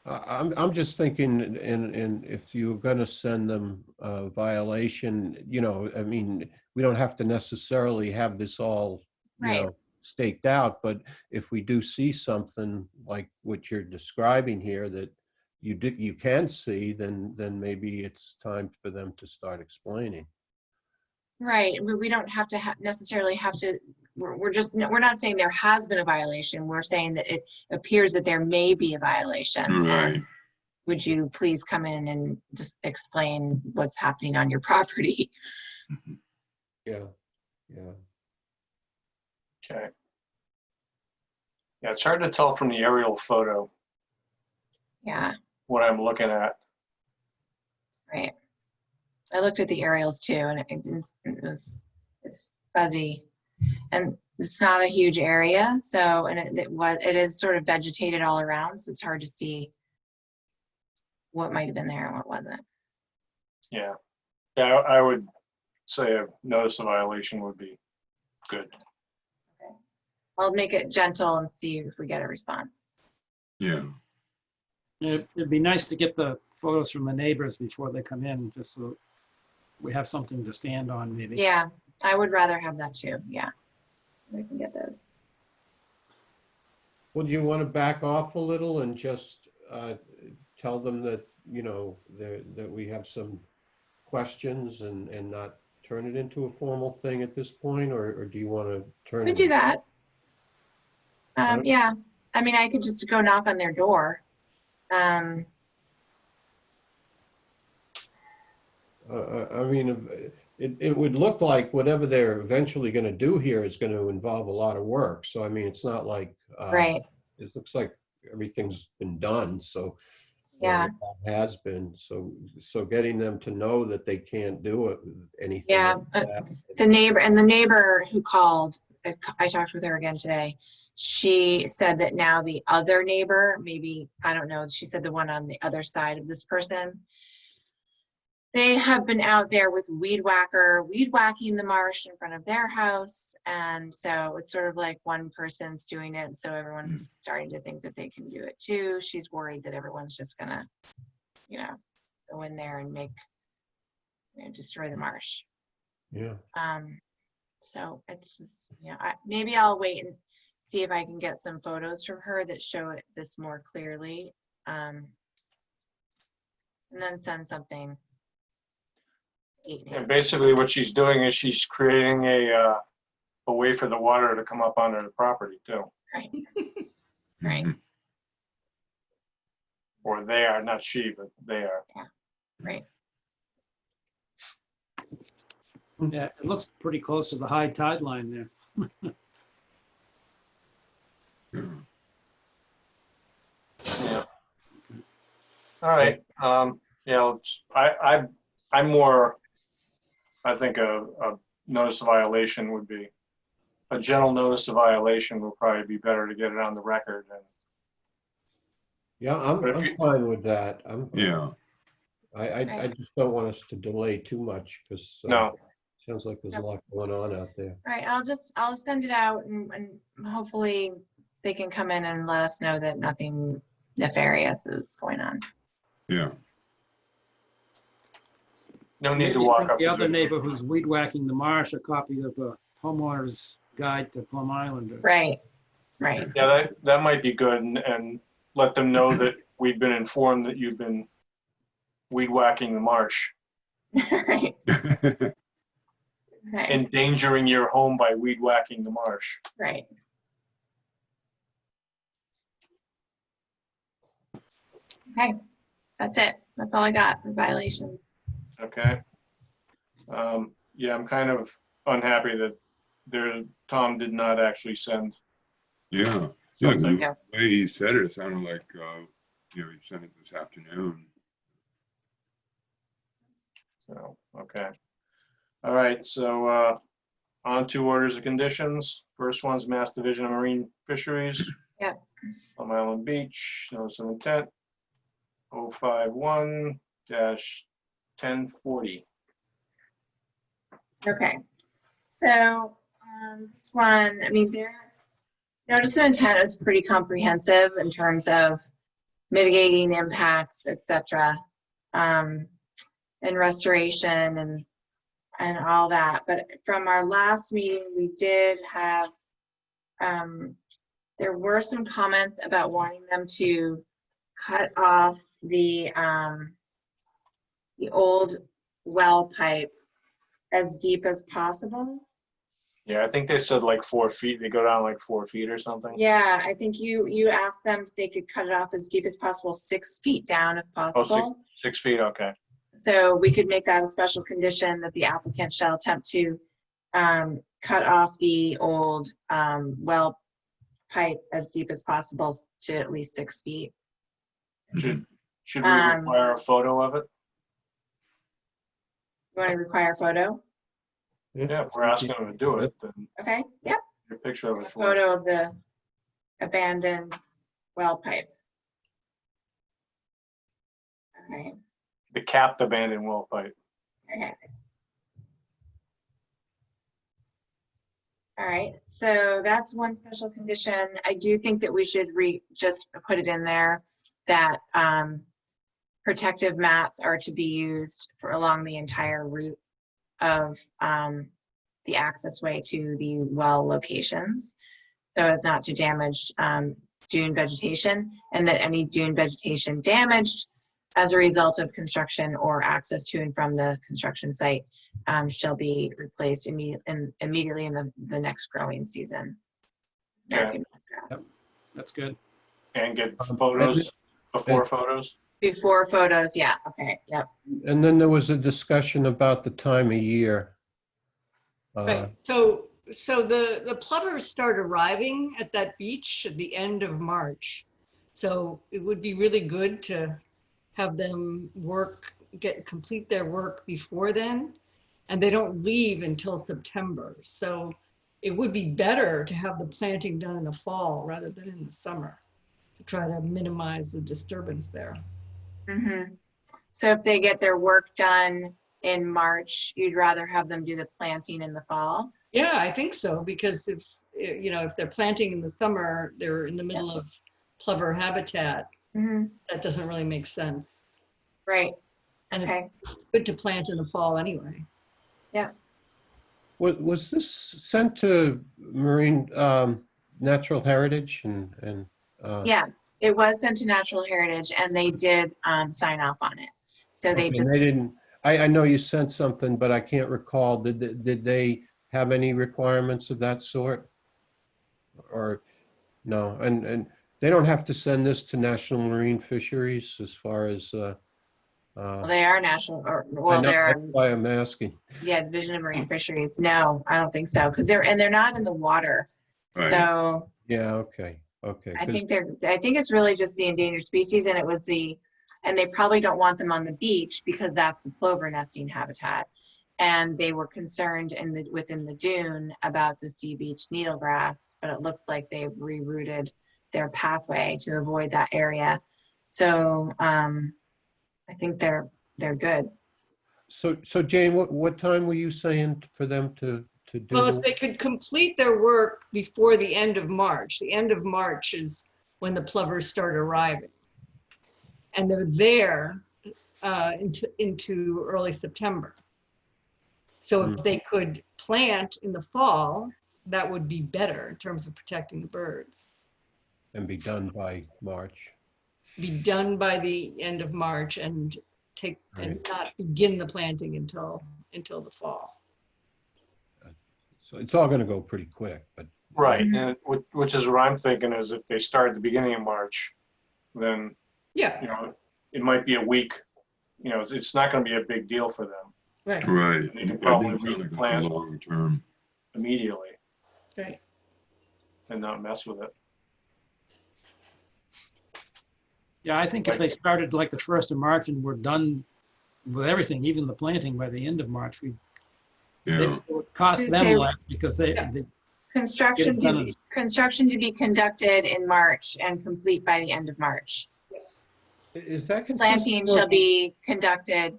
I'm just thinking, and if you're going to send them a violation, I mean, we don't have to necessarily have this all, staked out, but if we do see something like what you're describing here that you can see, then maybe it's time for them to start explaining. Right. We don't have to necessarily have to. We're not saying there has been a violation. We're saying that it appears that there may be a violation. Right. Would you please come in and just explain what's happening on your property? Yeah. Okay. Yeah, it's hard to tell from the aerial photo. Yeah. What I'm looking at. Right. I looked at the aerials too, and it's fuzzy, and it's not a huge area. So, and it is sort of vegetated all around, so it's hard to see what might have been there and what wasn't. Yeah, I would say a notice of violation would be good. Okay. I'll make it gentle and see if we get a response. Yeah. It'd be nice to get the photos from the neighbors before they come in, just so we have something to stand on, maybe. Yeah, I would rather have that too. Yeah, we can get those. Well, do you want to back off a little and just tell them that, that we have some questions and not turn it into a formal thing at this point, or do you want to turn We it? do that. Yeah, I mean, I could just go knock on their door. I mean, it would look like whatever they're eventually going to do here is going to involve a lot of work. So, I mean, it's not like, right. It looks like everything's been done. So, yeah, it has been. So getting them to know that they can't do anything. Yeah, like the neighbor who called, I talked with her again today. She said that now the other neighbor, maybe, I don't know, she said the one on the other side of this person, they have been out there with weed whacking the marsh in front of their house. And so it's sort of like one person's doing it. So everyone's starting to think that they can do it too. She's worried that everyone's just gonna, go in there and destroy the marsh. Yeah. So it's just, maybe I'll wait and see if I can get some photos from her that show this more clearly. And then send something. And basically what she's doing is she's creating a way for the water to come up onto the property too. Right. Right. Or they are, not she, but they are. Right. Yeah, it looks pretty close to the high tide line there. Yeah. All right. Yeah, I'm more, I think a notice of violation would be, a general notice of violation will probably be better to get it on the record. And Yeah, I'm But if you- fine with that. Yeah. I just don't want us to delay too much because No. sounds like there's a lot going on out there. All right, I'll send it out and hopefully they can come in and let us know that nothing nefarious is going on. Yeah. No need to Maybe walk send up the to other the- neighbor who's weed whacking the marsh a copy of a homeowner's guide to Plum Island. Right, right. Yeah, that might be good, and let them know that we've been informed that you've been weed whacking the marsh, Right. Right. endangering your home by weed whacking the marsh. Right. Okay, that's it. That's all I got for violations. Okay. Yeah, I'm kind of unhappy that Tom did not actually send. Yeah. Yeah, 'cause something. the way he said it, it sounded like, he sent it this afternoon. So, okay. All right, so on to orders of conditions. First one's Mass Division of Marine Fisheries. Yep. Plum Island Beach, notice of intent, 051-1040. Okay, so this one, I mean, their notice of intent is pretty comprehensive in terms of mitigating impacts, et cetera, and restoration and all that. But from our last meeting, we did have, there were some comments about wanting them to cut off the old well pipe as deep as possible. Yeah, I think they said like 4 feet. They go down like 4 feet or something. Yeah, I think you asked them if they could cut it off as deep as possible, 6 feet down if Oh, possible. 6 feet, okay. So we could make that a special condition that the applicant shall attempt to cut off the old well pipe as deep as possible to at least 6 feet. Should we require a photo of it? You want to require a photo? Yeah, if we're asking them to do it, then Okay, yep. your picture of A it for us. photo of the abandoned well pipe. Okay, The capped abandoned well pipe. okay. All right, so that's one special condition. I do think that we should just put it in there that protective mats are to be used for along the entire route of the access way to the well locations, so as not to damage dune vegetation, and that any dune vegetation damaged as a result of construction or access to and from the construction site shall be replaced immediately in the next growing season. Okay. That's good. And get photos, before photos? Before photos, yeah, okay, yep. And then there was a discussion about the time of year. Right. So the plovers start arriving at that beach at the end of March. So it would be really good to have them complete their work before then, and they don't leave until September. So it would be better to have the planting done in the fall rather than in the summer to try to minimize the disturbance there. Mm-hmm. So if they get their work done in March, you'd rather have them do the planting in the fall? Yeah, I think so, because if they're planting in the summer, they're in the middle of plover habitat. Mm-hmm. That doesn't really make sense. Right. And okay. It's good to plant in the fall anyway. Yeah. Was this sent to Marine Natural Heritage and Yeah, it was sent to Natural Heritage, and they did sign off on it. So they okay, just they didn't. I know you sent something, but I can't recall. Did they have any requirements of that sort, or no? And They don't have to send this to National Marine Fisheries as far as, Well, they are national, or, I well, know, they're, that's why I'm asking. yeah, Division of Marine Fisheries. No, I don't think so, because they're not in the water. Right. So Yeah, okay, okay. I 'cause- think it's really just the endangered species, and and they probably don't want them on the beach because that's the plover nesting habitat. And they were concerned within the dune about the sea beach needlegrass, but it looks like they've rerouted their pathway to avoid that area. So I think they're good. So Jane, what time were you saying for them to do? Well, the- if they could complete their work before the end of March, the end of March is when the plovers start arriving. And they're there into early September. So if they could plant in the fall, that would be better in terms of protecting the birds. And be done by March. Be done by the end of March and not begin the planting until the fall. So it's all gonna go pretty quick, but. Right, and which is what I'm thinking is if they start at the beginning of March, then, Yeah, you know, it might be a week, you know, it's not gonna be a big deal for them. right, Right. They can That probably didn't sound like it's a replant long term. immediately right. and not mess with it. Yeah, I think if they started like the 1st of March and were done with everything, even the planting by the end of March, it would cost them less because they Construction Get it done. construction to be conducted in March and complete by the end of March. Is that Planting consistent? shall be conducted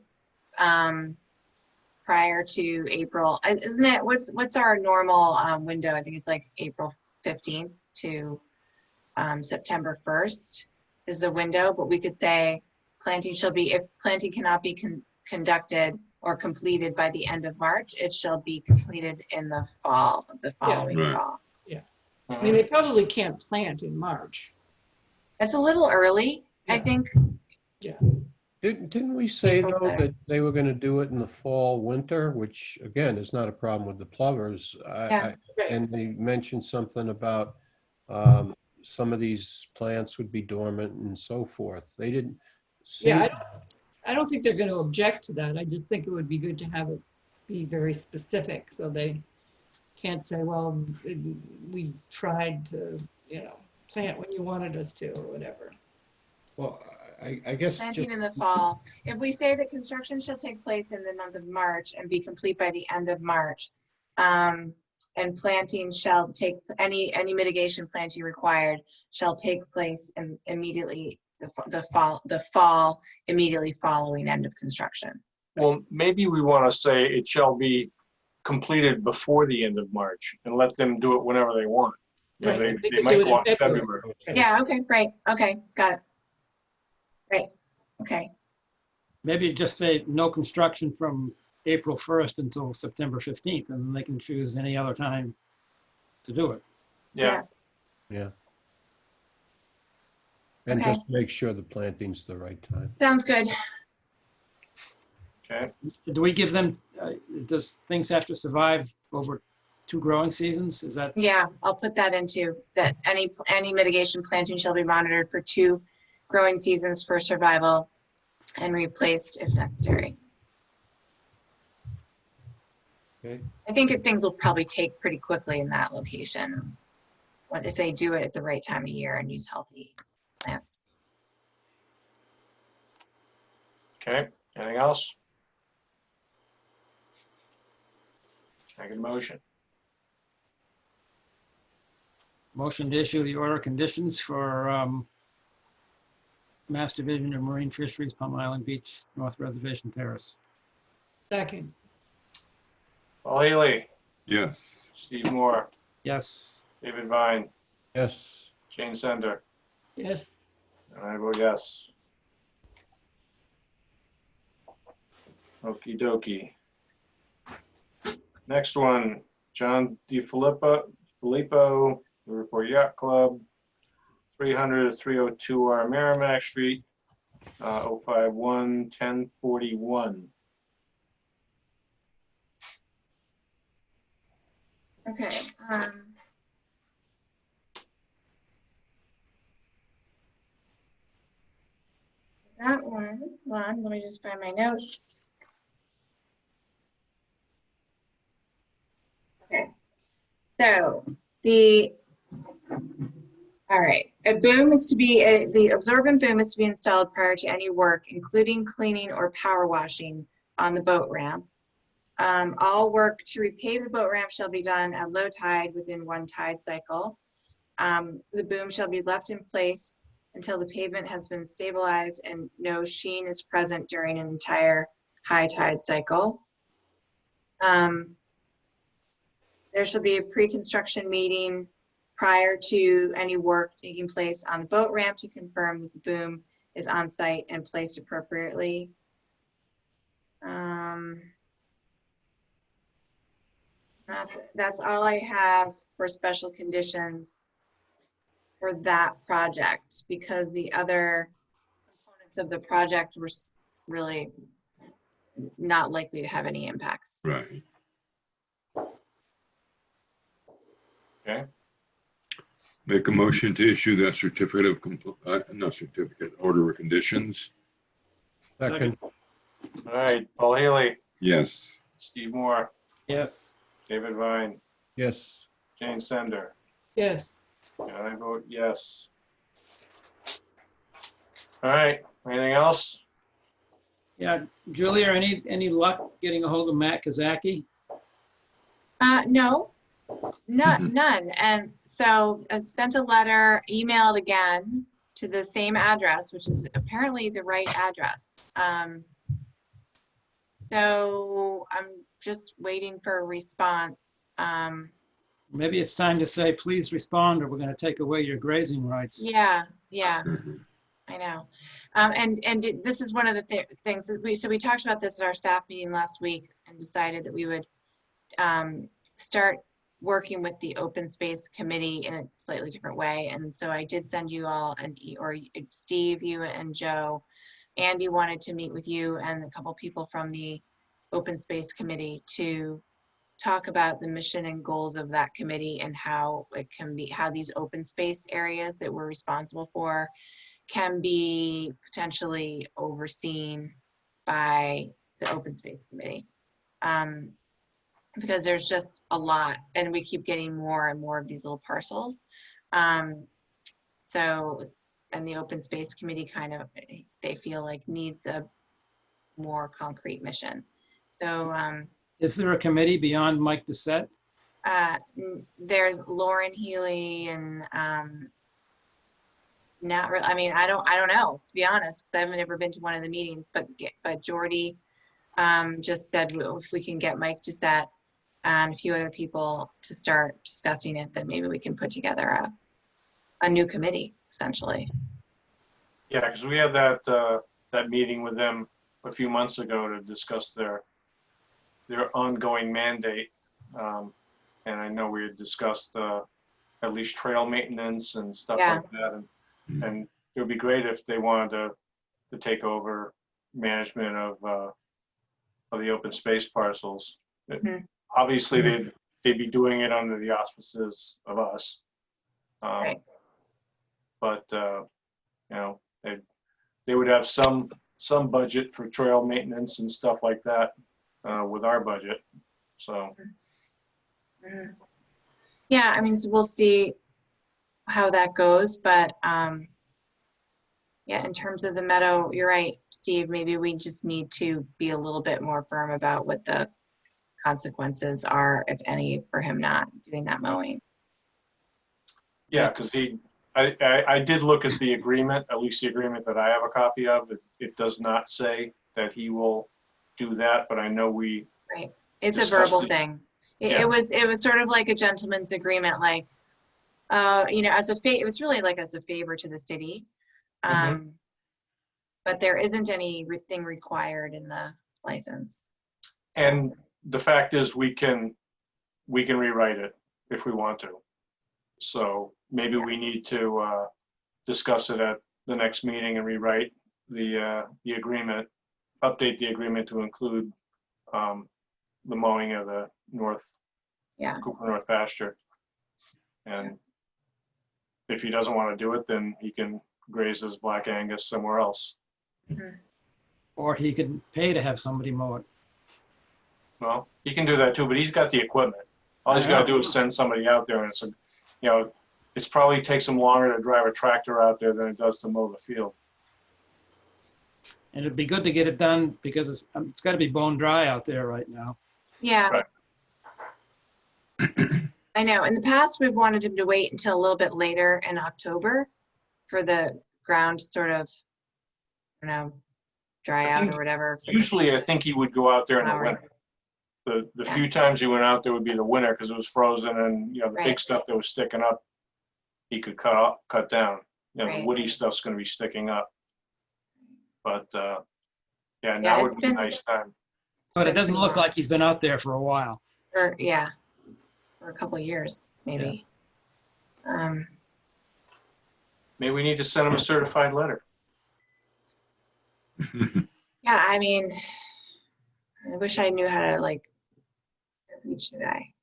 prior to April. Isn't it, what's our normal window? I think it's like April 15th to September 1st is the window, but we could say planting shall be, if planting cannot be conducted or completed by the end of March, it shall be completed in the fall, of the following fall. Yeah. I mean, they probably can't plant in March. It's a little early, I think. Yeah. Didn't we say April's though better. that they were gonna do it in the fall, winter, which again is not a problem with the plovers. Yeah, And they mentioned something about some of these plants would be dormant and so forth. They didn't seem. Yeah, I don't think they're going to object to that. I just think it would be good to have it be very specific so they can't say, well, we tried to, plant when you wanted us to or whatever. Well, I guess. Planting in the fall. If we say that construction shall take place in the month of March and be complete by the end of March, and planting shall take, any mitigation planting required shall take place immediately, the fall immediately following end of construction. Well, maybe we want to say it shall be completed before the end of March and let them do it whenever they want. You know, Right. they might go out in February. Yeah, okay, right, okay, got it. Right, okay. maybe just say no construction from April 1st until September 15th, and then they can choose any other time to do it. Yeah. Yeah. And Okay. just make sure the planting's the right time. Sounds good. Okay. Do we give them, does things have to survive over 2 growing seasons? Is that? Yeah, I'll put that into that any mitigation planting shall be monitored for 2 growing seasons for survival and replaced if necessary. Okay. I think things will probably take pretty quickly in that location if they do it at the right time of year and use healthy plants. Okay. Anything else? Can I get a motion? Motion to issue the order of conditions for Mass Division of Marine Fisheries, Plum Island Beach, North Reservation Terrace. Second. Paul Haley, Yes. Steve Moore, Yes. David Vine, Yes. Jane Sender, Yes. and I vote yes. Okie dokie. Next one, John Filippo, Newburyport Yacht Club, 300 to 302R Merrimack Street, 051 1041. Okay. that one. Hold on, let me just find my notes. Okay, so all right, a boom is to be, the absorbent boom is to be installed prior to any work, including cleaning or power washing on the boat ramp. All work to repave the boat ramp shall be done at low tide within 1 tide cycle. The boom shall be left in place until the pavement has been stabilized and no sheen is present during an entire high tide cycle. There shall be a pre-construction meeting prior to any work taking place on the boat ramp to confirm that the boom is on site and placed appropriately. That's all I have for special conditions for that project, because the other components of the project were really not likely to have any impacts. Right. Okay. Make a motion to issue that certificate of, not certificate, order of conditions. Second. All right, Paul Healy, Yes. Steve Moore, Yes. David Vine, Yes. Jane Sender, Yes. and I vote yes. All right, anything else? Yeah, Julia, any luck getting a hold of Matt Kazaki? No, none. And so I sent a letter, emailed again to the same address, which is apparently the right address. So I'm just waiting for a response. Maybe it's time to say, please respond, or we're going to take away your grazing rights. Yeah, I know. And this is one of the things that we talked about this at our staff meeting last week and decided that we would start working with the open space committee in a slightly different way. And so I did send you all or Steve, you and Joe. Andy wanted to meet with you and a couple people from the open space committee to talk about the mission and goals of that committee and how it can be, how these open space areas that we're responsible for can be potentially overseen by the open space committee. Because there's just a lot and we keep getting more and more of these little parcels. And the open space committee kind of, they feel like needs a more concrete mission. So is there a committee beyond Mike Doucette? There's Lauren Healy and not really, I mean, I don't know, to be honest, because I've never been to one of the meetings, but Jordy just said if we can get Mike Doucette and a few other people to start discussing it, then maybe we can put together a new committee, essentially. Yeah, because we had that meeting with them a few months ago to discuss their ongoing mandate. And I know we had discussed at least trail maintenance and stuff like that. And it would be great if they wanted to take over management of the open space parcels. Obviously, they'd be doing it under the auspices of us. But you know, they would have some budget for trail maintenance and stuff like that with our budget. So yeah, I mean, so we'll see how that goes, but yeah, in terms of the meadow, you're right, Steve, maybe we just need to be a little bit more firm about what the consequences are, if any, for him not doing that mowing. yeah, because I did look at the agreement, at least the agreement that I have a copy of. It does not say that he will do that, but I know we It's a verbal thing. It was sort of like a gentleman's agreement, like you know, as a it was really like as a favor to the city. But there isn't anything required in the license. And the fact is, we can rewrite it if we want to. So maybe we need to discuss it at the next meeting and rewrite the agreement, update the agreement to include the mowing of the Cooper North pasture. And if he doesn't want to do it, then he can graze his Black Angus somewhere else. Or he could pay to have somebody mow it. Well, he can do that too, but he's got the equipment. All he's I got to know. do is send somebody out there, and it's a, you know, it's probably takes him longer to drive a tractor out there than it does to mow the field. And it'd be good to get it done because it's got to be bone dry out there right now. Yeah. Right. I know. In the past, we've wanted him to wait until a little bit later in October for the ground to sort of, I don't know, dry I out think or whatever. Usually, I think he would go out there in the flowering. winter. The few times he went out there would be the winter because it was frozen, and you know the big Right. stuff that was sticking up, he could cut down. You know, Right. the woody stuff's going to be sticking up. But yeah, Yeah, now it's would be a been, nice time. But it been doesn't too look long. like he's been out there for a while. Or yeah, for a couple of years maybe. Maybe we need to send him a certified letter. Yeah, I mean, I wish I knew how to like reach the guy.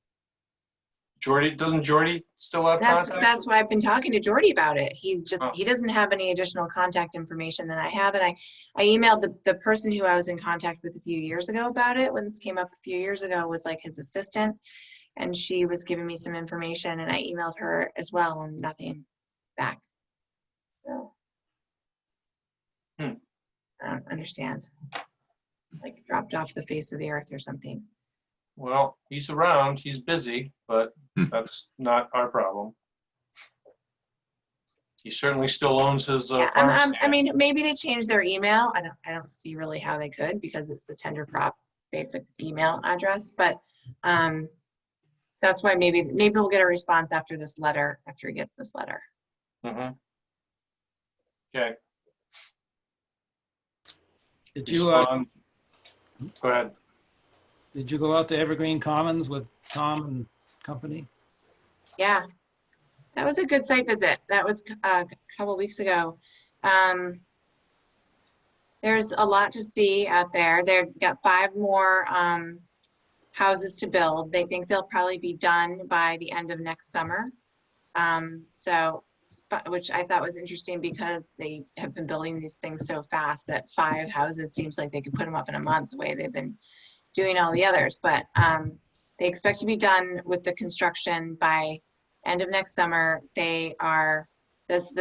Doesn't Jordy still have contact? That's why I've been talking to Jordy about it. He doesn't have any additional contact information than I have, and I emailed the person who I was in contact with a few years ago about it when this came up a few years ago, was like his assistant, and she was giving me some information, and I emailed her as well, and nothing back. So I don't understand. Like dropped off the face of the earth or something. Well, he's around, he's busy, but that's not our problem. He certainly still owns his Yeah, farm I stand. mean, maybe they changed their email. I don't see really how they could because it's the tender prop basic email address. But that's why maybe we'll get a response after this letter. After he gets this letter. Mm-hmm. Okay. Did you go ahead? Did you go out to Evergreen Commons with Tom and company? Yeah, that was a good site visit. That was a couple weeks ago. There's a lot to see out there. They've got 5 more houses to build. They think they'll probably be done by the end of next summer. Which I thought was interesting because they have been building these things so fast that 5 houses seems like they could put them up in a month the way they've been doing all the others. But they expect to be done with the construction by end of next summer. The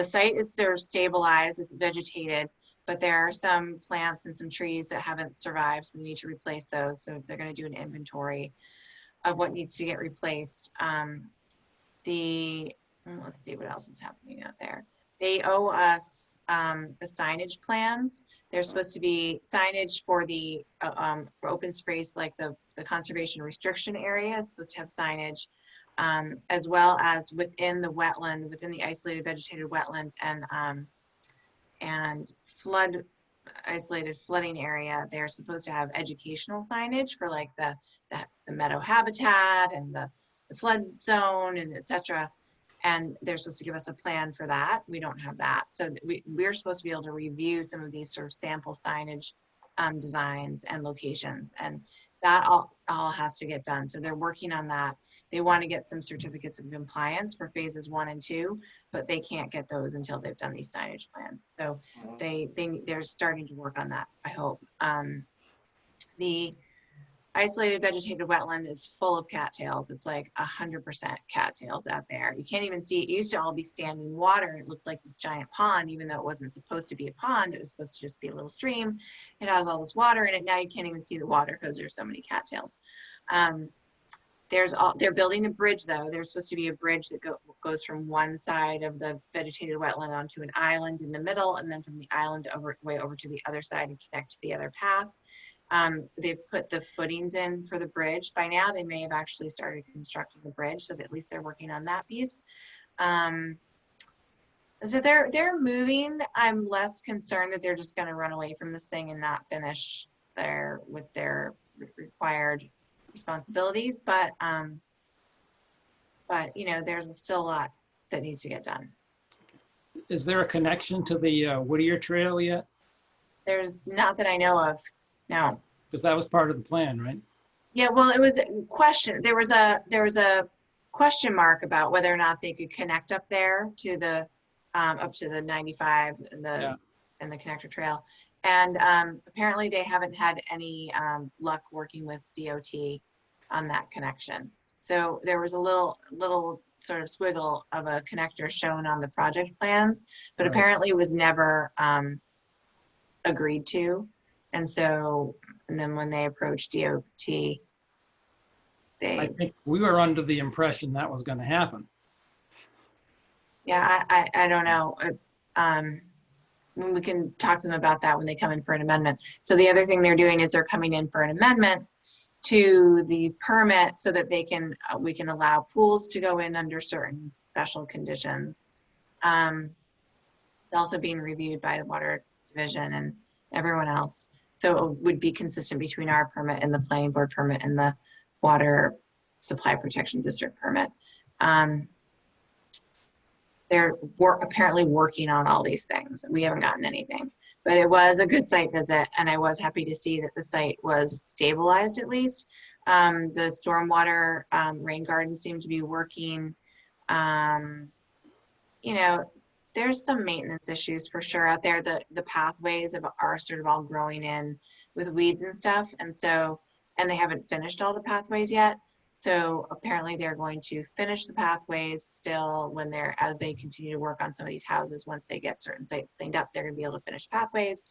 site is sort of stabilized, it's vegetated, but there are some plants and some trees that haven't survived, so they need to replace those. So they're going to do an inventory of what needs to get replaced. Let's see what else is happening out there. They owe us the signage plans. There's supposed to be signage for the open space, like the conservation restriction area is supposed to have signage, as well as within the wetland, within the isolated vegetated wetland and isolated flooding area. They're supposed to have educational signage for like the meadow habitat and the flood zone and etc. And they're supposed to give us a plan for that. We don't have that. So we're supposed to be able to review some of these sort of sample signage designs and locations. And that all has to get done. So they're working on that. They want to get some certificates of compliance for phases 1 and 2, but they can't get those until they've done these signage plans. So they're starting to work on that, I hope. The isolated vegetated wetland is full of cattails. It's like 100% cattails out there. You can't even see, it used to all be standing water. It looked like this giant pond, even though it wasn't supposed to be a pond. It was supposed to just be a little stream. It has all this water in it. Now you can't even see the water because there's so many cattails. They're building a bridge though. There's supposed to be a bridge that goes from one side of the vegetated wetland onto an island in the middle, and then from the island way over to the other side and connect to the other path. They've put the footings in for the bridge. By now, they may have actually started constructing the bridge, so that at least they're working on that piece. So they're moving. I'm less concerned that they're just going to run away from this thing and not finish with their required responsibilities. But you know, there's still a lot that needs to get done. Is there a connection to the Whittier Trail yet? There's not that I know of. No. Because that was part of the plan, right? Yeah, well, it was a question. There was a question mark about whether or not they could connect up there to the up to the 95 and the and the connector trail. And apparently they haven't had any luck working with DOT on that connection. So there was a little sort of squiggle of a connector shown on the project plans, but Right. apparently was never agreed to. And so, and then when they approached DOT, I think we were under the impression that was going to happen. yeah, I don't know. We can talk to them about that when they come in for an amendment. So the other thing they're doing is they're coming in for an amendment to the permit so that they can, we can allow pools to go in under certain special conditions. It's also being reviewed by the Water Division and everyone else. So it would be consistent between our permit and the planning board permit and the Water Supply Protection District permit. They're apparently working on all these things. We haven't gotten anything, but it was a good site visit, and I was happy to see that the site was stabilized at least. The stormwater rain garden seemed to be working. You know, there's some maintenance issues for sure out there. The pathways are sort of all growing in with weeds and stuff, and so, and they haven't finished all the pathways yet. So apparently they're going to finish the pathways still when as they continue to work on some of these houses. Once they get certain sites cleaned up, they're gonna be able to finish pathways.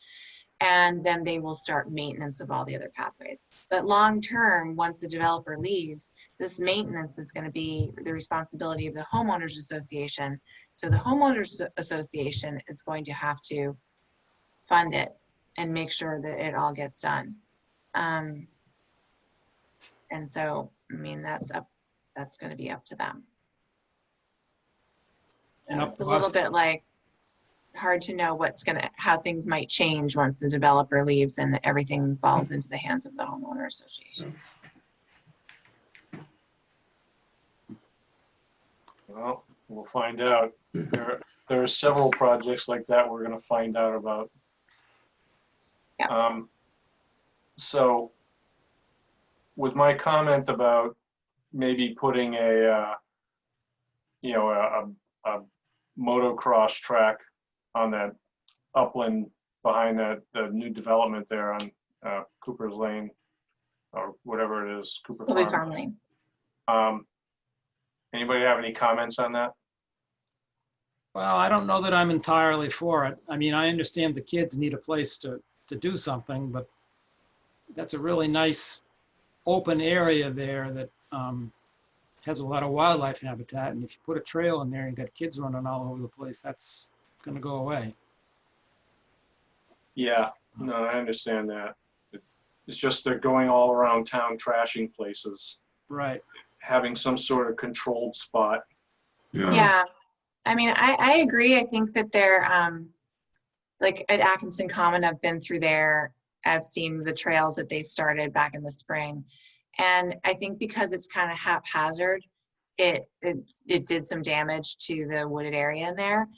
And then they will start maintenance of all the other pathways. But long-term, once the developer leaves, this maintenance is gonna be the responsibility of the homeowners association. So the homeowners association is going to have to fund it and make sure that it all gets done. And so, I mean, that's going to be up to them. And It's a little bit like hard to know how things might change once the developer leaves and everything falls into the hands of the homeowner association. Well, we'll find out. There are several projects like that we're going to find out about. Yeah. So with my comment about maybe putting a motocross track on that upland behind the new development there on Cooper's Lane, or whatever it is, Cooper Farm Lane. Anybody have any comments on that? Well, I don't know that I'm entirely for it. I mean, I understand the kids need a place to do something, but that's a really nice open area there that has a lot of wildlife habitat. And if you put a trail in there and got kids running all over the place, that's going to go away. Yeah, no, I understand that. It's just they're going all around town trashing places. Right. Having some sort of controlled spot. Yeah. I mean, I agree. I think that they're like at Atkinson Common, I've been through there. I've seen the trails that they started back in the spring. And I think because it's kind of haphazard, it did some damage to the wooded area in there.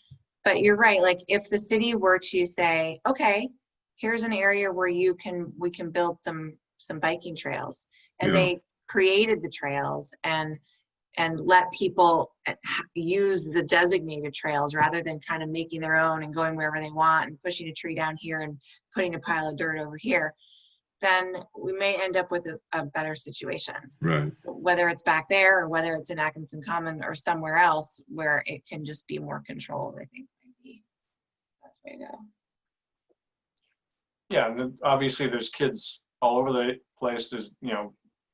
But you're right, like if the city were to say, okay, here's an area where we can build some biking trails, and they created the trails and let people use the designated trails rather than kind of making their own and going wherever they want and pushing a tree down here and putting a pile of dirt over here, then we may end up with a better situation. Right. So whether it's back there or whether it's in Atkinson Common or somewhere else where it can just be more controlled, I think might be the best way to go. Yeah, and then obviously there's kids all over the place. There's,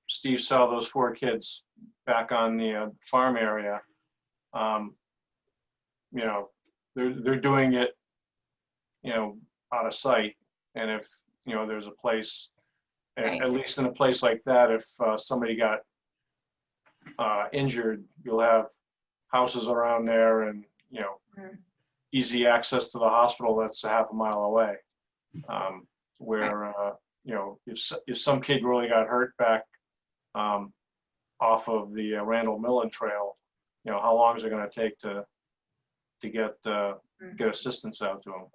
Steve saw those 4 kids back on the farm area. They're doing it, out of sight. And if, there's a place, at least in a place like that, if somebody got injured, you'll have houses around there and, easy access to the hospital that's a half a mile away. If some kid really got hurt back off of the Randall Millen Trail, how long is it going to take to get assistance out to them?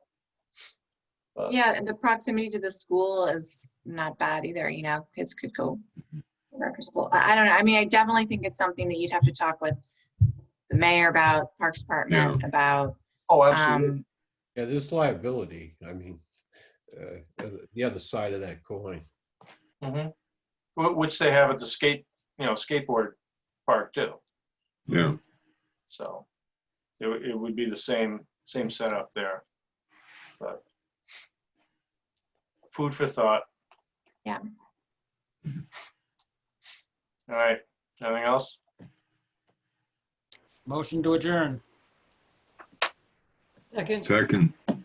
Yeah, and the proximity to the school is not bad either. Kids could go after school. I don't know. I mean, I definitely think it's something that you'd have to talk with the mayor about, the Parks Department about. Oh, absolutely. Yeah, there's liability. I mean, the other side of that coin. Which they have at the skateboard park too. Yeah. So it would be the same setup there. But food for thought. Yeah. All right. Anything else? Motion to adjourn. Second, All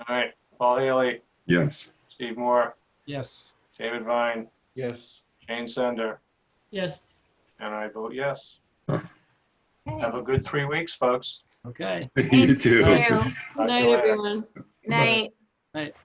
right. Paul Haley, yes. Steve Moore, Yes. David Vine, Yes. Jane Sender, Yes. and I vote yes. Huh. Have a good 3 weeks, folks. Okay. You too. Thanks, Talk to Night, you later. everyone. Night. Night.